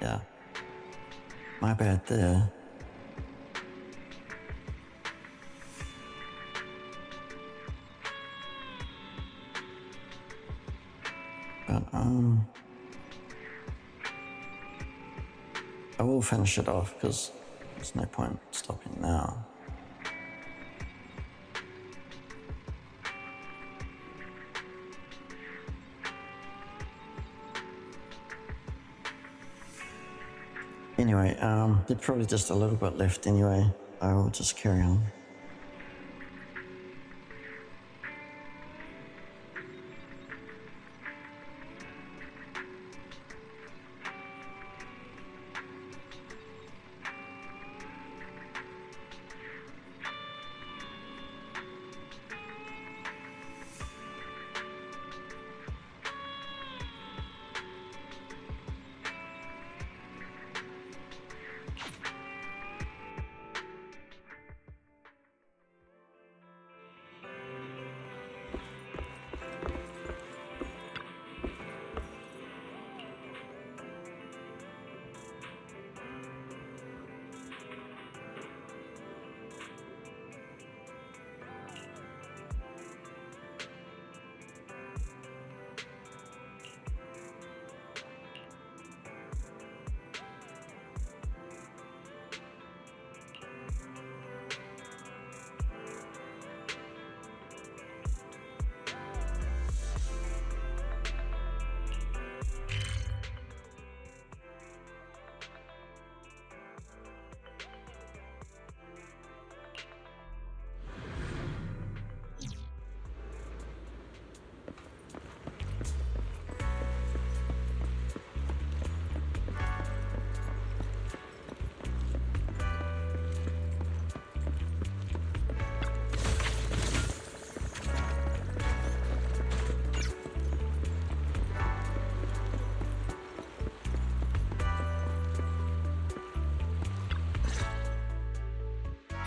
yeah. My bad there. But, I will finish it off, because there's no point stopping now. Anyway, there's probably just a little bit left anyway. I will just carry on.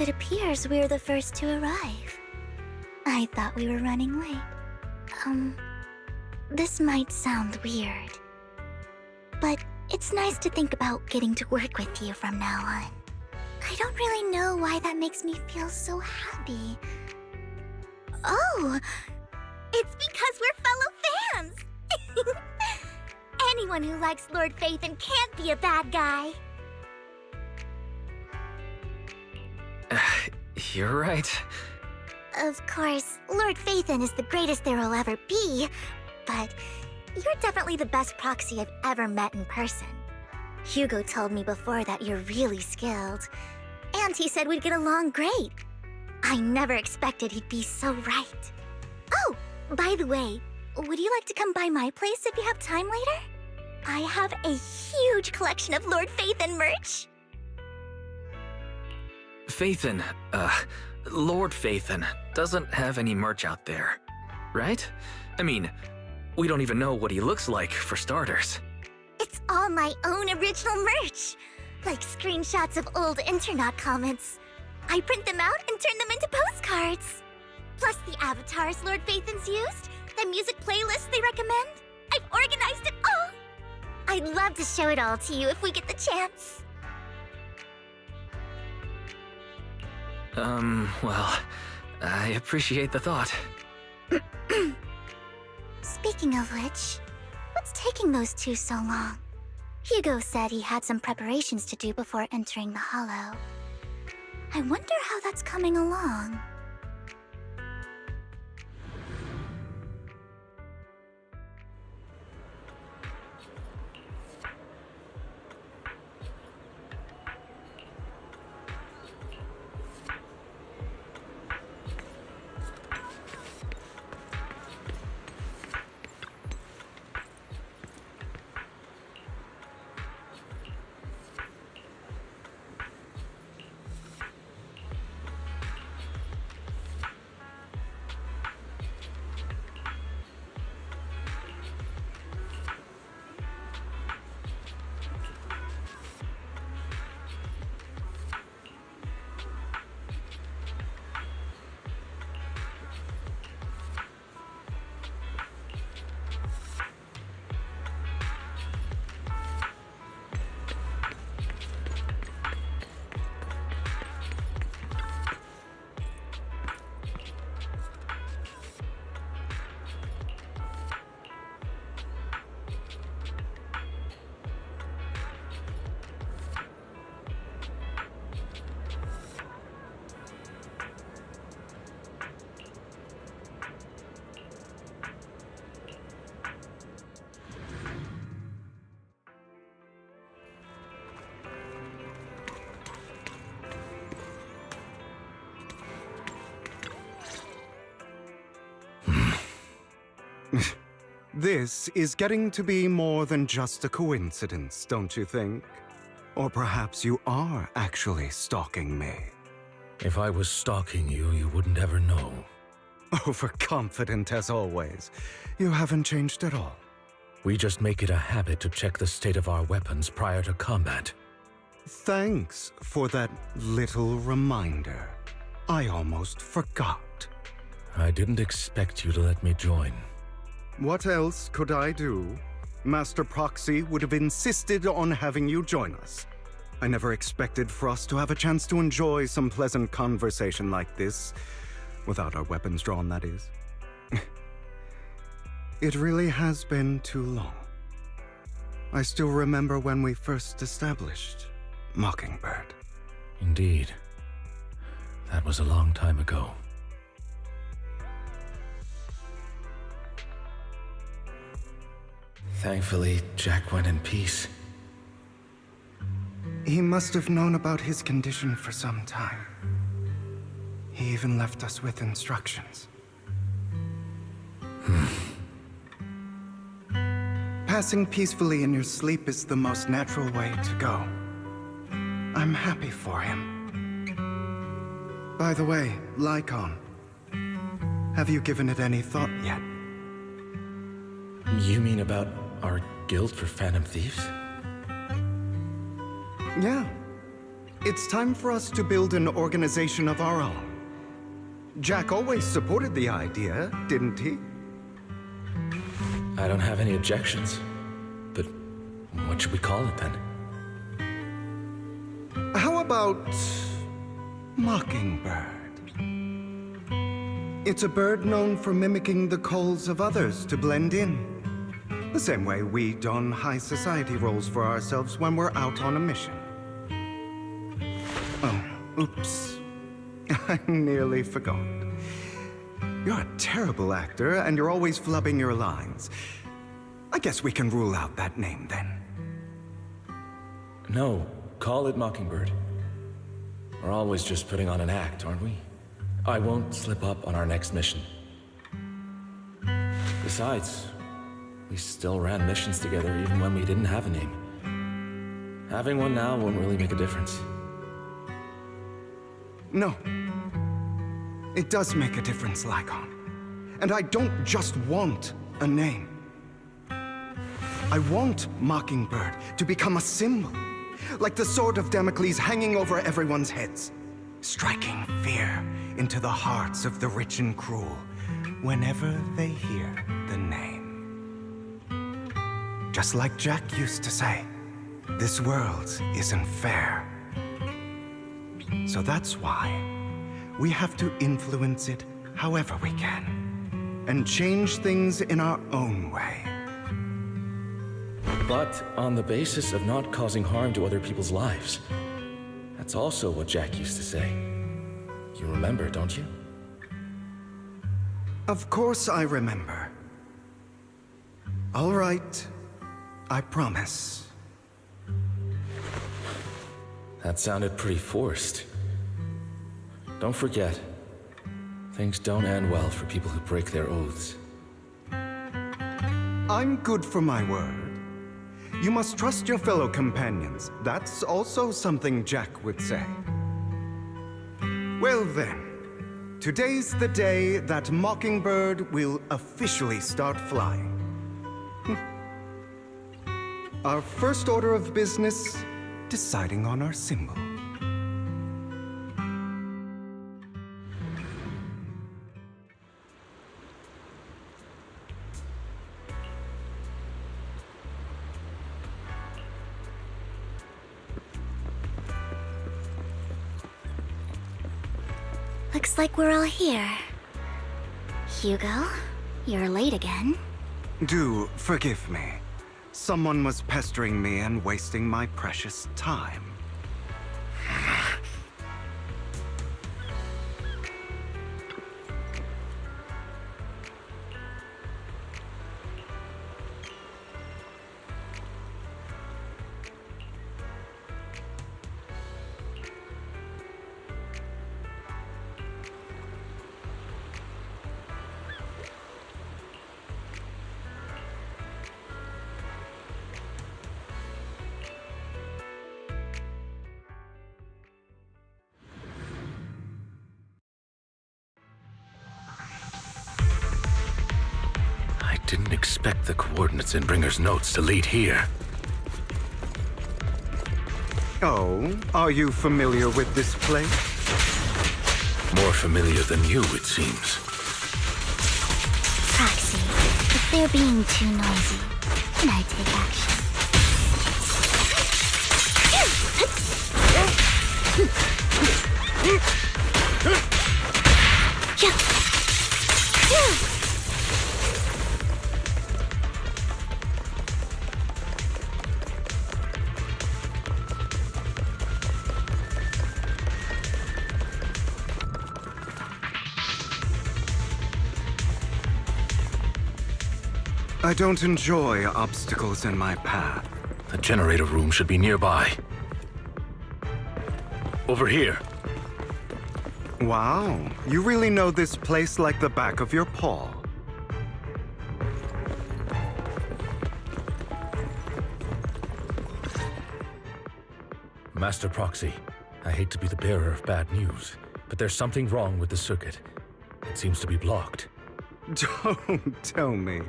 It appears we're the first to arrive. I thought we were running late. This might sound weird, but it's nice to think about getting to work with you from now on. I don't really know why that makes me feel so happy. Oh, it's because we're fellow fans! Anyone who likes Lord Phaethon can't be a bad guy. You're right. Of course, Lord Phaethon is the greatest there will ever be, but you're definitely the best proxy I've ever met in person. Hugo told me before that you're really skilled, and he said we'd get along great. I never expected he'd be so right. Oh, by the way, would you like to come by my place if you have time later? I have a huge collection of Lord Phaethon merch. Phaethon, Lord Phaethon doesn't have any merch out there, right? I mean, we don't even know what he looks like, for starters. It's all my own original merch, like screenshots of old Internaut comments. I print them out and turn them into postcards. Plus the avatars Lord Phaethon's used, the music playlists they recommend. I've organized it all. I'd love to show it all to you if we get the chance. Well, I appreciate the thought. Speaking of which, what's taking those two so long? Hugo said he had some preparations to do before entering the Hollow. I wonder how that's coming along. This is getting to be more than just a coincidence, don't you think? Or perhaps you are actually stalking me. If I was stalking you, you wouldn't ever know. Overconfident as always. You haven't changed at all. We just make it a habit to check the state of our weapons prior to combat. Thanks for that little reminder. I almost forgot. I didn't expect you to let me join. What else could I do? Master Proxy would have insisted on having you join us. I never expected for us to have a chance to enjoy some pleasant conversation like this, without our weapons drawn, that is. It really has been too long. I still remember when we first established Mockingbird. Indeed. That was a long time ago. Thankfully, Jack went in peace. He must have known about his condition for some time. He even left us with instructions. Passing peacefully in your sleep is the most natural way to go. I'm happy for him. By the way, Lycon, have you given it any thought yet? You mean about our guild for Phantom Thieves? Yeah. It's time for us to build an organization of our own. Jack always supported the idea, didn't he? I don't have any objections. But what should we call it then? How about Mockingbird? It's a bird known for mimicking the calls of others to blend in. The same way we don high society roles for ourselves when we're out on a mission. Oh, oops. I nearly forgot. You're a terrible actor, and you're always flubbing your lines. I guess we can rule out that name, then. No, call it Mockingbird. We're always just putting on an act, aren't we? I won't slip up on our next mission. Besides, we still ran missions together even when we didn't have a name. Having one now won't really make a difference. No. It does make a difference, Lycon. And I don't just want a name. I want Mockingbird to become a symbol, like the sword of Damocles hanging over everyone's heads, striking fear into the hearts of the rich and cruel whenever they hear the name. Just like Jack used to say, this world isn't fair. So that's why we have to influence it however we can, and change things in our own way. But on the basis of not causing harm to other people's lives. That's also what Jack used to say. You remember, don't you? Of course I remember. All right, I promise. That sounded pretty forced. Don't forget, things don't end well for people who break their oaths. I'm good for my word. You must trust your fellow companions. That's also something Jack would say. Well then, today's the day that Mockingbird will officially start flying. Our first order of business, deciding on our symbol. Looks like we're all here. Hugo, you're late again. Do forgive me. Someone was pestering me and wasting my precious time. Didn't expect the coordinates in Bringer's notes to lead here. Oh, are you familiar with this place? More familiar than you, it seems. Proxy, if they're being too noisy, can I take action? I don't enjoy obstacles in my path. The generator room should be nearby. Over here. Wow, you really know this place like the back of your paw. Master Proxy, I hate to be the bearer of bad news, but there's something wrong with the circuit. It seems to be blocked. Don't tell me.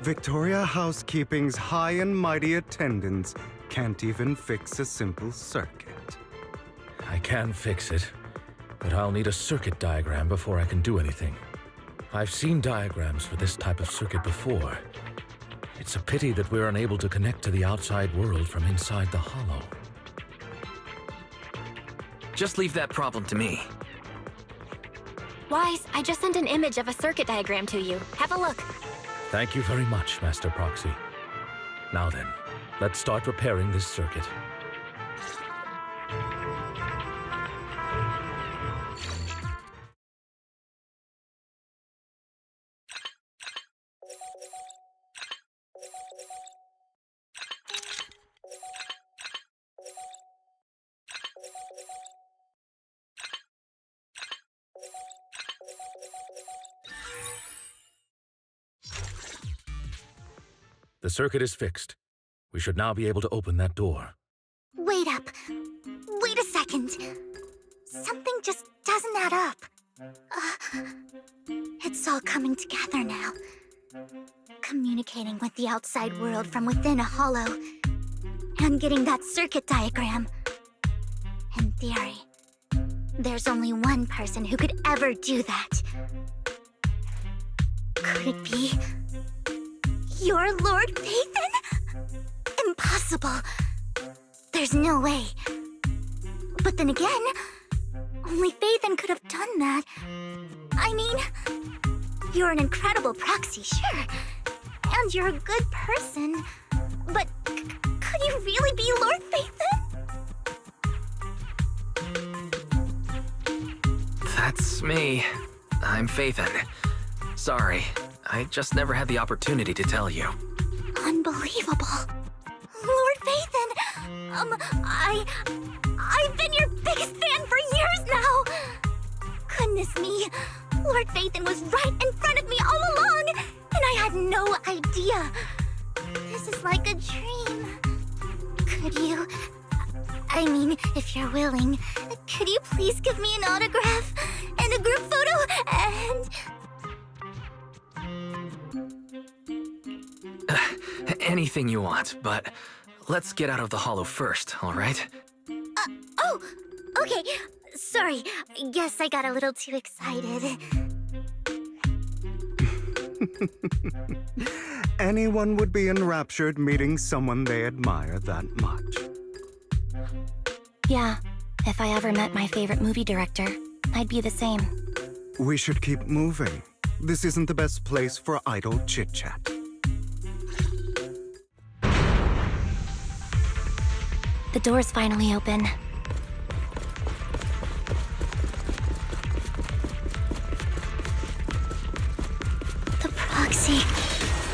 Victoria Housekeeping's high and mighty attendants can't even fix a simple circuit. I can fix it, but I'll need a circuit diagram before I can do anything. I've seen diagrams for this type of circuit before. It's a pity that we're unable to connect to the outside world from inside the hollow. Just leave that problem to me. Wise, I just sent an image of a circuit diagram to you. Have a look. Thank you very much, Master Proxy. Now then, let's start repairing this circuit. The circuit is fixed. We should now be able to open that door. Wait up. Wait a second. Something just doesn't add up. It's all coming together now. Communicating with the outside world from within a hollow. And getting that circuit diagram. In theory, there's only one person who could ever do that. Could it be your Lord Phaethon? Impossible. There's no way. But then again, only Phaethon could have done that. I mean, you're an incredible proxy, sure. And you're a good person. But could you really be Lord Phaethon? That's me. I'm Phaethon. Sorry, I just never had the opportunity to tell you. Unbelievable. Lord Phaethon! I've been your biggest fan for years now! Goodness me, Lord Phaethon was right in front of me all along, and I had no idea. This is like a dream. Could you... I mean, if you're willing, could you please give me an autograph and a group photo and... Anything you want, but let's get out of the hollow first, all right? Oh, okay. Sorry, guess I got a little too excited. Anyone would be enraptured meeting someone they admire that much. Yeah, if I ever met my favorite movie director, I'd be the same. We should keep moving. This isn't the best place for idle chit-chat. The door's finally open. The proxy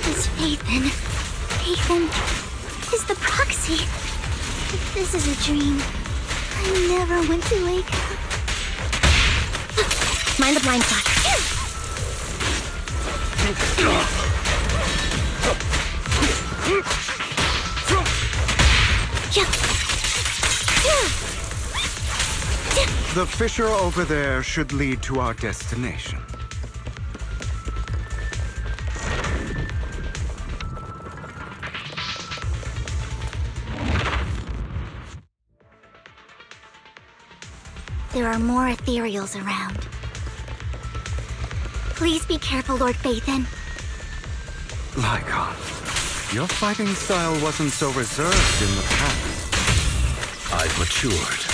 is Phaethon. Phaethon is the proxy. If this is a dream, I never want to wake up. Mind the blind spot. The fissure over there should lead to our destination. There are more ethereals around. Please be careful, Lord Phaethon. Lycon, your fighting style wasn't so reserved in the past. I've matured.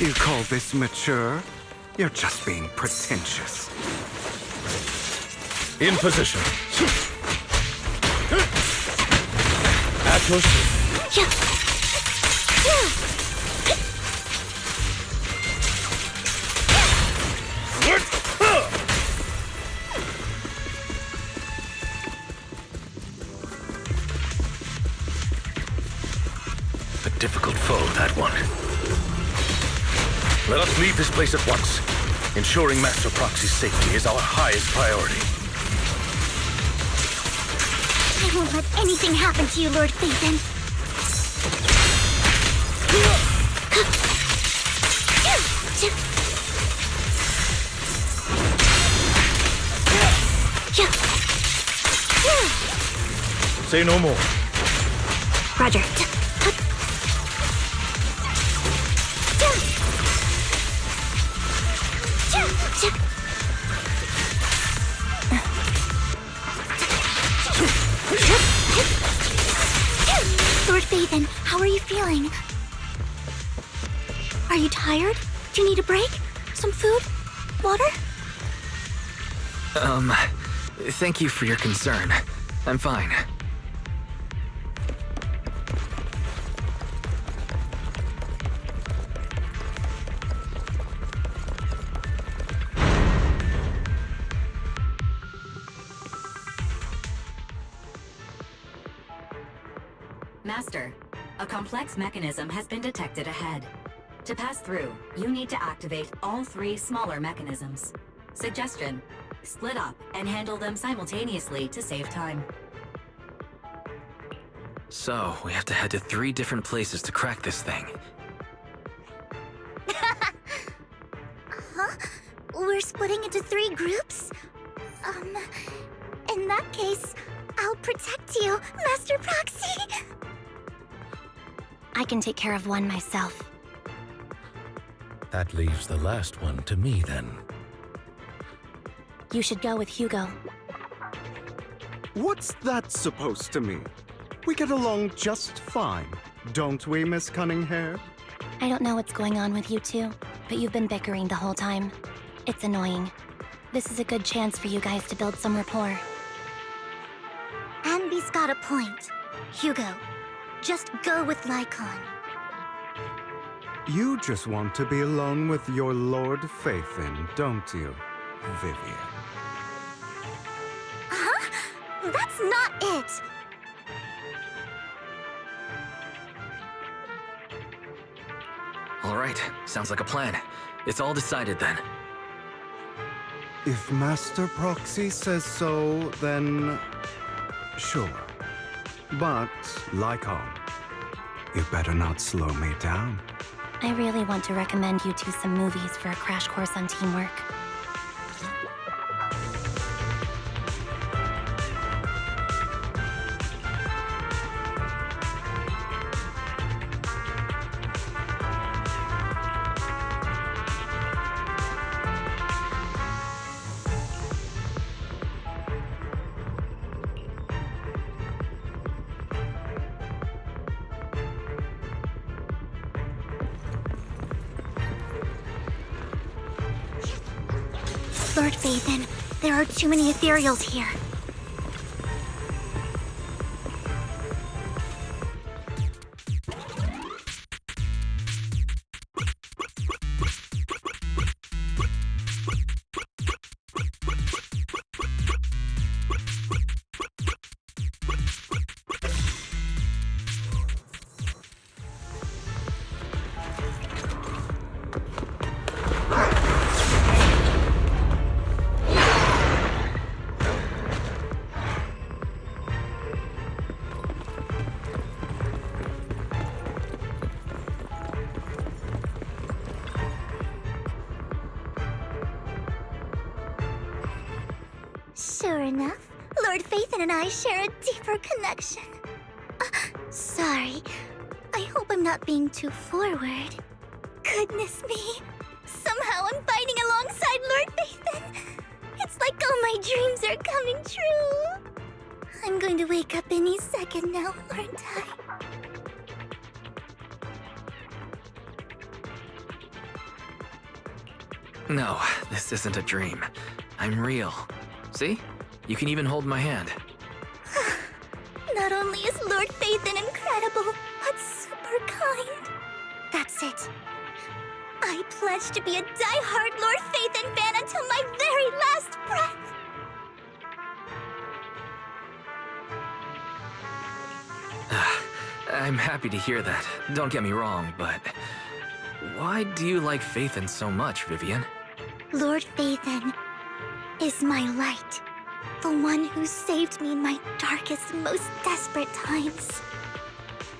You call this mature? You're just being pretentious. In position. At your service. A difficult foe, that one. Let us leave this place at once. Ensuring Master Proxy's safety is our highest priority. I won't let anything happen to you, Lord Phaethon. Say no more. Roger. Lord Phaethon, how are you feeling? Are you tired? Do you need a break? Some food? Water? Thank you for your concern. I'm fine. Master, a complex mechanism has been detected ahead. To pass through, you need to activate all 3 smaller mechanisms. Suggestion: split up and handle them simultaneously to save time. So, we have to head to 3 different places to crack this thing. Huh? We're splitting into 3 groups? In that case, I'll protect you, Master Proxy! I can take care of one myself. That leaves the last one to me, then. You should go with Hugo. What's that supposed to mean? We get along just fine, don't we, Miss Cunninghair? I don't know what's going on with you two, but you've been bickering the whole time. It's annoying. This is a good chance for you guys to build some rapport. Anby's got a point. Hugo, just go with Lycon. You just want to be alone with your Lord Phaethon, don't you, Vivian? Huh? That's not it! Alright, sounds like a plan. It's all decided then. If Master Proxy says so, then sure. But, Lycon, you better not slow me down. I really want to recommend you two some movies for a crash course on teamwork. Lord Phaethon, there are too many ethereals here. Sure enough, Lord Phaethon and I share a deeper connection. Sorry. I hope I'm not being too forward. Goodness me. Somehow I'm fighting alongside Lord Phaethon. It's like all my dreams are coming true. I'm going to wake up any second now, aren't I? No, this isn't a dream. I'm real. See? You can even hold my hand. Not only is Lord Phaethon incredible, but super kind. That's it. I pledge to be a die-hard Lord Phaethon fan until my very last breath. I'm happy to hear that. Don't get me wrong, but... why do you like Phaethon so much, Vivian? Lord Phaethon is my light. The one who saved me in my darkest, most desperate times.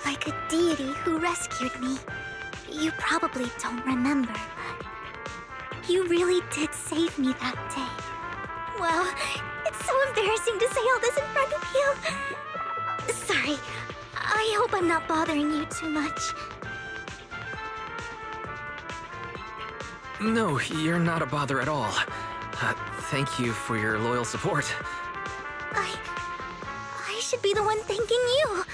Like a deity who rescued me. You probably don't remember, but you really did save me that day. Wow, it's so embarrassing to say all this in front of you. Sorry, I hope I'm not bothering you too much. No, you're not a bother at all. Thank you for your loyal support. I should be the one thanking you.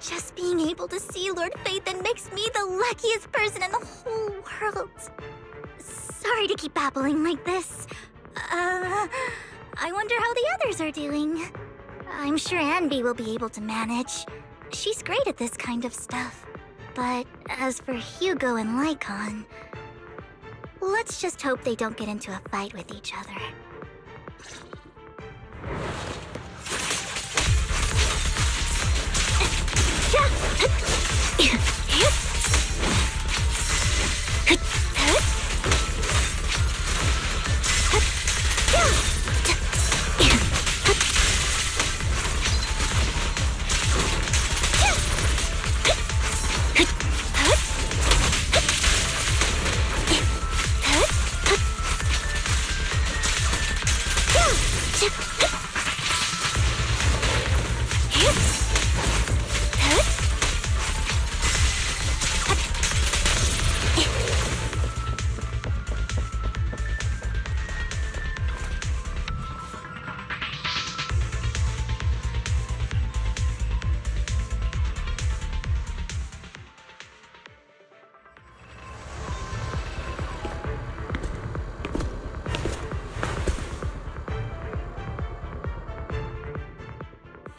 Just being able to see Lord Phaethon makes me the luckiest person in the whole world. Sorry to keep babbling like this. I wonder how the others are doing. I'm sure Anby will be able to manage. She's great at this kind of stuff. But as for Hugo and Lycon, let's just hope they don't get into a fight with each other.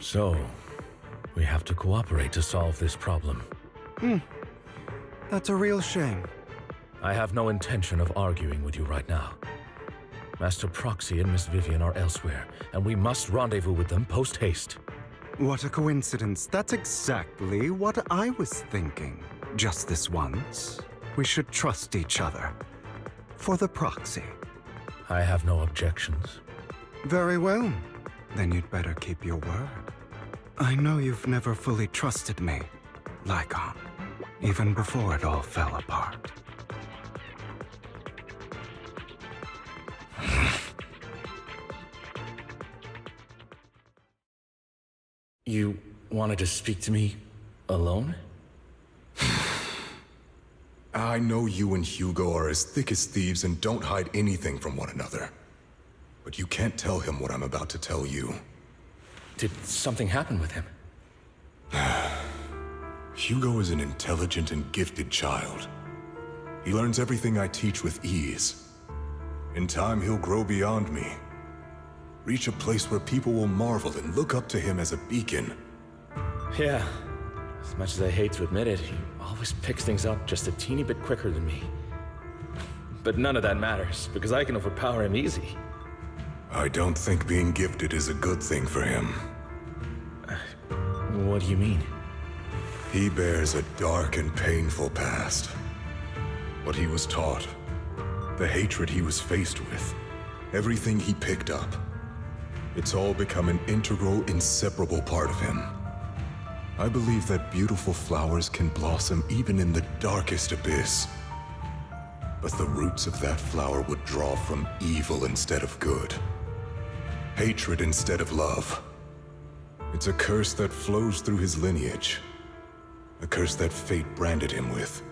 So, we have to cooperate to solve this problem. That's a real shame. I have no intention of arguing with you right now. Master Proxy and Miss Vivian are elsewhere, and we must rendezvous with them post-haste. What a coincidence. That's exactly what I was thinking. Just this once, we should trust each other. For the Proxy. I have no objections. Very well. Then you'd better keep your word. I know you've never fully trusted me, Lycon, even before it all fell apart. You wanted to speak to me alone? I know you and Hugo are as thick as thieves and don't hide anything from one another. But you can't tell him what I'm about to tell you. Did something happen with him? Hugo is an intelligent and gifted child. He learns everything I teach with ease. In time, he'll grow beyond me. Reach a place where people will marvel and look up to him as a beacon. Yeah. As much as I hate to admit it, he always picks things up just a teeny bit quicker than me. But none of that matters, because I can overpower him easy. I don't think being gifted is a good thing for him. What do you mean? He bears a dark and painful past. What he was taught, the hatred he was faced with, everything he picked up. It's all become an integral, inseparable part of him. I believe that beautiful flowers can blossom even in the darkest abyss. But the roots of that flower would draw from evil instead of good. Hatred instead of love. It's a curse that flows through his lineage. A curse that fate branded him with.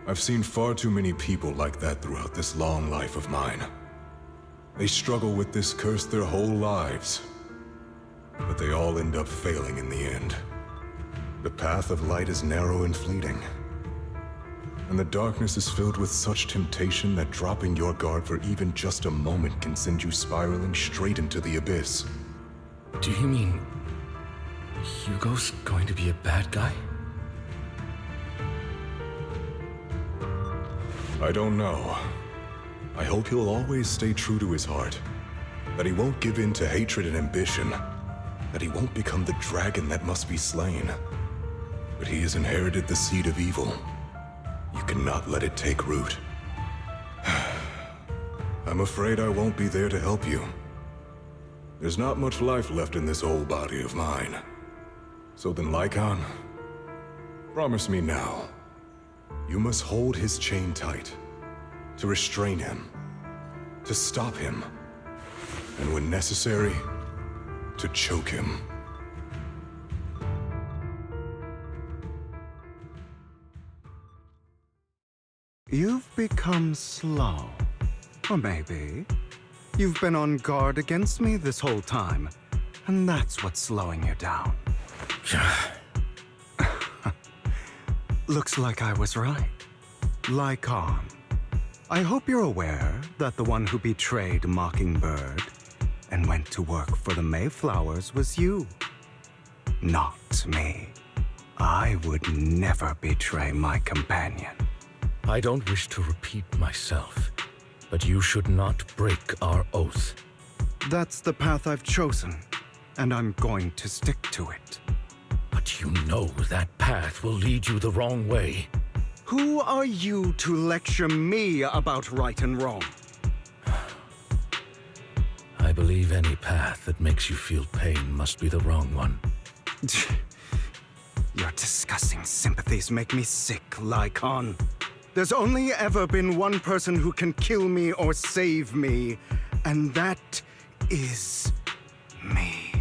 I've seen far too many people like that throughout this long life of mine. They struggle with this curse their whole lives, but they all end up failing in the end. The path of light is narrow and fleeting, and the darkness is filled with such temptation that dropping your guard for even just a moment can send you spiraling straight into the abyss. Do you mean Hugo's going to be a bad guy? I don't know. I hope he'll always stay true to his heart. That he won't give in to hatred and ambition. That he won't become the dragon that must be slain. But he has inherited the seed of evil. You cannot let it take root. I'm afraid I won't be there to help you. There's not much life left in this old body of mine. So then, Lycon, promise me now. You must hold his chain tight, to restrain him, to stop him, and when necessary, to choke him. You've become slow. Or maybe you've been on guard against me this whole time, and that's what's slowing you down. Looks like I was right. Lycon. I hope you're aware that the one who betrayed Mockingbird and went to work for the Mayflowers was you. Not me. I would never betray my companion. I don't wish to repeat myself, but you should not break our oath. That's the path I've chosen, and I'm going to stick to it. But you know that path will lead you the wrong way. Who are you to lecture me about right and wrong? I believe any path that makes you feel pain must be the wrong one. Your disgusting sympathies make me sick, Lycon. There's only ever been one person who can kill me or save me, and that is me.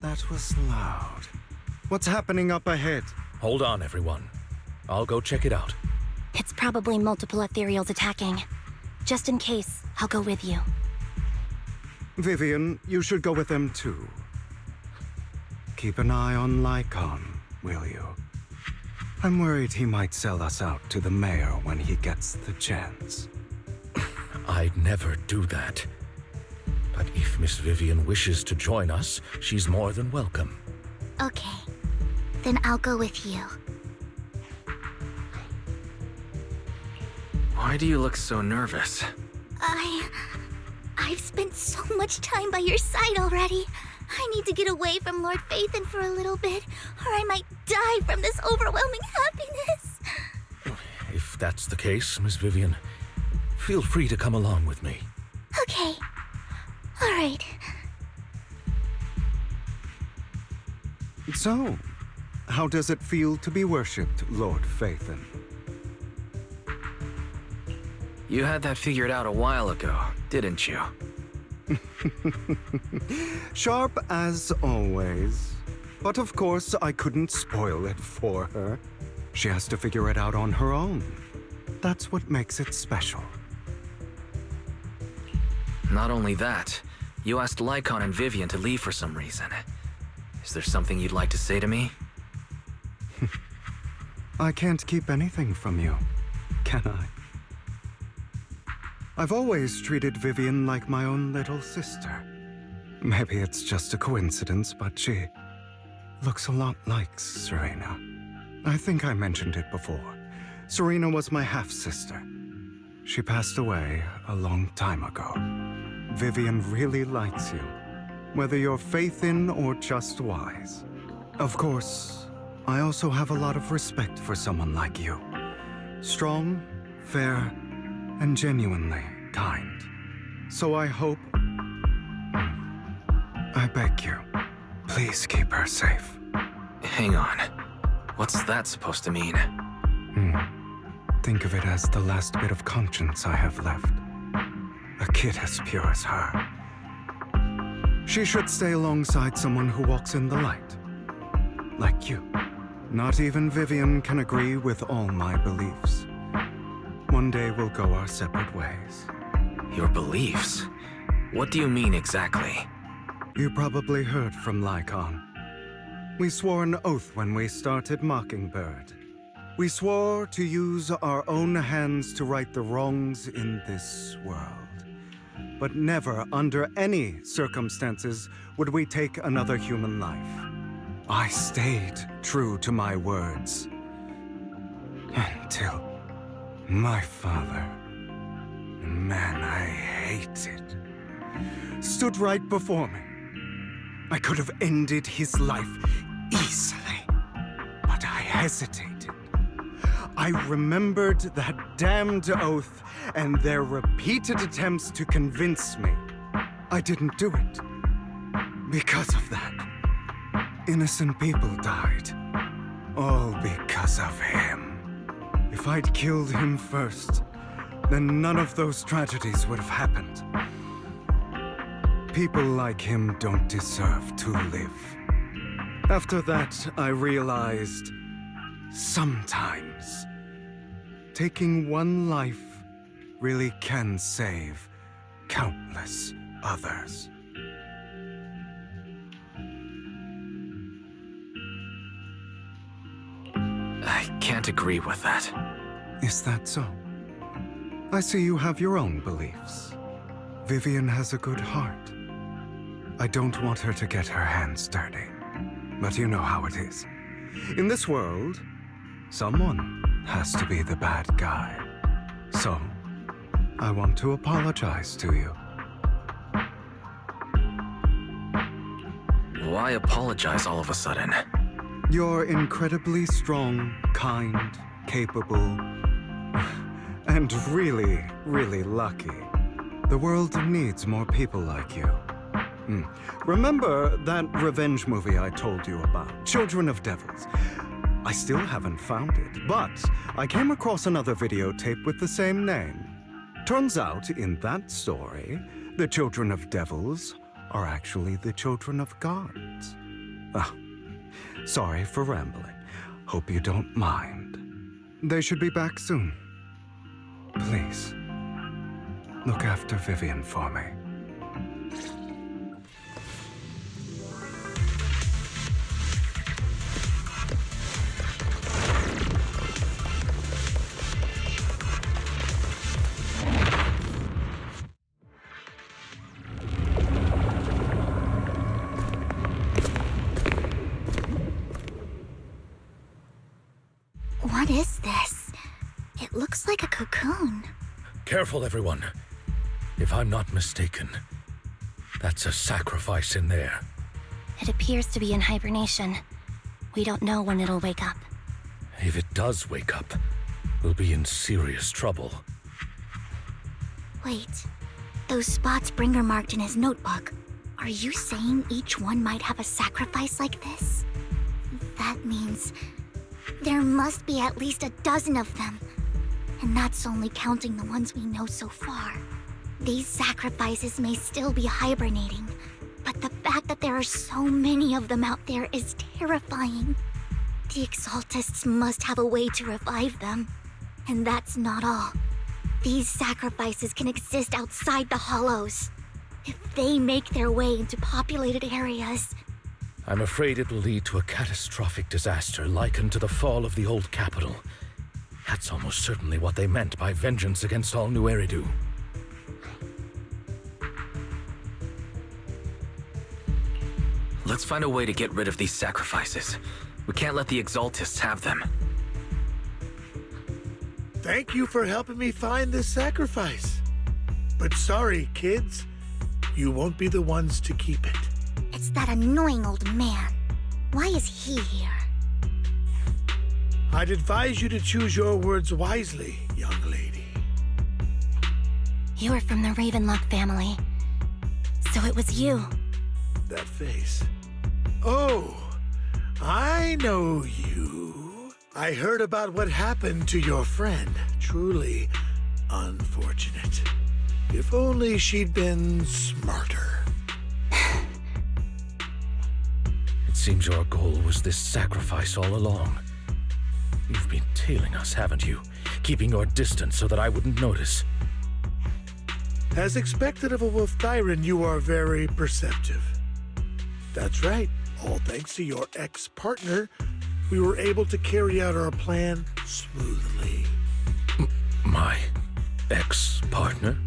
That was loud. What's happening up ahead? Hold on, everyone. I'll go check it out. It's probably multiple ethereals attacking. Just in case, I'll go with you. Vivian, you should go with them too. Keep an eye on Lycon, will you? I'm worried he might sell us out to the mayor when he gets the chance. I'd never do that. But if Miss Vivian wishes to join us, she's more than welcome. Okay. Then I'll go with you. Why do you look so nervous? I've spent so much time by your side already. I need to get away from Lord Phaethon for a little bit, or I might die from this overwhelming happiness. If that's the case, Miss Vivian, feel free to come along with me. Okay. All right. So, how does it feel to be worshipped, Lord Phaethon? You had that figured out a while ago, didn't you? Sharp as always. But of course, I couldn't spoil it for her. She has to figure it out on her own. That's what makes it special. Not only that, you asked Lycon and Vivian to leave for some reason. Is there something you'd like to say to me? I can't keep anything from you, can I? I've always treated Vivian like my own little sister. Maybe it's just a coincidence, but she looks a lot like Serena. I think I mentioned it before. Serena was my half-sister. She passed away a long time ago. Vivian really likes you, whether you're faith-in or just wise. Of course, I also have a lot of respect for someone like you. Strong, fair, and genuinely kind. So I hope... I beg you, please keep her safe. Hang on. What's that supposed to mean? Think of it as the last bit of conscience I have left. A kid as pure as her. She should stay alongside someone who walks in the light. Like you. Not even Vivian can agree with all my beliefs. One day we'll go our separate ways. Your beliefs? What do you mean exactly? You probably heard from Lycon. We swore an oath when we started Mockingbird. We swore to use our own hands to right the wrongs in this world. But never, under any circumstances, would we take another human life. I stayed true to my words. Until my father, the man I hated, stood right before me. I could have ended his life easily, but I hesitated. I remembered that damned oath and their repeated attempts to convince me. I didn't do it. Because of that, innocent people died. All because of him. If I'd killed him first, then none of those tragedies would have happened. People like him don't deserve to live. After that, I realized sometimes taking one life really can save countless others. I can't agree with that. Is that so? I see you have your own beliefs. Vivian has a good heart. I don't want her to get her hands dirty. But you know how it is. In this world, someone has to be the bad guy. So, I want to apologize to you. Why apologize all of a sudden? You're incredibly strong, kind, capable, and really, really lucky. The world needs more people like you. Remember that revenge movie I told you about, Children of Devils? I still haven't found it, but I came across another videotape with the same name. Turns out, in that story, the Children of Devils are actually the children of gods. Ah, sorry for rambling. Hope you don't mind. They should be back soon. Please, look after Vivian for me. What is this? It looks like a cocoon. Careful, everyone. If I'm not mistaken, that's a sacrifice in there. It appears to be in hibernation. We don't know when it'll wake up. If it does wake up, we'll be in serious trouble. Wait, those spots Bringer marked in his notebook. Are you saying each one might have a sacrifice like this? That means there must be at least a dozen of them. And that's only counting the ones we know so far. These sacrifices may still be hibernating, but the fact that there are so many of them out there is terrifying. The Exaltists must have a way to revive them. And that's not all. These sacrifices can exist outside the Hollows. If they make their way into populated areas, I'm afraid it will lead to a catastrophic disaster likened to the fall of the old capital. That's almost certainly what they meant by vengeance against all New Eridu. Let's find a way to get rid of these sacrifices. We can't let the Exaltists have them. Thank you for helping me find this sacrifice. But sorry, kids. You won't be the ones to keep it. It's that annoying old man. Why is he here? I'd advise you to choose your words wisely, young lady. You are from the Ravenlock family. So it was you. That face. Oh, I know you. I heard about what happened to your friend. Truly unfortunate. If only she'd been smarter. It seems your goal was this sacrifice all along. You've been tailing us, haven't you? Keeping your distance so that I wouldn't notice. As expected of a Wolf Tyrant, you are very perceptive. That's right. All thanks to your ex-partner, we were able to carry out our plan smoothly. My ex-partner?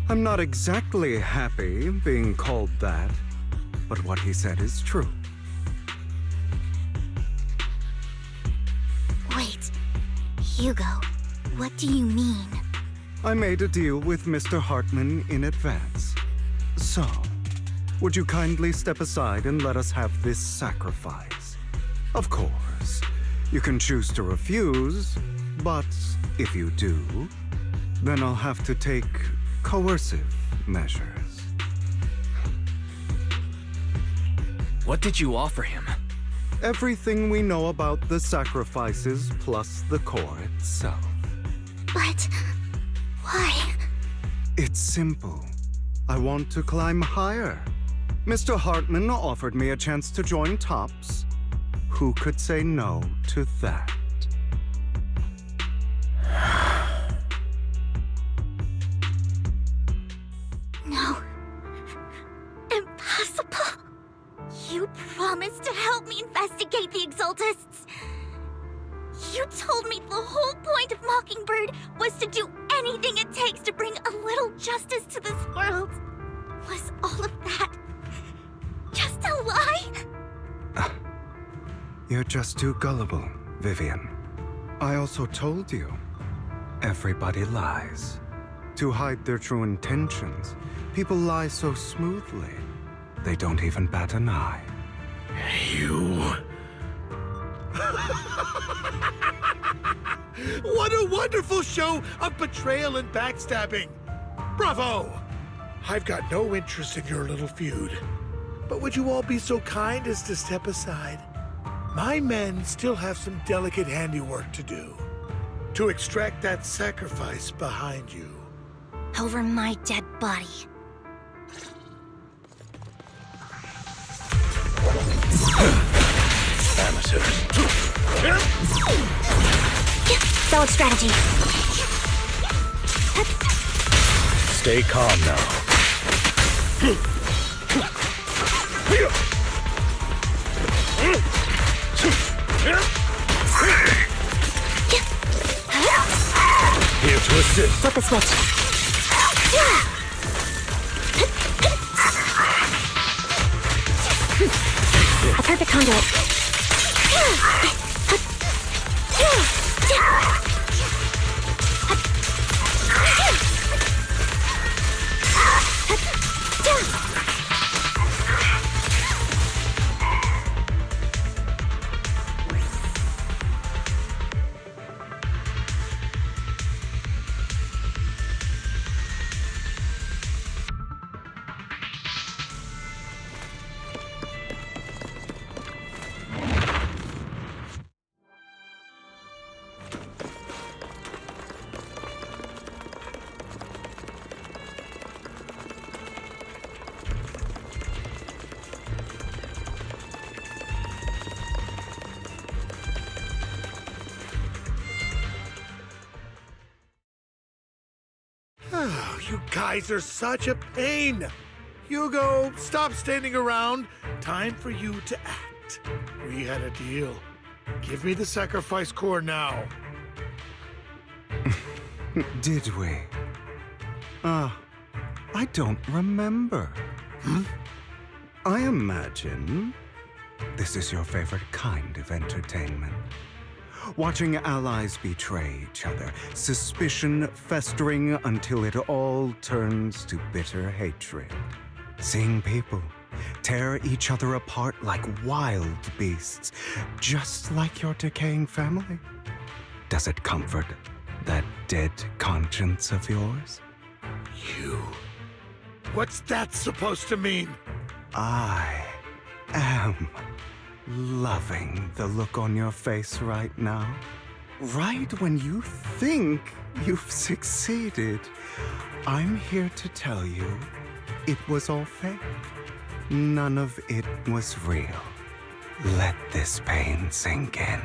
I'm not exactly happy being called that, but what he said is true. Wait, Hugo, what do you mean? I made a deal with Mr. Hartman in advance. So, would you kindly step aside and let us have this sacrifice? Of course, you can choose to refuse, but if you do, then I'll have to take coercive measures. What did you offer him? Everything we know about the sacrifices plus the core itself. But why? It's simple. I want to climb higher. Mr. Hartman offered me a chance to join Tops. Who could say no to that? No. Impossible. You promised to help me investigate the Exaltists. You told me the whole point of Mockingbird was to do anything it takes to bring a little justice to this world. Was all of that just a lie? You're just too gullible, Vivian. I also told you, everybody lies. To hide their true intentions, people lie so smoothly, they don't even bat an eye. You... What a wonderful show of betrayal and backstabbing! Bravo! I've got no interest in your little feud. But would you all be so kind as to step aside? My men still have some delicate handiwork to do. To extract that sacrifice behind you. Over my dead body. Amateurs. Solid strategy. Stay calm now. Here to assist. Flip the switch. A perfect conduit. You guys are such a pain. Hugo, stop standing around. Time for you to act. We had a deal. Give me the sacrifice core now. Did we? I don't remember. I imagine this is your favorite kind of entertainment. Watching allies betray each other, suspicion festering until it all turns to bitter hatred. Seeing people tear each other apart like wild beasts, just like your decaying family. Does it comfort that dead conscience of yours? You. What's that supposed to mean? I am loving the look on your face right now. Right when you think you've succeeded, I'm here to tell you it was all fake. None of it was real. Let this pain sink in.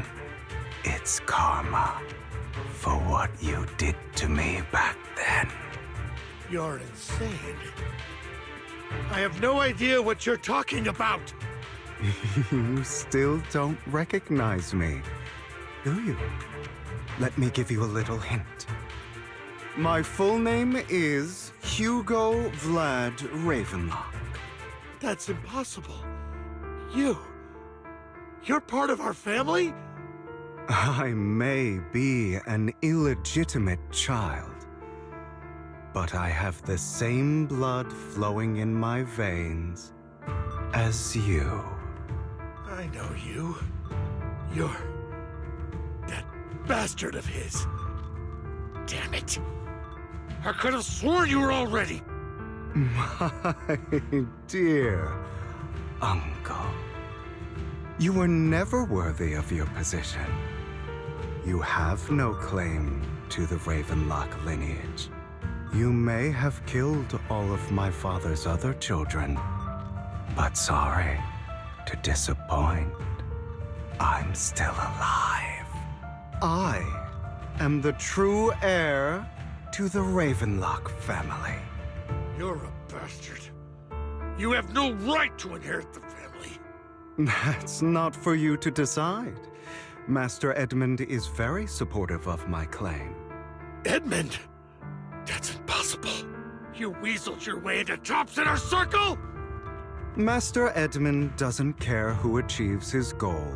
It's karma for what you did to me back then. You're insane. I have no idea what you're talking about. You still don't recognize me, do you? Let me give you a little hint. My full name is Hugo Vlad Ravenlock. That's impossible. You're part of our family? I may be an illegitimate child, but I have the same blood flowing in my veins as you. I know you. You're that bastard of his. Damn it. I could have sworn you were already. My dear uncle, you were never worthy of your position. You have no claim to the Ravenlock lineage. You may have killed all of my father's other children, but sorry to disappoint, I'm still alive. I am the true heir to the Ravenlock family. You're a bastard. You have no right to inherit the family. That's not for you to decide. Master Edmund is very supportive of my claim. Edmund? That's impossible. You weaseled your way into Top's inner circle? Master Edmund doesn't care who achieves his goal.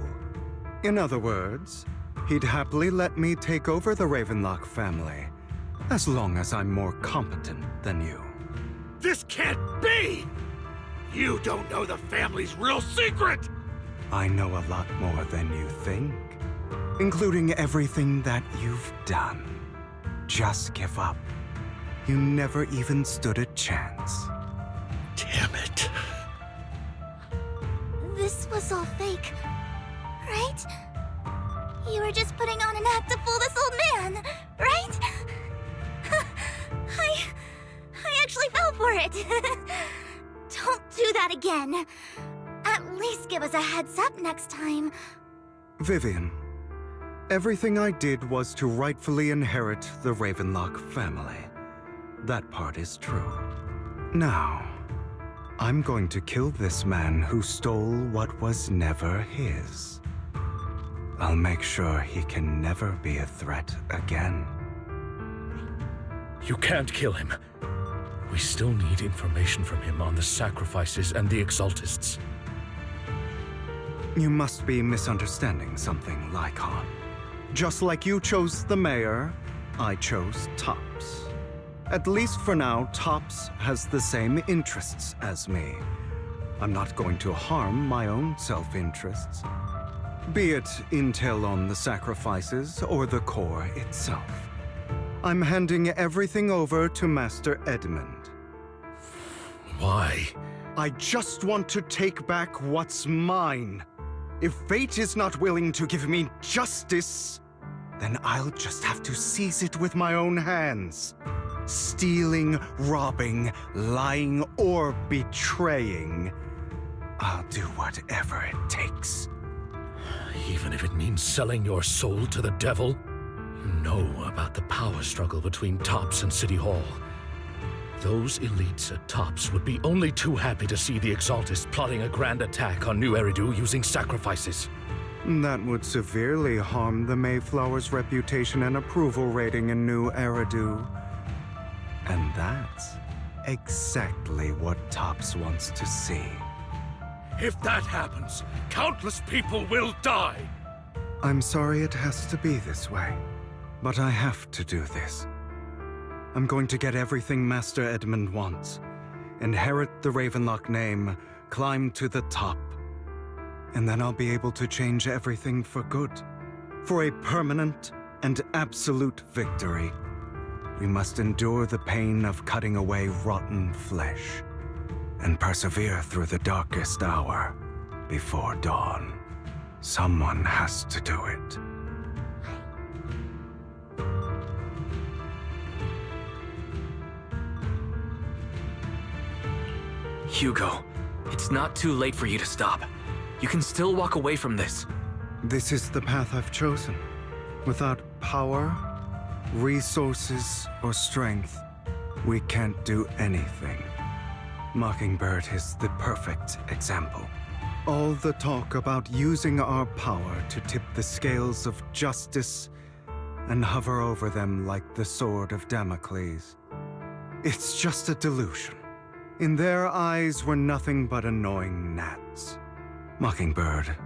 In other words, he'd happily let me take over the Ravenlock family, as long as I'm more competent than you. This can't be! You don't know the family's real secret! I know a lot more than you think, including everything that you've done. Just give up. You never even stood a chance. Damn it. This was all fake, right? You were just putting on an act to fool this old man, right? I actually fell for it. Don't do that again. At least give us a heads up next time. Vivian, everything I did was to rightfully inherit the Ravenlock family. That part is true. Now, I'm going to kill this man who stole what was never his. I'll make sure he can never be a threat again. You can't kill him. We still need information from him on the sacrifices and the Exaltists. You must be misunderstanding something, Lycon. Just like you chose the mayor, I chose Tops. At least for now, Tops has the same interests as me. I'm not going to harm my own self-interests. Be it intel on the sacrifices or the core itself. I'm handing everything over to Master Edmund. Why? I just want to take back what's mine. If fate is not willing to give me justice, then I'll just have to seize it with my own hands. Stealing, robbing, lying, or betraying. I'll do whatever it takes. Even if it means selling your soul to the devil? You know about the power struggle between Tops and City Hall. Those elites at Tops would be only too happy to see the Exaltists plotting a grand attack on New Eridu using sacrifices. That would severely harm the Mayflower's reputation and approval rating in New Eridu. And that's exactly what Tops wants to see. If that happens, countless people will die! I'm sorry it has to be this way, but I have to do this. I'm going to get everything Master Edmund wants. Inherit the Ravenlock name, climb to the top. And then I'll be able to change everything for good. For a permanent and absolute victory. We must endure the pain of cutting away rotten flesh. And persevere through the darkest hour before dawn. Someone has to do it. Hugo, it's not too late for you to stop. You can still walk away from this. This is the path I've chosen. Without power, resources, or strength, we can't do anything. Mockingbird is the perfect example. All the talk about using our power to tip the scales of justice and hover over them like the sword of Damocles. It's just a delusion. In their eyes, we're nothing but annoying gnats. Mockingbird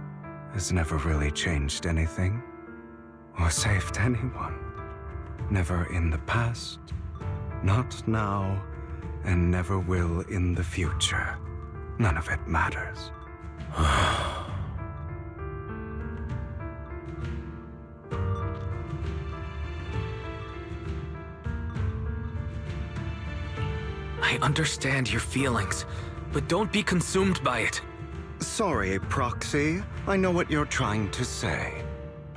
has never really changed anything, or saved anyone. Never in the past, not now, and never will in the future. None of it matters. I understand your feelings, but don't be consumed by it. Sorry, Proxy. I know what you're trying to say.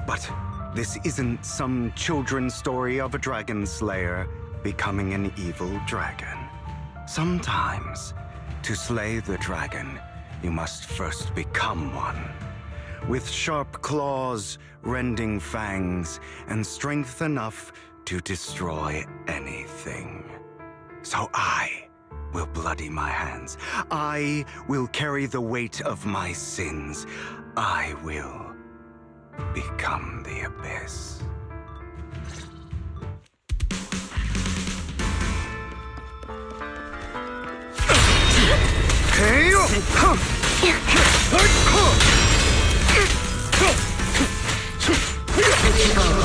But this isn't some children's story of a dragon slayer becoming an evil dragon. Sometimes, to slay the dragon, you must first become one. With sharp claws, rending fangs, and strength enough to destroy anything. So I will bloody my hands. I will carry the weight of my sins. I will become the Abyss.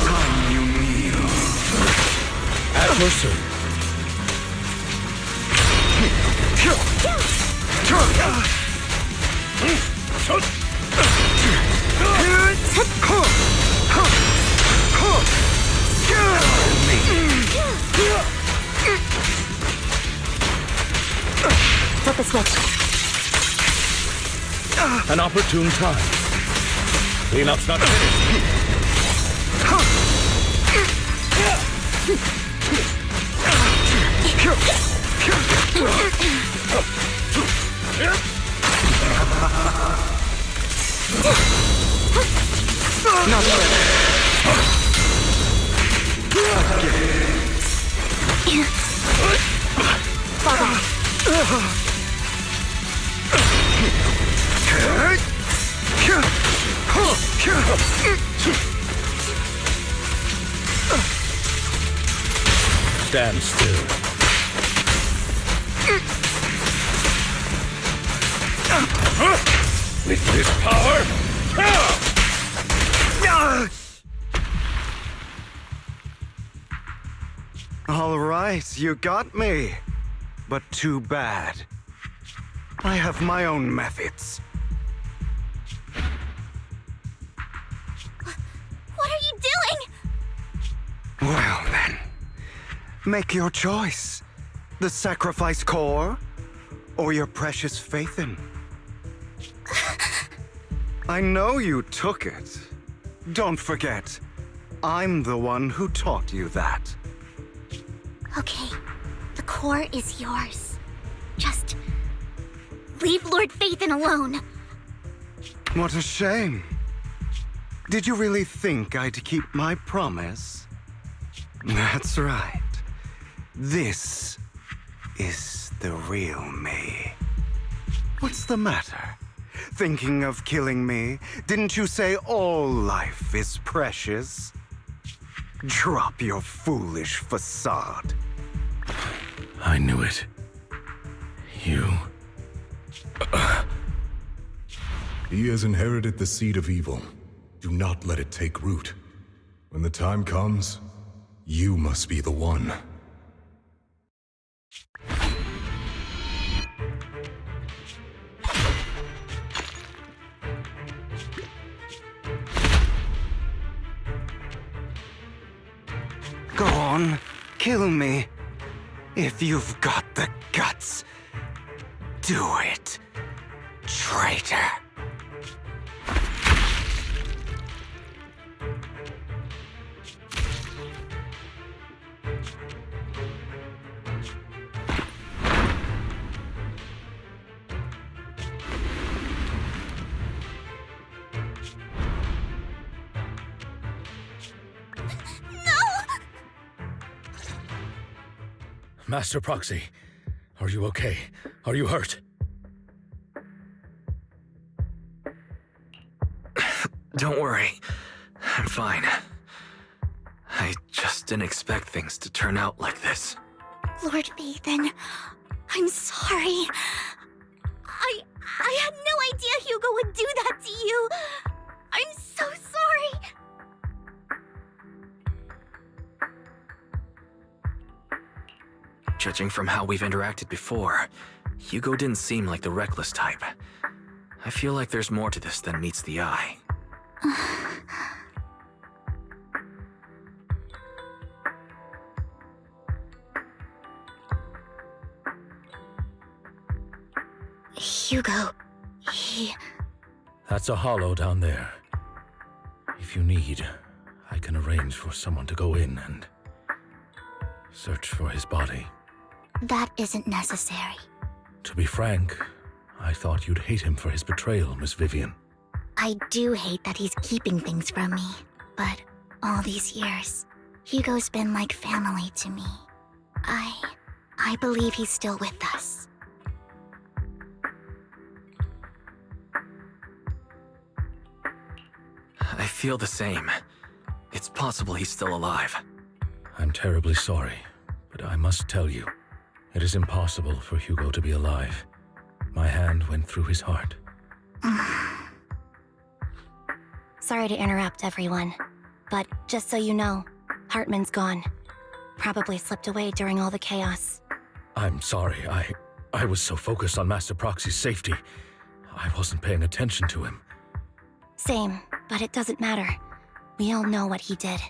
Time you kneel. At your service. Flip the switch. An opportune time. Cleanup's not finished. Not Stand still. With this power, all right, you got me. But too bad. I have my own methods. What are you doing? Well then, make your choice. The sacrifice core, or your precious Faithin. I know you took it. Don't forget, I'm the one who taught you that. Okay, the core is yours. Just leave Lord Faithin alone. What a shame. Did you really think I'd keep my promise? That's right. This is the real me. What's the matter? Thinking of killing me? Didn't you say all life is precious? Drop your foolish facade. I knew it. You... He has inherited the seed of evil. Do not let it take root. When the time comes, you must be the one. Go on, kill me. If you've got the guts, do it, traitor. Master Proxy, are you okay? Are you hurt? Don't worry. I'm fine. I just didn't expect things to turn out like this. Lord Vathan, I'm sorry. I had no idea Hugo would do that to you. I'm so sorry. Judging from how we've interacted before, Hugo didn't seem like the reckless type. I feel like there's more to this than meets the eye. Hugo, he... That's a hollow down there. If you need, I can arrange for someone to go in and search for his body. That isn't necessary. To be frank, I thought you'd hate him for his betrayal, Miss Vivian. I do hate that he's keeping things from me, but all these years, Hugo's been like family to me. I believe he's still with us. I feel the same. It's possible he's still alive. I'm terribly sorry, but I must tell you, it is impossible for Hugo to be alive. My hand went through his heart. Sorry to interrupt, everyone. But just so you know, Hartman's gone. Probably slipped away during all the chaos. I'm sorry, I was so focused on Master Proxy's safety. I wasn't paying attention to him. Same, but it doesn't matter. We all know what he did.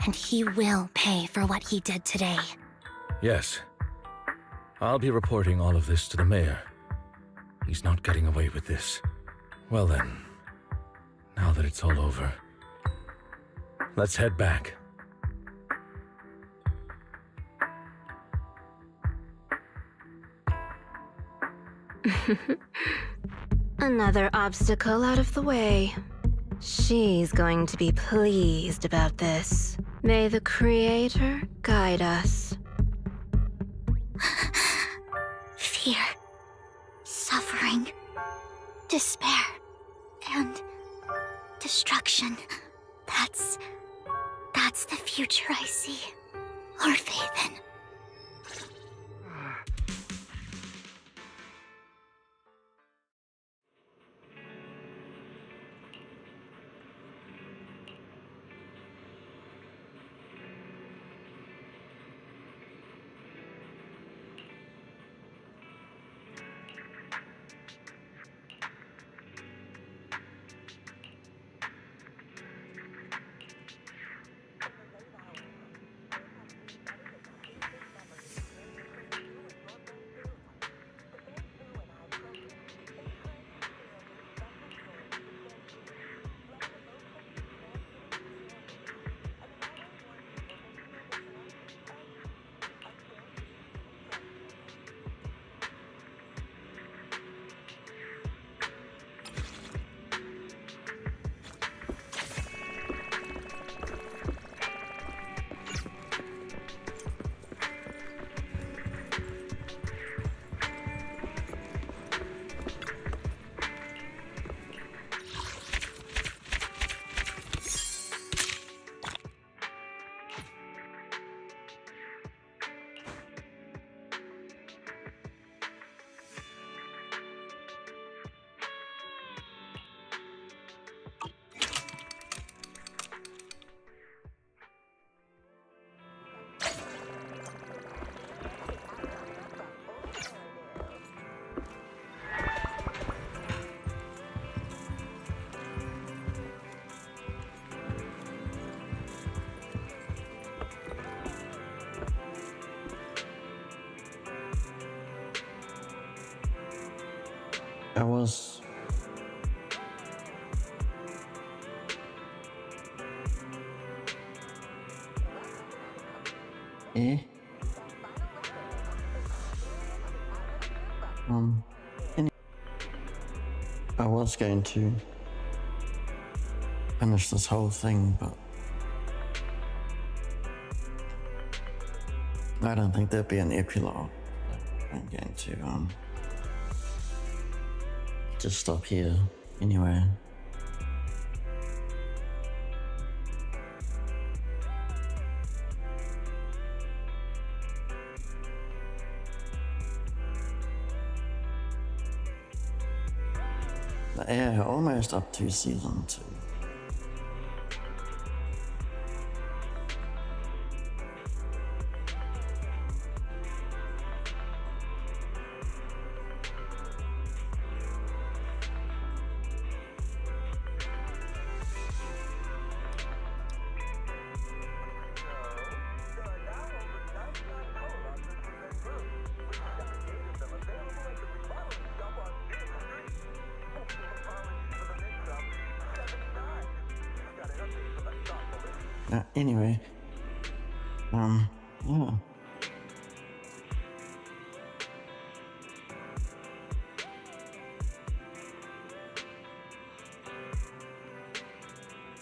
And he will pay for what he did today. Yes. I'll be reporting all of this to the mayor. He's not getting away with this. Well then, now that it's all over, let's head back. Another obstacle out of the way. She's going to be pleased about this. May the Creator guide us. Fear, suffering, despair, and destruction. That's the future I see. Lord Vathan. I was... Eh? I was going to finish this whole thing, but I don't think there'd be an epilogue. I'm going to just stop here anyway. Yeah, almost up to season 2. Anyway, yeah.